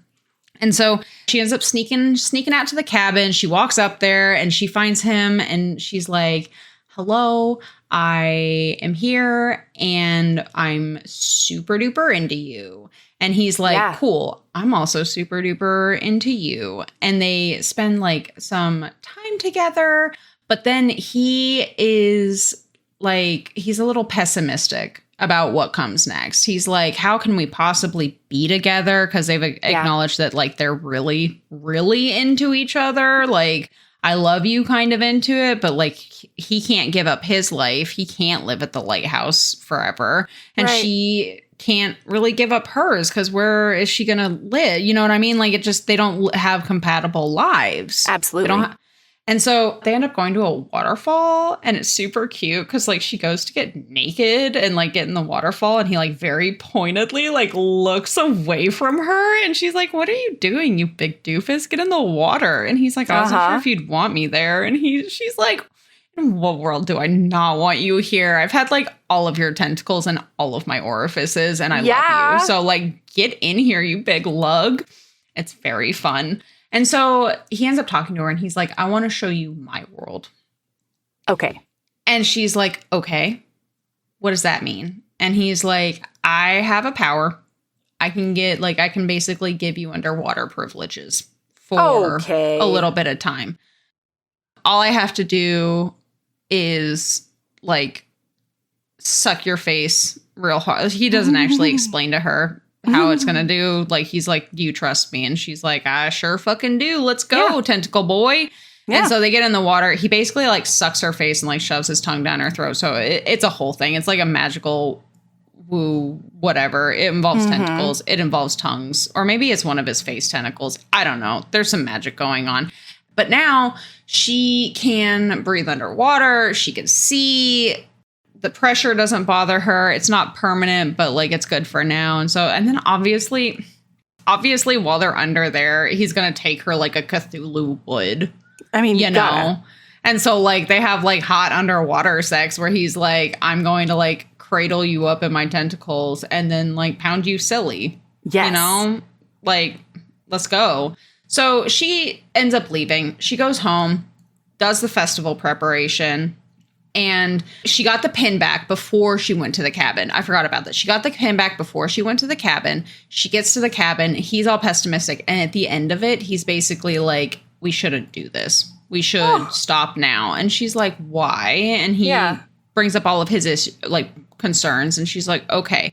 And so she ends up sneaking out to the cabin. She walks up there and she finds him and she's like, hello, I am here and I'm super duper into you. And he's like, cool, I'm also super duper into you. And they spend like some time together. But then he is like, he's a little pessimistic about what comes next. He's like, how can we possibly be together? Because they've acknowledged that like they're really, really into each other. Like, I love you kind of into it, but like he can't give up his life. He can't live at the lighthouse forever. And she can't really give up hers because where is she going to live? You know what I mean? Like they don't have compatible lives. Absolutely. And so they end up going to a waterfall and it's super cute because like she goes to get naked and like get in the waterfall and he like very pointedly like looks away from her and she's like, what are you doing, you big doofus? Get in the water. And he's like, I wasn't sure if you'd want me there. And she's like, in what world do I not want you here? I've had like all of your tentacles and all of my orifices and I love you. So like get in here, you big lug. It's very fun. And so he ends up talking to her and he's like, I want to show you my world. Okay. And she's like, okay, what does that mean? And he's like, I have a power. I can basically give you underwater privileges for a little bit of time. All I have to do is like suck your face real hard. He doesn't actually explain to her how it's gonna do. Like he's like, do you trust me? And she's like, I sure fucking do. Let's go, tentacle boy. And so they get in the water. He basically like sucks her face and like shoves his tongue down her throat. So it's a whole thing. It's like a magical woo whatever. It involves tentacles. It involves tongues. Or maybe it's one of his face tentacles. I don't know. There's some magic going on. But now she can breathe underwater. She can see. The pressure doesn't bother her. It's not permanent, but like it's good for now. And then obviously while they're under there, he's going to take her like a Cthulhu would. I mean, you know. And so like they have like hot underwater sex where he's like, I'm going to like cradle you up in my tentacles and then like pound you silly. Yes. You know, like let's go. So she ends up leaving. She goes home, does the festival preparation. And she got the pin back before she went to the cabin. I forgot about that. She got the pin back before she went to the cabin. She gets to the cabin. He's all pessimistic. And at the end of it, he's basically like, we shouldn't do this. We should stop now. And she's like, why? And he brings up all of his concerns. And she's like, okay,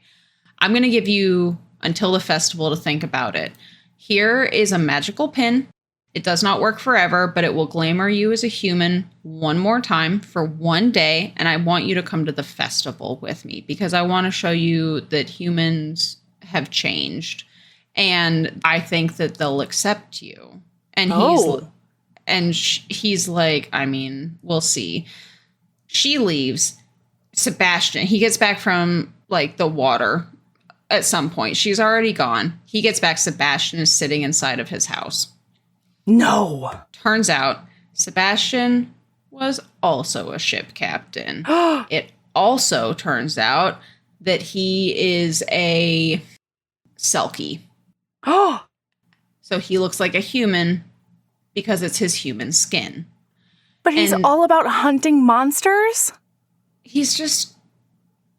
I'm going to give you until the festival to think about it. Here is a magical pin. It does not work forever, but it will glamour you as a human one more time for one day. And I want you to come to the festival with me because I want to show you that humans have changed. And I think that they'll accept you. And he's like, I mean, we'll see. She leaves. Sebastian, he gets back from like the water at some point. She's already gone. He gets back. Sebastian is sitting inside of his house. No. Turns out Sebastian was also a ship captain. It also turns out that he is a Selkie. So he looks like a human because it's his human skin. But he's all about hunting monsters? He's just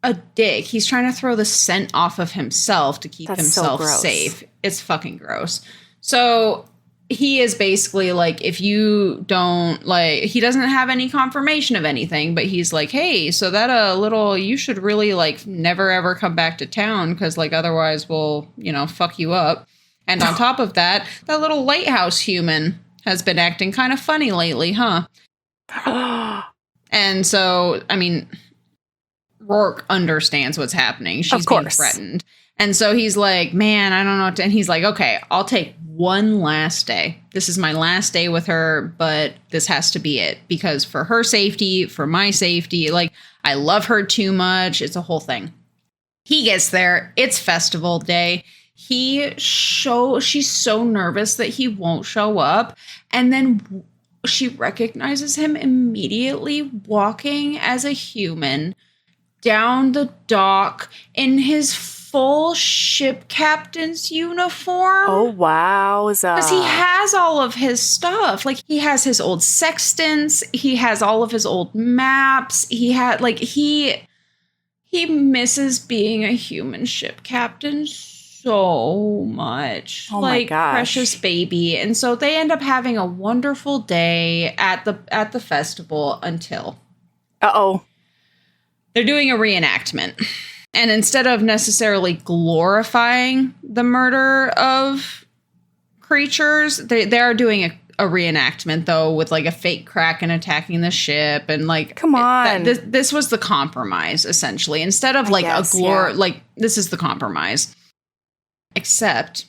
a dick. He's trying to throw the scent off of himself to keep himself safe. It's fucking gross. So he is basically like, if you don't like, he doesn't have any confirmation of anything, but he's like, hey, so that you should really like never ever come back to town because like otherwise we'll, fuck you up. And on top of that, that little lighthouse human has been acting kind of funny lately, huh? And so, I mean, Rourke understands what's happening. She's being threatened. And so he's like, man, I don't know. And he's like, okay, I'll take one last day. This is my last day with her, but this has to be it because for her safety, for my safety, like I love her too much. It's a whole thing. He gets there. It's festival day. She's so nervous that he won't show up. And then she recognizes him immediately walking as a human down the dock in his full ship captain's uniform. Oh, wowza. Because he has all of his stuff. Like, he has his old sextants. He has all of his old maps. He misses being a human ship captain so much. Oh my gosh. Precious baby. And so they end up having a wonderful day at the festival until... Uh-oh. They're doing a reenactment. And instead of necessarily glorifying the murder of creatures, they are doing a reenactment, though, with like a fake Kraken attacking the ship. And like, come on. This was the compromise, essentially. Instead of this is the compromise. Except,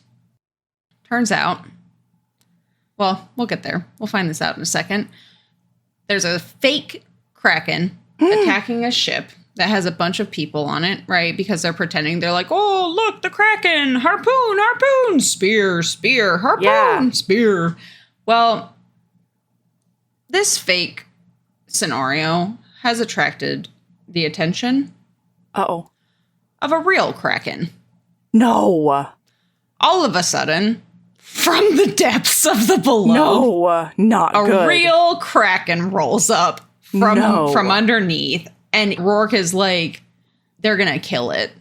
turns out, well, we'll get there. We'll find this out in a second. There's a fake Kraken attacking a ship that has a bunch of people on it, right? Because they're pretending they're like, oh, look, the Kraken, harpoon, spear, harpoon, spear. Well, this fake scenario has attracted the attention of a real Kraken. No. All of a sudden, from the depths of the below, no, not good. A real Kraken rolls up from underneath. And Rourke is like, they're going to kill it.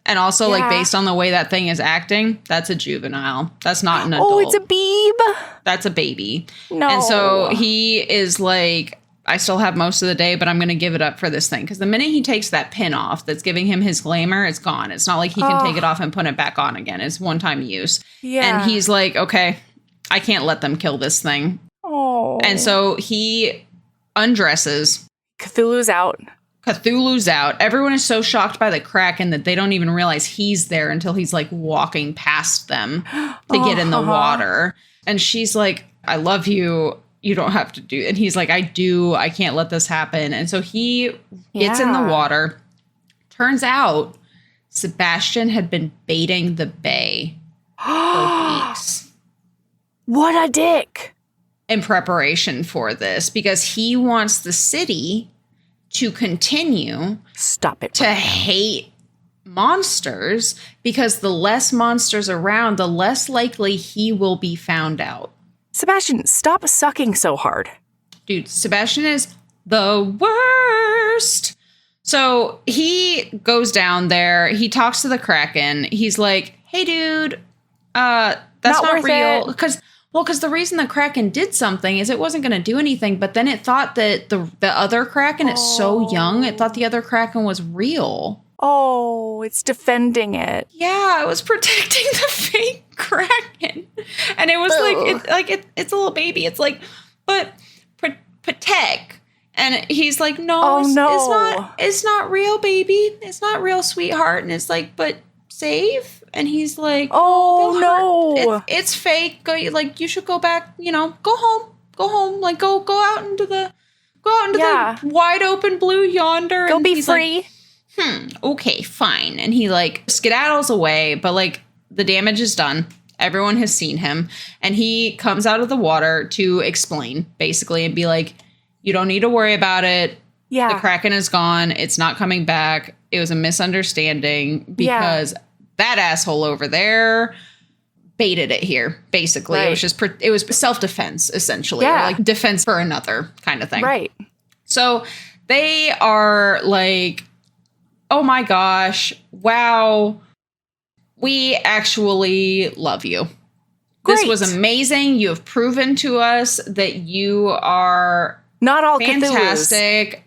And also, like, based on the way that thing is acting, that's a juvenile. That's not an adult. Oh, it's a beeb. That's a baby. No. And so he is like, I still have most of the day, but I'm going to give it up for this thing. Because the minute he takes that pin off that's giving him his glamour, it's gone. It's not like he can take it off and put it back on again. It's one-time use. Yeah. And he's like, okay, I can't let them kill this thing. Oh. And so he undresses. Cthulhu's out. Everyone is so shocked by the Kraken that they don't even realize he's there until he's like walking past them to get in the water. And she's like, I love you. You don't have to do. And he's like, I do. I can't let this happen. And so he gets in the water. Turns out Sebastian had been baiting the bay for weeks. What a dick. In preparation for this, because he wants the city to continue to hate monsters, because the less monsters around, the less likely he will be found out. Sebastian, stop sucking so hard. Dude, Sebastian is the worst. So he goes down there. He talks to the Kraken. He's like, hey, dude, that's not real. Because the reason the Kraken did something is it wasn't going to do anything, but then it thought that the other Kraken, it's so young, it thought the other Kraken was real. Oh, it's defending it. Yeah, it was protecting the fake Kraken. And it was it's a little baby. It's like, but protect. And he's like, no, it's not real, baby. It's not real, sweetheart. And it's like, but save? And he's like, oh no, it's fake. Go, like, you should go back, go home, like go out into the wide open blue yonder. Go and be free. Like, okay, fine. And he like skedaddles away, but like the damage is done. Everyone has seen him. And he comes out of the water to explain basically and be like, you don't need to worry about it. Yeah. The Kraken is gone. It's not coming back. It was a misunderstanding because that asshole over there baited it here, basically. Right. It was self-defense, essentially. Yeah. Or like defense for another kind of thing. Right. So they are like, oh my gosh, wow, we actually love you. This was amazing. You have proven to us that you are not all fantastic.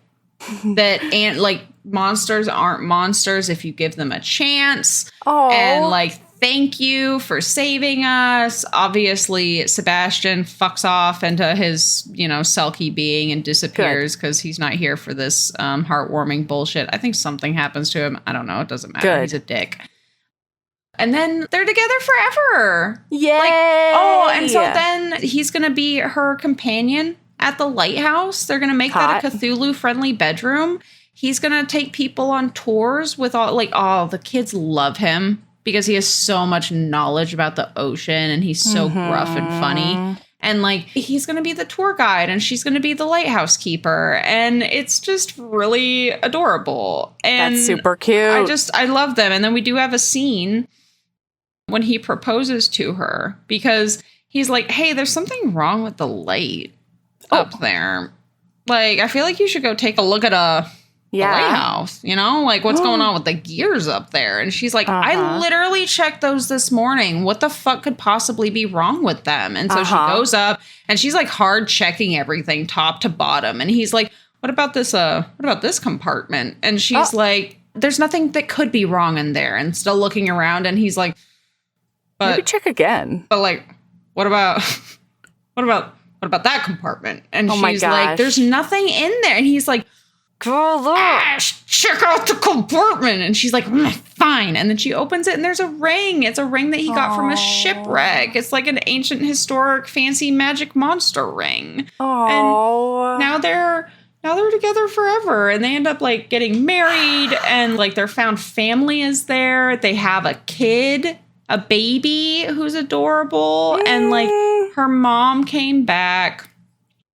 That monsters aren't monsters if you give them a chance. Oh. And thank you for saving us. Obviously, Sebastian fucks off into his, sulky being and disappears because he's not here for this heartwarming bullshit. I think something happens to him. I don't know. It doesn't matter. Good. He's a dick. And then they're together forever. Yay! And so then he's going to be her companion at the lighthouse. They're going to make that a Cthulhu-friendly bedroom. He's going to take people on tours with all the kids love him because he has so much knowledge about the ocean and he's so gruff and funny. And he's going to be the tour guide and she's going to be the lighthouse keeper. And it's just really adorable. And that's super cute. I love them. And then we do have a scene when he proposes to her because he's like, hey, there's something wrong with the light up there. I feel like you should go take a look at the lighthouse, what's going on with the gears up there? And she's like, I literally checked those this morning. What the fuck could possibly be wrong with them? And so she goes up and she's hard checking everything top to bottom. And he's like, what about this compartment? And she's like, there's nothing that could be wrong in there. And still looking around. And he's like, but maybe check again. But what about that compartment? And she's my like, there's nothing in there. And he's like, check out the compartment. And she's like, fine. And then she opens it and there's a ring. It's a ring that he got from a shipwreck. It's like an ancient, historic, fancy magic monster ring. Oh. And now they're together forever. And they end up getting married and their found family is there. They have a kid, a baby who's adorable. And her mom came back.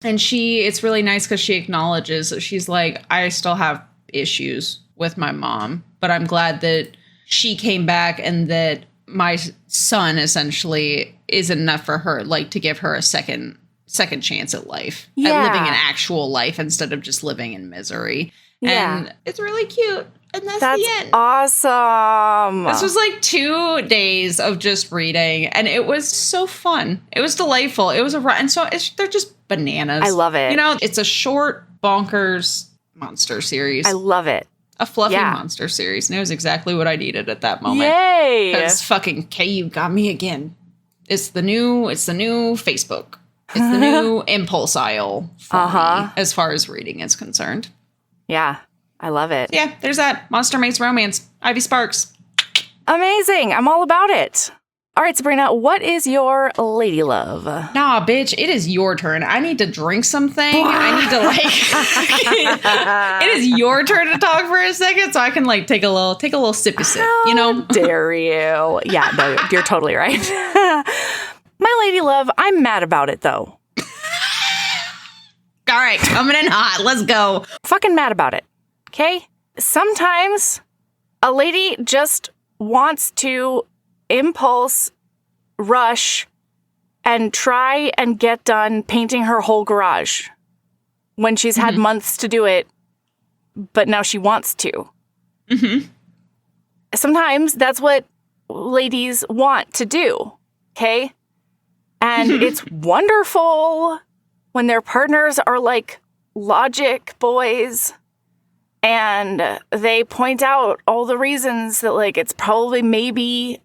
And it's really nice because she acknowledges that she's like, I still have issues with my mom, but I'm glad that she came back and that my son essentially is enough for her, to give her a second chance at life, at living an actual life instead of just living in misery. Yeah. And it's really cute. And that's the end. Awesome. This was 2 days of just reading, and it was so fun. It was delightful. It was and so they're just bananas. I love it. It's a short, bonkers monster series. I love it. A fluffy monster series. And it was exactly what I needed at that moment. Yay! Because fucking KU got me again. It's the new Facebook. It's the new impulse aisle for me as far as reading is concerned. Yeah. I love it. Yeah, there's that. Monster Mates Romance. Ivy Sparks. Amazing. I'm all about it. All right, Sabrina, what is your lady love? Nah, bitch, it is your turn. I need to drink something. I need to it is your turn to talk for a second so I can take a little sippy sip, How dare you? Yeah, no, you're totally right. My lady love, I'm mad about it though. All right, coming in hot. Let's go. Fucking mad about it. Okay? Sometimes a lady just wants to impulse rush and try and get done painting her whole garage when she's had months to do it, but now she wants to. Sometimes that's what ladies want to do. Okay? And it's wonderful when their partners are logic boys. And they point out all the reasons that, it's probably maybe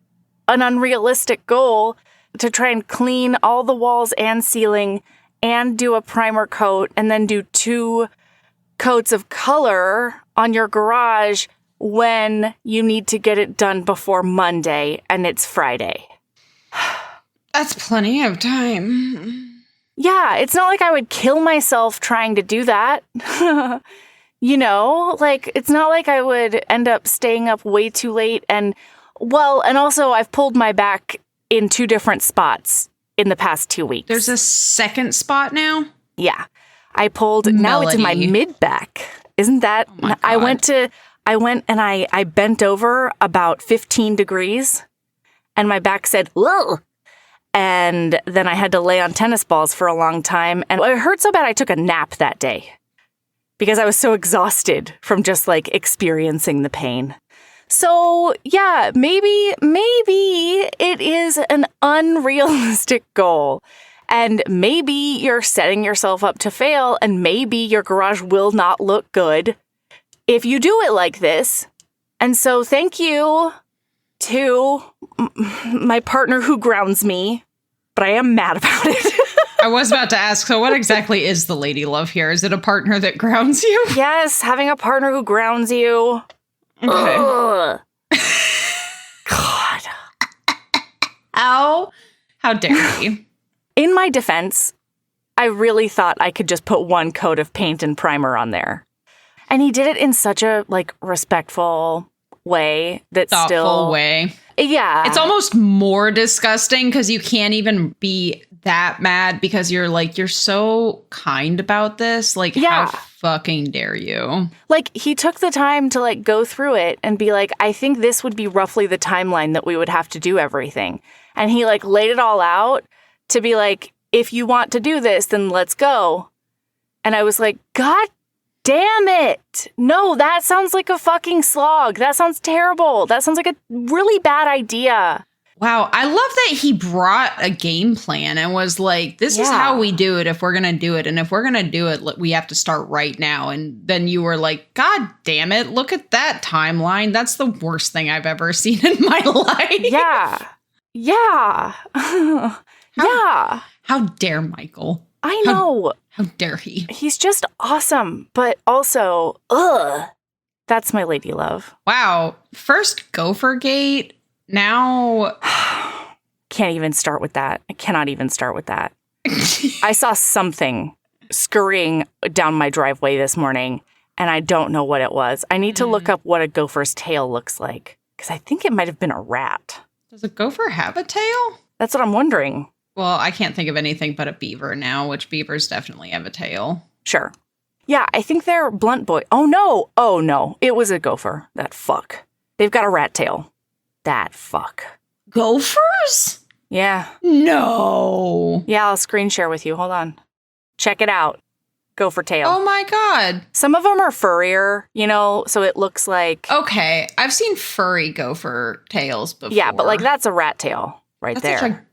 an unrealistic goal to try and clean all the walls and ceiling and do a primer coat and then do 2 coats of color on your garage when you need to get it done before Monday and it's Friday. That's plenty of time. Yeah, it's not like I would kill myself trying to do that. It's not like I would end up staying up way too late. And also I've pulled my back in 2 different spots in the past 2 weeks. There's a second spot now? Yeah. I pulled, now it's in my mid back. Isn't that, I went and I bent over about 15 degrees and my back said, whoa. And then I had to lay on tennis balls for a long time. And it hurt so bad I took a nap that day. Because I was so exhausted from just experiencing the pain. So, yeah, maybe it is an unrealistic goal. And maybe you're setting yourself up to fail, and maybe your garage will not look good if you do it like this. And so thank you to my partner who grounds me, but I am mad about it. I was about to ask, so what exactly is the lady love here? Is it a partner that grounds you? Yes, having a partner who grounds you. Okay. Ugh. God. How dare he? In my defense, I really thought I could just put one coat of paint and primer on there. And he did it in such a, respectful way that Thoughtful way. Yeah. It's almost more disgusting because you can't even be that mad because you're so kind about this. How fucking dare you? He took the time to, go through it and be like, I think this would be roughly the timeline that we would have to do everything. And he, laid it all out to be like, if you want to do this, then let's go. And I was like, God damn it. No, that sounds like a fucking slog. That sounds terrible. That sounds like a really bad idea. Wow. I love that he brought a game plan and was like, this is how we do it if we're going to do it. And if we're going to do it, we have to start right now. And then you were like, God damn it. Look at that timeline. That's the worst thing I've ever seen in my life. Yeah. Yeah. Yeah. How dare Michael? I know. How dare he? He's just awesome, but also, ugh. That's my lady love. Wow. First Gophergate, now... Can't even start with that. I cannot even start with that. I saw something scurrying down my driveway this morning, and I don't know what it was. I need to look up what a gopher's tail looks like, because I think it might have been a rat. Does a gopher have a tail? That's what I'm wondering. Well, I can't think of anything but a beaver now, which beavers definitely have a tail. Sure. Yeah, I think they're blunt boy. Oh, no. It was a gopher. That fuck. They've got a rat tail. That fuck. Gophers? Yeah. No. Yeah, I'll screen share with you. Hold on. Check it out. Gopher tail. Oh my God. Some of them are furrier, so it looks like... Okay, I've seen furry gopher tails before. Yeah, but that's a rat tail right there.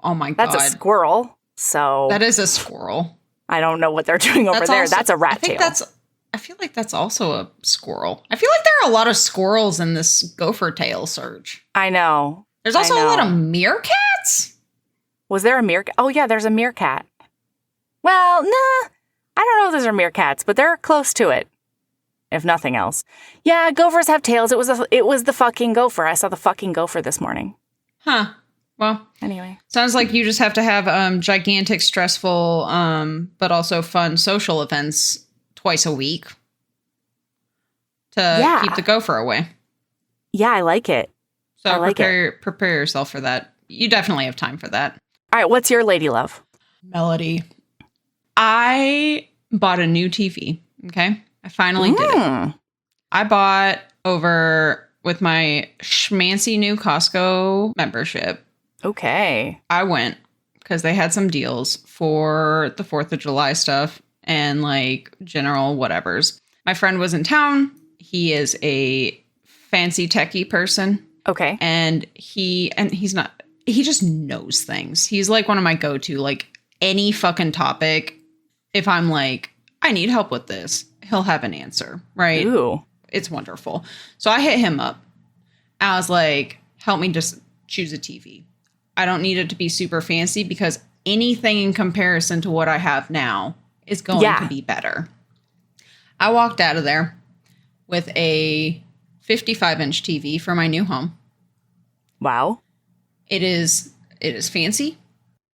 Oh my God. That's a squirrel, so... That is a squirrel. I don't know what they're doing over there. That's a rat tail. I feel like that's also a squirrel. I feel like there are a lot of squirrels in this gopher tail search. I know. There's also a lot of meerkats. Was there a meerkat? Oh, yeah, there's a meerkat. Well, nah. I don't know if those are meerkats, but they're close to it, if nothing else. Yeah, gophers have tails. It was the fucking gopher. I saw the fucking gopher this morning. Huh. Well, anyway. Sounds like you just have to have gigantic, stressful, but also fun social events twice a week to keep the gopher away. Yeah, I like it. So prepare yourself for that. You definitely have time for that. All right, what's your lady love? Melody. I bought a new TV. Okay. I finally did it. I bought over with my schmancy new Costco membership. Okay. I went because they had some deals for the 4th of July stuff and general whatevers. My friend was in town. He is a fancy techie person. Okay. And he's not, he just knows things. He's one of my go-to, any fucking topic. If I'm I need help with this, he'll have an answer, right? Ooh. It's wonderful. So I hit him up. I was like, help me just choose a TV. I don't need it to be super fancy because anything in comparison to what I have now is going to be better. I walked out of there with a 55-inch TV for my new home. Wow. It is fancy.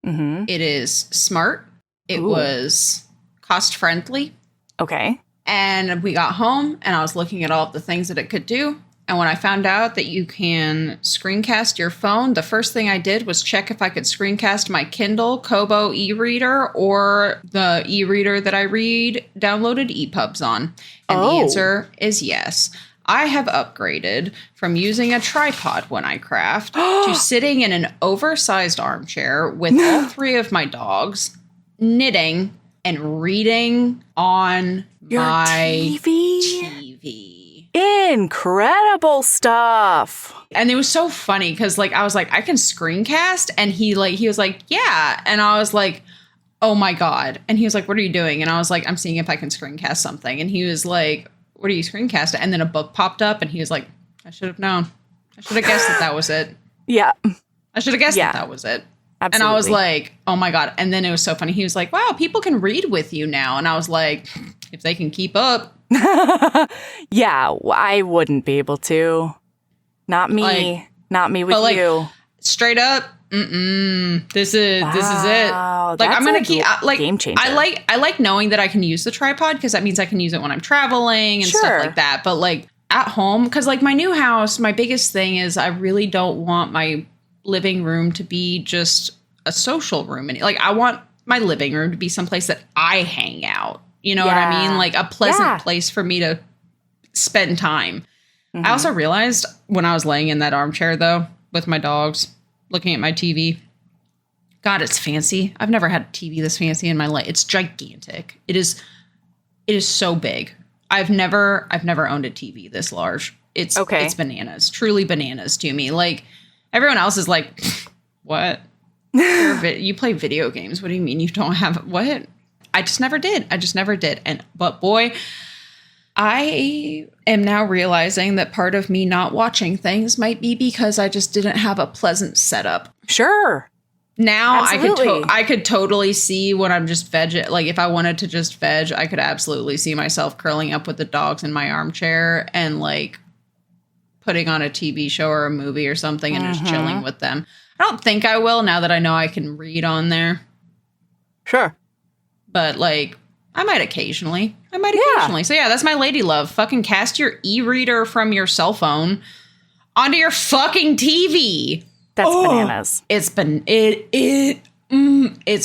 Mm-hmm. It is smart. It was cost-friendly. Okay. And we got home, and I was looking at all of the things that it could do. And when I found out that you can screencast your phone, the first thing I did was check if I could screencast my Kindle Kobo e-reader or the e-reader that I read downloaded EPUBs on. And the answer is yes. I have upgraded from using a tripod when I craft to sitting in an oversized armchair with all 3 of my dogs, knitting and reading on your my TV. TV. Incredible stuff. And it was so funny because like I was like, I can screencast, and he was like, yeah. And I was like, oh my God. And he was like, what are you doing? And I was like, I'm seeing if I can screencast something. And he was like, what are you screencasting? And then a book popped up, and he was like, I should have known. I should have guessed that was it. Yeah. I should have guessed that was it. Absolutely. And I was like, oh my God. And then it was so funny. He was like, wow, people can read with you now. And I was like, if they can keep up. Yeah, I wouldn't be able to. Not me. Like, Not me with you. Straight up. This is it. Wow, Like, I'm that's gonna a keep like game changer. I like knowing that I can use the tripod, because that means I can use it when I'm traveling and Sure. stuff like that. But like at home, because like my new house, my biggest thing is I really don't want my living room to be just a social room, and like I want my living room to be someplace that I hang out. You know what I mean? Like a pleasant place for me to spend time. I also realized when I was laying in that armchair, though, with my dogs, looking at my TV, God, it's fancy. I've never had a TV this fancy in my life. It's gigantic. It is so big. I've never owned a TV this large. It's bananas, truly bananas to me. Like everyone else is like, what? You play video games. What do you mean you don't have what? I just never did. But boy, I am now realizing that part of me not watching things might be because I just didn't have a pleasant setup. Sure. Now Absolutely. I could totally see when I'm just veg. Like if I wanted to just veg, I could absolutely see myself curling up with the dogs in my armchair and like putting on a TV show or a movie or something and just chilling with them. I don't think I will now that I know I can read on there. Sure. But like I might occasionally. So yeah, that's my lady love. Fucking cast your e-reader from your cell phone onto your fucking TV. That's bananas. It's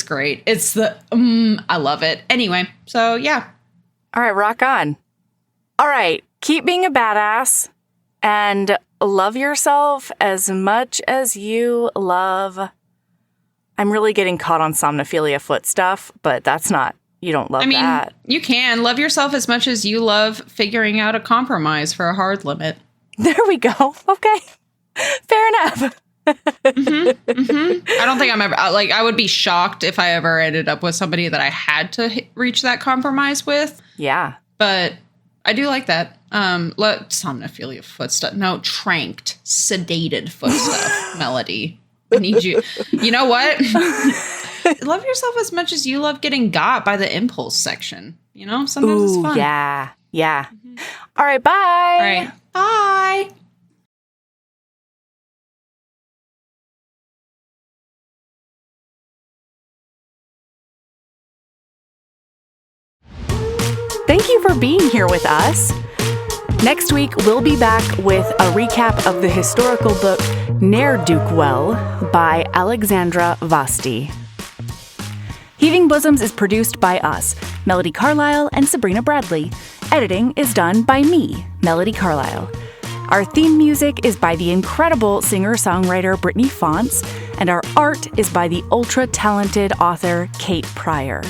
great. It's I love it. Anyway, so yeah. All right, rock on. All right, keep being a badass and love yourself as much as you love. I'm really getting caught on somnophilia foot stuff, but that's not. You don't love that. You can love yourself as much as you love figuring out a compromise for a hard limit. There we go. Okay. Fair enough. I don't think I'm ever like, I would be shocked if I ever ended up with somebody that I had to reach that compromise with. Yeah. But I do like that. Somnophilia foot stuff. No, tranked, sedated foot stuff. Melody. I need you. You know what? Love yourself as much as you love getting got by the impulse section. You know, sometimes it's fun. Yeah. Yeah. All right. Bye. All right. Bye. Thank you for being here with us. Next week, we'll be back with a recap of the historical book Ne'er-Do-Well by Alexandra Vasti. Heaving Bosoms is produced by us, Melody Carlisle and Sabrina Bradley. Editing is done by me, Melody Carlisle. Our theme music is by the incredible singer-songwriter Brittany Fonts, and our art is by the ultra-talented author Kate Pryor.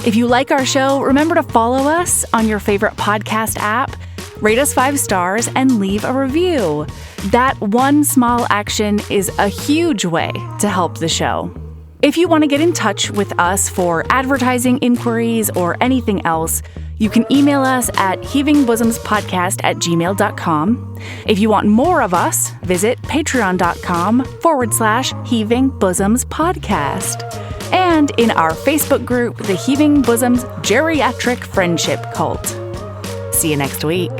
If you like our show, remember to follow us on your favorite podcast app, rate us 5 stars, and leave a review. That one small action is a huge way to help the show. If you want to get in touch with us for advertising inquiries or anything else, you can email us at heavingbosomspodcast@gmail.com. If you want more of us, visit patreon.com/heavingbosomspodcast. And in our Facebook group, the Heaving Bosoms Geriatric Friendship Cult. See you next week.